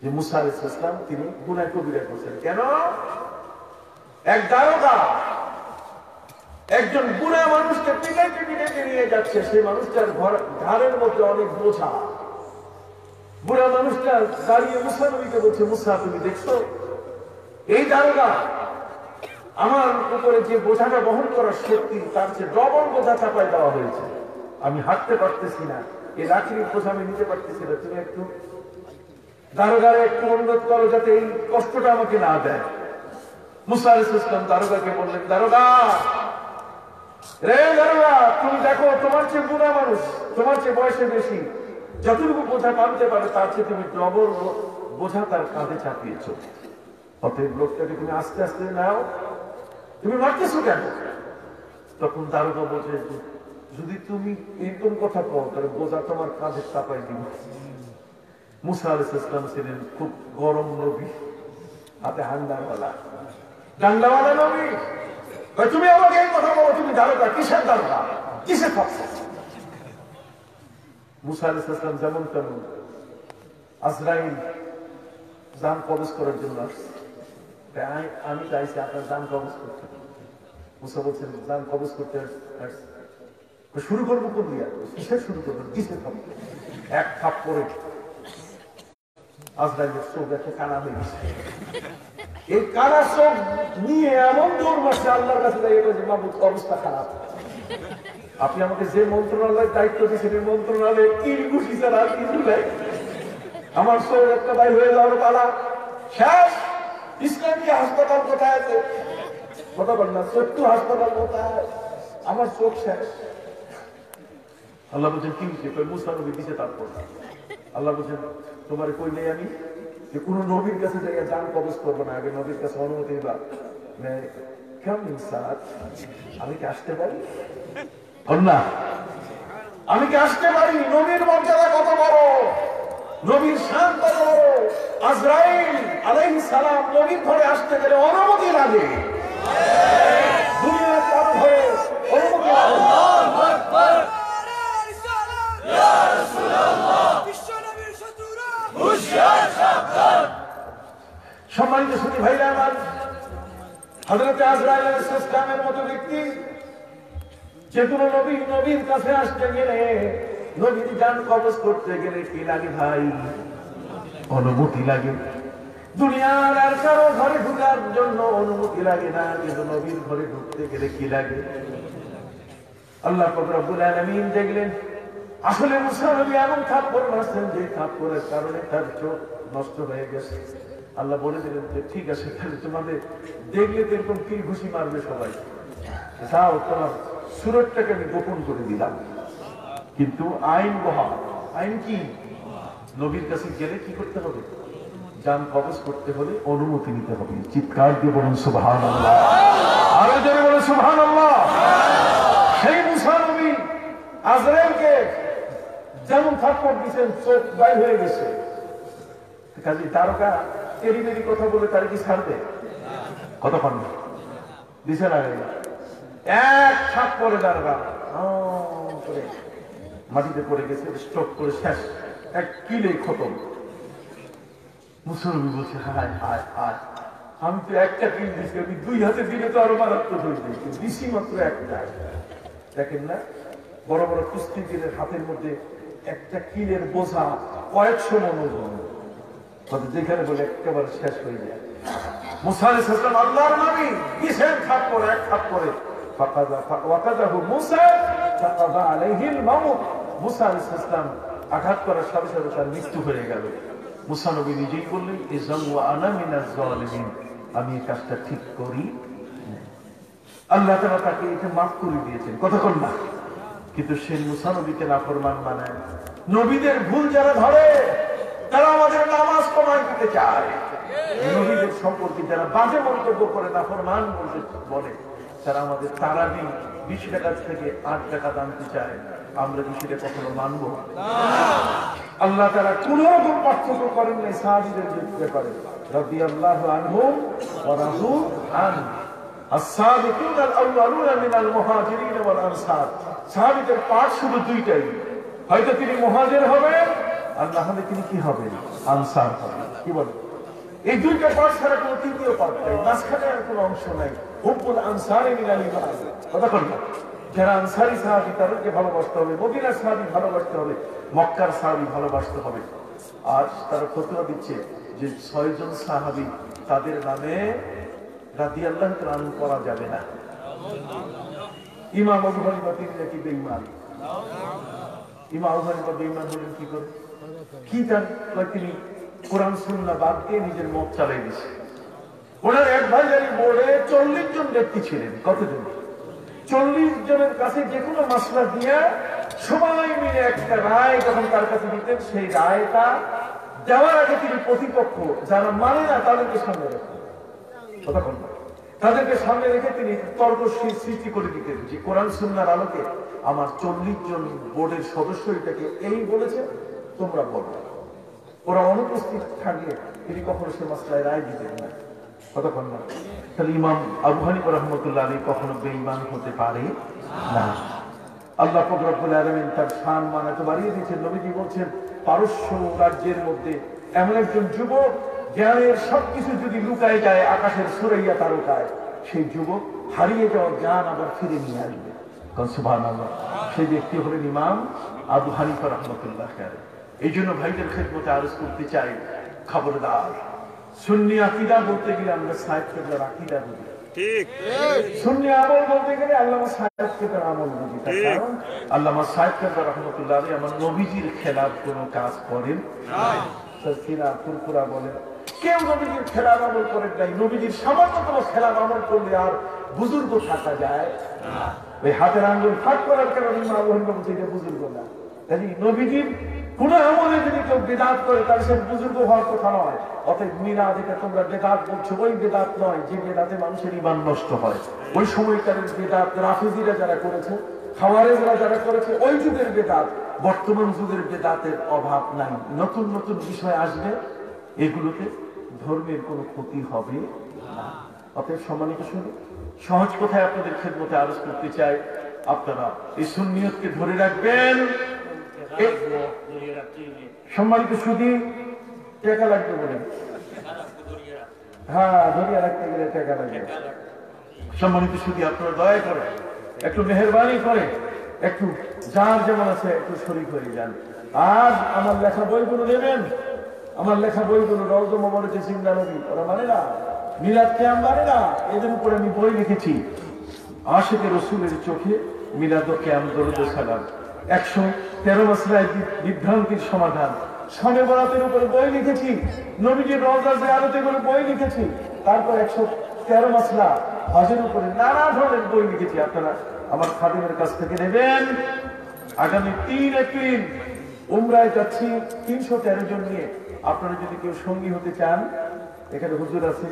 যে মুসা আলাইহিস সালাম তিনি গুনাহ কবিরা করছেন। কেন? এক দারোগা একজন বুড়া মানুষকে পিটাইতে পিটাইতে নিয়ে যাচ্ছে, সেই মানুষটার ঘাড়ের মধ্যে অনেক বোঝা। বুড়া মানুষটা দাঁড়িয়ে মুসা নবীকে বলছে, মুসা তুমি দেখছো এই দারোগা আমার উপরে যে বোঝাটা বহন করার শক্তি, তার চেয়ে ডবল বোঝা চাপাই দেওয়া হয়েছে, আমি হাঁটতে পারতেছি না, এই লাঠির বোঝা আমি নিতে পারতেছি না, তুমি একটু দারোগারে একটু অনুরোধ করো যাতে এই কষ্টটা আমাকে না দেয়। মুসা আলাইহিস সালাম দারোগাকে বললেন, দারোগা রে দারোগা, তুমি দেখো তোমার চেয়ে বুড়া মানুষ, তোমার চেয়ে বয়সে বেশি, যতটুকু বোঝা মানতে পারে তার চেয়ে তুমি ডবল বোঝা তার কাঁধে চাপিয়েছ, অতএব লোকটাকে তুমি আস্তে আস্তে নাও, তুমি মারতেছো কেন? তখন দারোগা বলছে, যদি তুমি এরকম কথা কও তাহলে বোঝা তোমার কাঁধে চাপাই দিব। মুসা আলাইহিস সালাম ছিলেন খুব গরম নবী, হাতে হান্ডাওয়ালা, ডান্ডাওয়ালা নবী। তুমি আমাকে এই কথা বলো, তুমি দারোগা, কিসের দারোগা, কিসের পক্ষে? মুসা আলাইহিস সালাম যেমন তেমন আজরাইল জান কবজ করার জন্য আসছে, আমি চাইছি আপনার জান কবজ করতে। মুসা বলছেন জান কবজ করতে আসছে, শুরু করবো কোন দিয়া? কিসের শুরু করবো, কিসের থাপ? এক থাপ করে আজরাইলের চোখ একটা কানা হয়ে গেছে। এই কানা চোখ নিয়ে এমন দৌড় মারছে আল্লাহর কাছে, মাহবুব অবস্থা খারাপ, আপনি আমাকে যে মন্ত্রণালয়ের দায়িত্ব দিয়েছেন এই মন্ত্রণালয়ে কিল ঘুষি ছাড়া আর কিছু নাই, আমার চোখ একটা বাই হয়ে যাওয়ার পালা শেষ। ইসলামী হাসপাতাল কোথায় আছে? কথা বল না, চক্ষু হাসপাতাল কোথায়? আমার চোখ শেষ। আল্লাহ বলছেন কি হয়েছে? মুসা নবী দিছে তারপর আল্লাহ বলছেন তোমার কই নেই আমি যে কোন নবীর কাছে যাইয়া জান কবজ করবো না, আগে নবীর কাছে অনুমতি দিবা। আমি কি আসতে পারি? না, আমি কি আসতে পারি? নবীর মর্যাদা কত বড়, নবীর শান কত বড়। আজরাইল আলাইহিস সালাম নবীর ঘরে আসতে গেলে অনুমতি লাগে, দুনিয়ার কারো ঘরে অনুমতি লাগে। সম্মানিত সুধী ভাইরা আমার, হযরত আজরাইল আলাইহিস সালামের মতো ব্যক্তি যে কোনো নবীর কাছে আসতে গেলে, নবীর জান কবজ করতে গেলে কি লাগে ভাই? অনুমতি লাগে। দুনিয়ার আর কারো ঘরে ঢুকার জন্য অনুমতি লাগে না, কিন্তু নবীর ঘরে ঢুকতে গেলে কি লাগে? আল্লাহ পাক রব্বুল আলামিন দেখলেন আসলে মুসা নবী এমন থাপ্পড় মারছেন যে থাপ্পড়ের কারণে তার চোখ নষ্ট হয়ে গেছে। আল্লাহ বলে দিলেন যে ঠিক আছে, তাহলে তোমাদের দেখলে তো এরকম তীর ঘুষি মারবে সবাই, যাও তোমার সুরতটাকে আমি গোপন করে দিলাম। কিন্তু আইন বহাল। আইন কি? নবীর কাছে গেলে কি করতে হবে? জান কবজ করতে হলে অনুমতি নিতে হবে। চিৎকার দিয়ে বলুন সুবহানাল্লাহ, আরো জোরে বলুন সুবহানাল্লাহ। সেই মুসা নবী আজরাইলকে যেমন থাপ্পড় দিয়েছেন, চোখ বাইর হয়ে গেছে। কাজে তারকা এরি বেরি কথা বলে তার কি ছাড়বে? কতক্ষণ দিছে না, এক থাপ্পড়ে তারকা মাটিতে পড়ে গেছে, স্ট্রোক করে শেষ, এক কিলে খতম। মুসলমান বলছে হায় হায় হায়, আমি তো একটা কিল দিচ্ছি, আমি 2 হাতে দিলে তো আরো মারাত্মক হয়ে যায়, দিছি মাত্র একটা। দেখেন না, বড় বড় কুস্তিগীরের হাতের মধ্যে একটা কিলের বোঝা কয়েকশো মন ওজন, যেখানে বলে একেবারে শেষ হয়ে যায়। মুসা আলাইহিস সালাম আল্লাহর নবী দিছেন থাপ্পড়, এক থাপ্পড়ে আঘাত করার সাথে সাথে তার মৃত্যু হয়ে গেল। মুসা নবী নিজেই বললেন আমি এই কাজটা ঠিক করি। আল্লাহ তাআলা তাকে এটা মাফ করে দিয়েছেন, কতক্ষণ না। কিন্তু সে মুসা নবীকে নাফরমান বানায়। নবীদের ভুল যারা ধরে তারা আমাদের নামাজ কমায় দিতে চায়। নবীদের সম্পর্কে যারা বাজে মন্তব্য করে, নাফরমান বলে, তারা আমাদের তারাবি 20 টাকা থেকে 8 টাকা দামতে চায়। আমরা কি সেটা কখনো মানব? আল্লাহ তাআলা কোন রকম পার্থক্য করেন নাই সাহাবীদের ব্যাপারে। রাদিয়াল্লাহু আনহুম ওয়া রাদু আন। as-সাবিকুনা আল-আউওয়ালুনা মিনাল মুহাজিরিন ওয়াল আনসার। সাহাবীদের পাঠ শুধু দুইটাই, হয়তো তিনি মুহাজির হবেন আর না হলে তিনি কি হবেন? আনসার হবেন। কি বলেন? এই দুইটা পাঠ ছাড়া কোনো তৃতীয় পাঠ নাই, মাঝখানে আর কোনো অংশ নাই। হুব্বুল আনসারি মিনাল ঈমান। কতক্ষণ না, যারা আনসারি সাহাবী তাদেরকে ভালোবাসতে হবে, মদিনার সাহাবী ভালোবাসতে হবে, মক্কার সাহাবী ভালোবাসতে হবে। আর তারা ফতোয়া দিচ্ছে যে 6 জন সাহাবী তাদের নামে রাদিয়াল্লাহু তাআলা করা যাবে না। ইমাম আবু হানিফা তিনি নাকি বেঈমান। ইমাম আবু হানিফা বেঈমান হলেন কি করে? কি জান, তিনি কোরআন সুন্নাহ বাদ দিয়ে নিজের মত চালিয়ে দিয়েছে। ওনার অ্যাডভাইজারি বোর্ডে 40 জন ব্যক্তি ছিলেন। কতজন? 40 জনের কাছে যে কোনো মাসলা দিয়ে সবাই মিলে একটা রায় যখন তার কাছে দিতেন, সেই রায়টা দেওয়ার আগে তিনি প্রতিপক্ষ যারা মানে না তাদেরকে সামনে রাখতেন। কতক্ষণ তাদেরকে সামনে রেখে তিনি তর্ক সৃষ্টি করে দিতেন যে কোরআন সুন্নাহর আলোকে আমার 40 জন বোর্ডের সদস্য এটাকে এই বলেছে, তোমরা বলো। ওরা অনুপস্থিত থাকলে তিনি কখনো সে মাসলায় রায় দিতেন না। কতক্ষণ না। তাহলে ইমাম আবু হানিফা রাহমাতুল্লাহ আলাইহি কখনো বেঈমান হতে পারে না। আল্লাহ পাক রব্বুল আলামিন তার শান মান এত বাড়িয়ে দিয়েছেন। নবীজি বলছেন, পারস্য রাজ্যের মধ্যে এমন একজন যুবক, জ্ঞানের সবকিছু যদি লুকায় যায় আকাশের সুরাইয়া তারকায়, সেই যুবক হারিয়ে যাওয়া জ্ঞান আবার ফিরে নিয়ে আসবে। সুবহানাল্লাহ। সেই ব্যক্তি হলেন ইমাম আবু হানিফা রাহমাতুল্লাহ আলাইহি। এই জন্য ভাইদের খেদমতে আরজ করতে চাই, খবরদার, সুন্নি আকীদা বলতে গেলে আমরা সাহেব কেবলার আকীদা বলি, ঠিক। সুন্নি আমল বলতে গেলে আল্লামা সাহেব কেবলার আমল বুঝি। কারণ আল্লামা সাহেব কেবলা রাহমাতুল্লাহ আলাইহি আমার নবীজির খেলাফ কোনো কাজ করেন নাই। তাফসীরা ফুরফুরা বলেন, কেউ নবীজির খেলাফ আমল করেন নাই। নবীজির সামান্যতম খেলাফ আমল করলে আর বুজুর্গ থাকা যায় না। ওই হাতের আঙ্গুল ফাঁক করার কারণে মা বলেন বলছে এটা বুজুর্গ না। তাই নবীজির কোন আমলে যদি কেউ বেদাত করে তাহলে সে বুজুর্গ হওয়ার কথা নয়। অতএব মিলাদ যেটা তোমরা বেদাত বলছো, ওই বেদাত নয় যে বেদাতে মানুষের ঈমান নষ্ট হয়। ওই সময়কার বেদাত রাফিজিরা যারা করেছে, খাওয়ারেজরা যারা করেছে, ওই যুগের বেদাত। বর্তমান যুগের বেদাতের অভাব নাই, নতুন নতুন বিষয় আসবে, এগুলোতে ধর্মের কোনো ক্ষতি হবে না। অতএব সম্মানিত শুনে সহজ কথায় আপনাদের খেদমতে আরজ করতে চাই, আপনারা এই সুন্নিয়তকে ধরে রাখবেন। সম্মানিত সুধী, টাকা লাগবে বলেন? হ্যাঁ, ধরিয়া রাখতে গেলে টাকা লাগবে। সম্মানিত সুধী, আপনারা দয়া করে একটু মেহরবানি করে একটু যার যেমন আছে একটু শরীক হয়ে যান। আজ আমার লেখা বইগুলো নেবেন, আমার লেখা বইগুলো রওজা মোবারকে জিন্দা নবী ওরা মানে না, মিলাদ কিয়াম মানে না। এদের উপরে আমি বই লিখেছি, আশিকে রসুলের চোখে মিলাদ ও কিয়াম দরুদ ও সালাম, 113 মাসলায় বিভ্রান্তির সমাধান, শবে বরাতের উপরে বই লিখেছি, নবীজির রওজা জিয়ারতের উপরে বই লিখেছি, তারপর 113 মাসলা হজের উপরে নানা ধরনের বই লিখেছি। আপনারা আমার খাদিমের কাছ থেকে নেবেন। আগামী 3 এপ্রিল উমরায় যাচ্ছি 313 জন নিয়ে। আপনারা যদি কেউ সঙ্গী হতে চান, এখানে হুজুর আছে,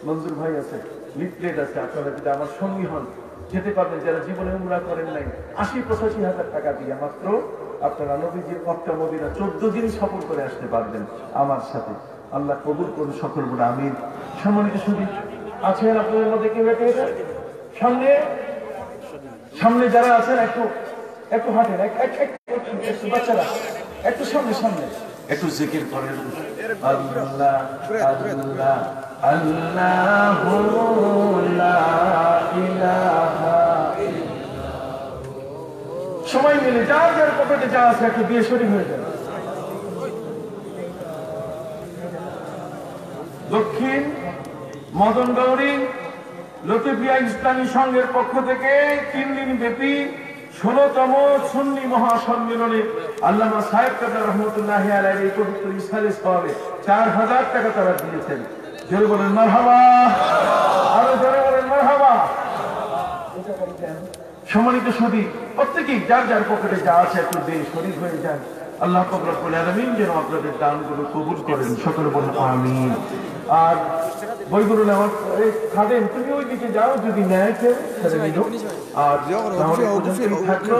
মঞ্জুর ভাই আছে, লিফলেট আছে, আপনারা যদি আমার সঙ্গী হন যেতে পারবেন। যারা জীবনে উমরা করেন নাই, 80-85 হাজার টাকা দিয়ে মাত্র আপনারা নবীজির মক্কা মদিনা 14 দিন সফর করে আসতে পারবেন আমার সাথে। আল্লাহ কবুল করুন সকল বলে আমিন। সম্মানিত সুধী আছেন আপনাদের মধ্যে কেউ সামনে সামনে যারা আছেন একটু একটু হাঁটেন, একটু বাচ্চারা একটু সামনে সামনে একটু জিকির করেন। আল্লাহ আল্লাহ আল্লাহু লা ইলাহা। সময় মিলে যার যার পকেটে যা আছে একটু দিয়ে শরীর হয়ে যাবে। দক্ষিণ মদন গৌরী লতিফিয়া ইসলামী সংঘের পক্ষ থেকে 3 দিন ব্যাপী 16তম সুন্নি মহাসম্মেলনে আল্লামা সাহেব কাবলা রহমতুল্লাহি আলাইহি এই পবিত্র ইসহালে সওয়াবে 4000 টাকা তারা দিয়েছেন। জোরে বলেন মারহাবা, আরো জোরে বলেন মারহাবা। সম্মানিত সুধী প্রত্যেকেই যার যার পকেটে যা আছে একটু দিয়ে শরীর হয়ে যান। আল্লাহ রব্বুল আলামিন যেন আপনাদের দানগুলো কবুল করেন, সকলে বলেন আমিন। আর বইগুলো নেওয়ার খাদেম তুমি ওই দিকে যাও, যদি নেয় কেউ আর থাকলো,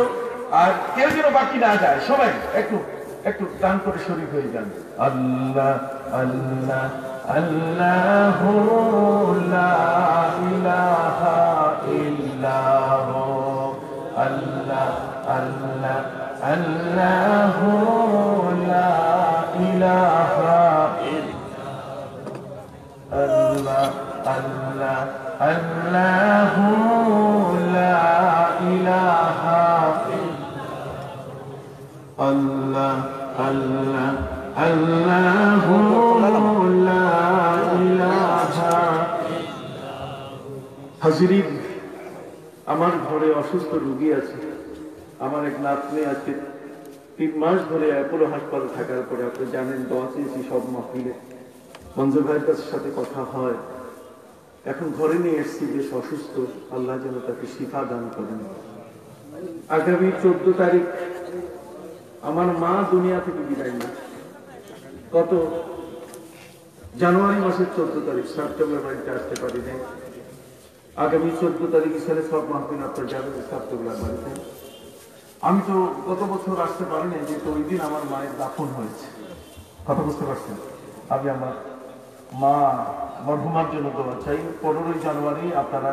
আর কেউ যেন বাকি না যায়, সবাই একটু একটু দান করে শরীর হয়ে যান। আল্লাহ আল্লাহ আল্লাহু লা ইলাহা ইল্লাহু আল্লাহ আল্লাহ আল্লাহু লা ইলাহা আল্লাহ আল্লাহ আল্লাহু লা ইলাহা আল্লাহ আল্লাহ আল্লাহু লা ইলাহা। হাজিরিন, আমার ঘরে অসুস্থ রোগী আছে। আমার এক নাতনি আছে 3 মাস ধরে অ্যাপোলো হাসপাতালে থাকার পরে, আপনি জানেন দোয়া চেয়েছি সব মাহফিলে, মঞ্জুর ভাইয়ের কাছে সাথে কথা হয়। এখন ঘরে নিয়ে এসেছি, বেশ অসুস্থ, আল্লাহ যেন তাকে শিফা দান করেন। আগামী 14 তারিখ আমার মা দুনিয়া থেকে বিদায় নেয়। গত জানুয়ারি মাসের 14 তারিখ, সেপ্টেম্বর বাড়িতে আসতে পারি নাই। আগামী 14 তারিখ ইসহালে সব মাহফিল আপনার যাবেন সেপ্টেম্বর বাড়িতে। আমি তো গত বছর আসতে পারি নাই, যেহেতু ওই দিন আমার মায়ের দাফন হয়েছে। কথা বুঝতে পারছেন? আমি আমার মা মরহুমার জন্য দোয়া চাই। 15 জানুয়ারি আপনারা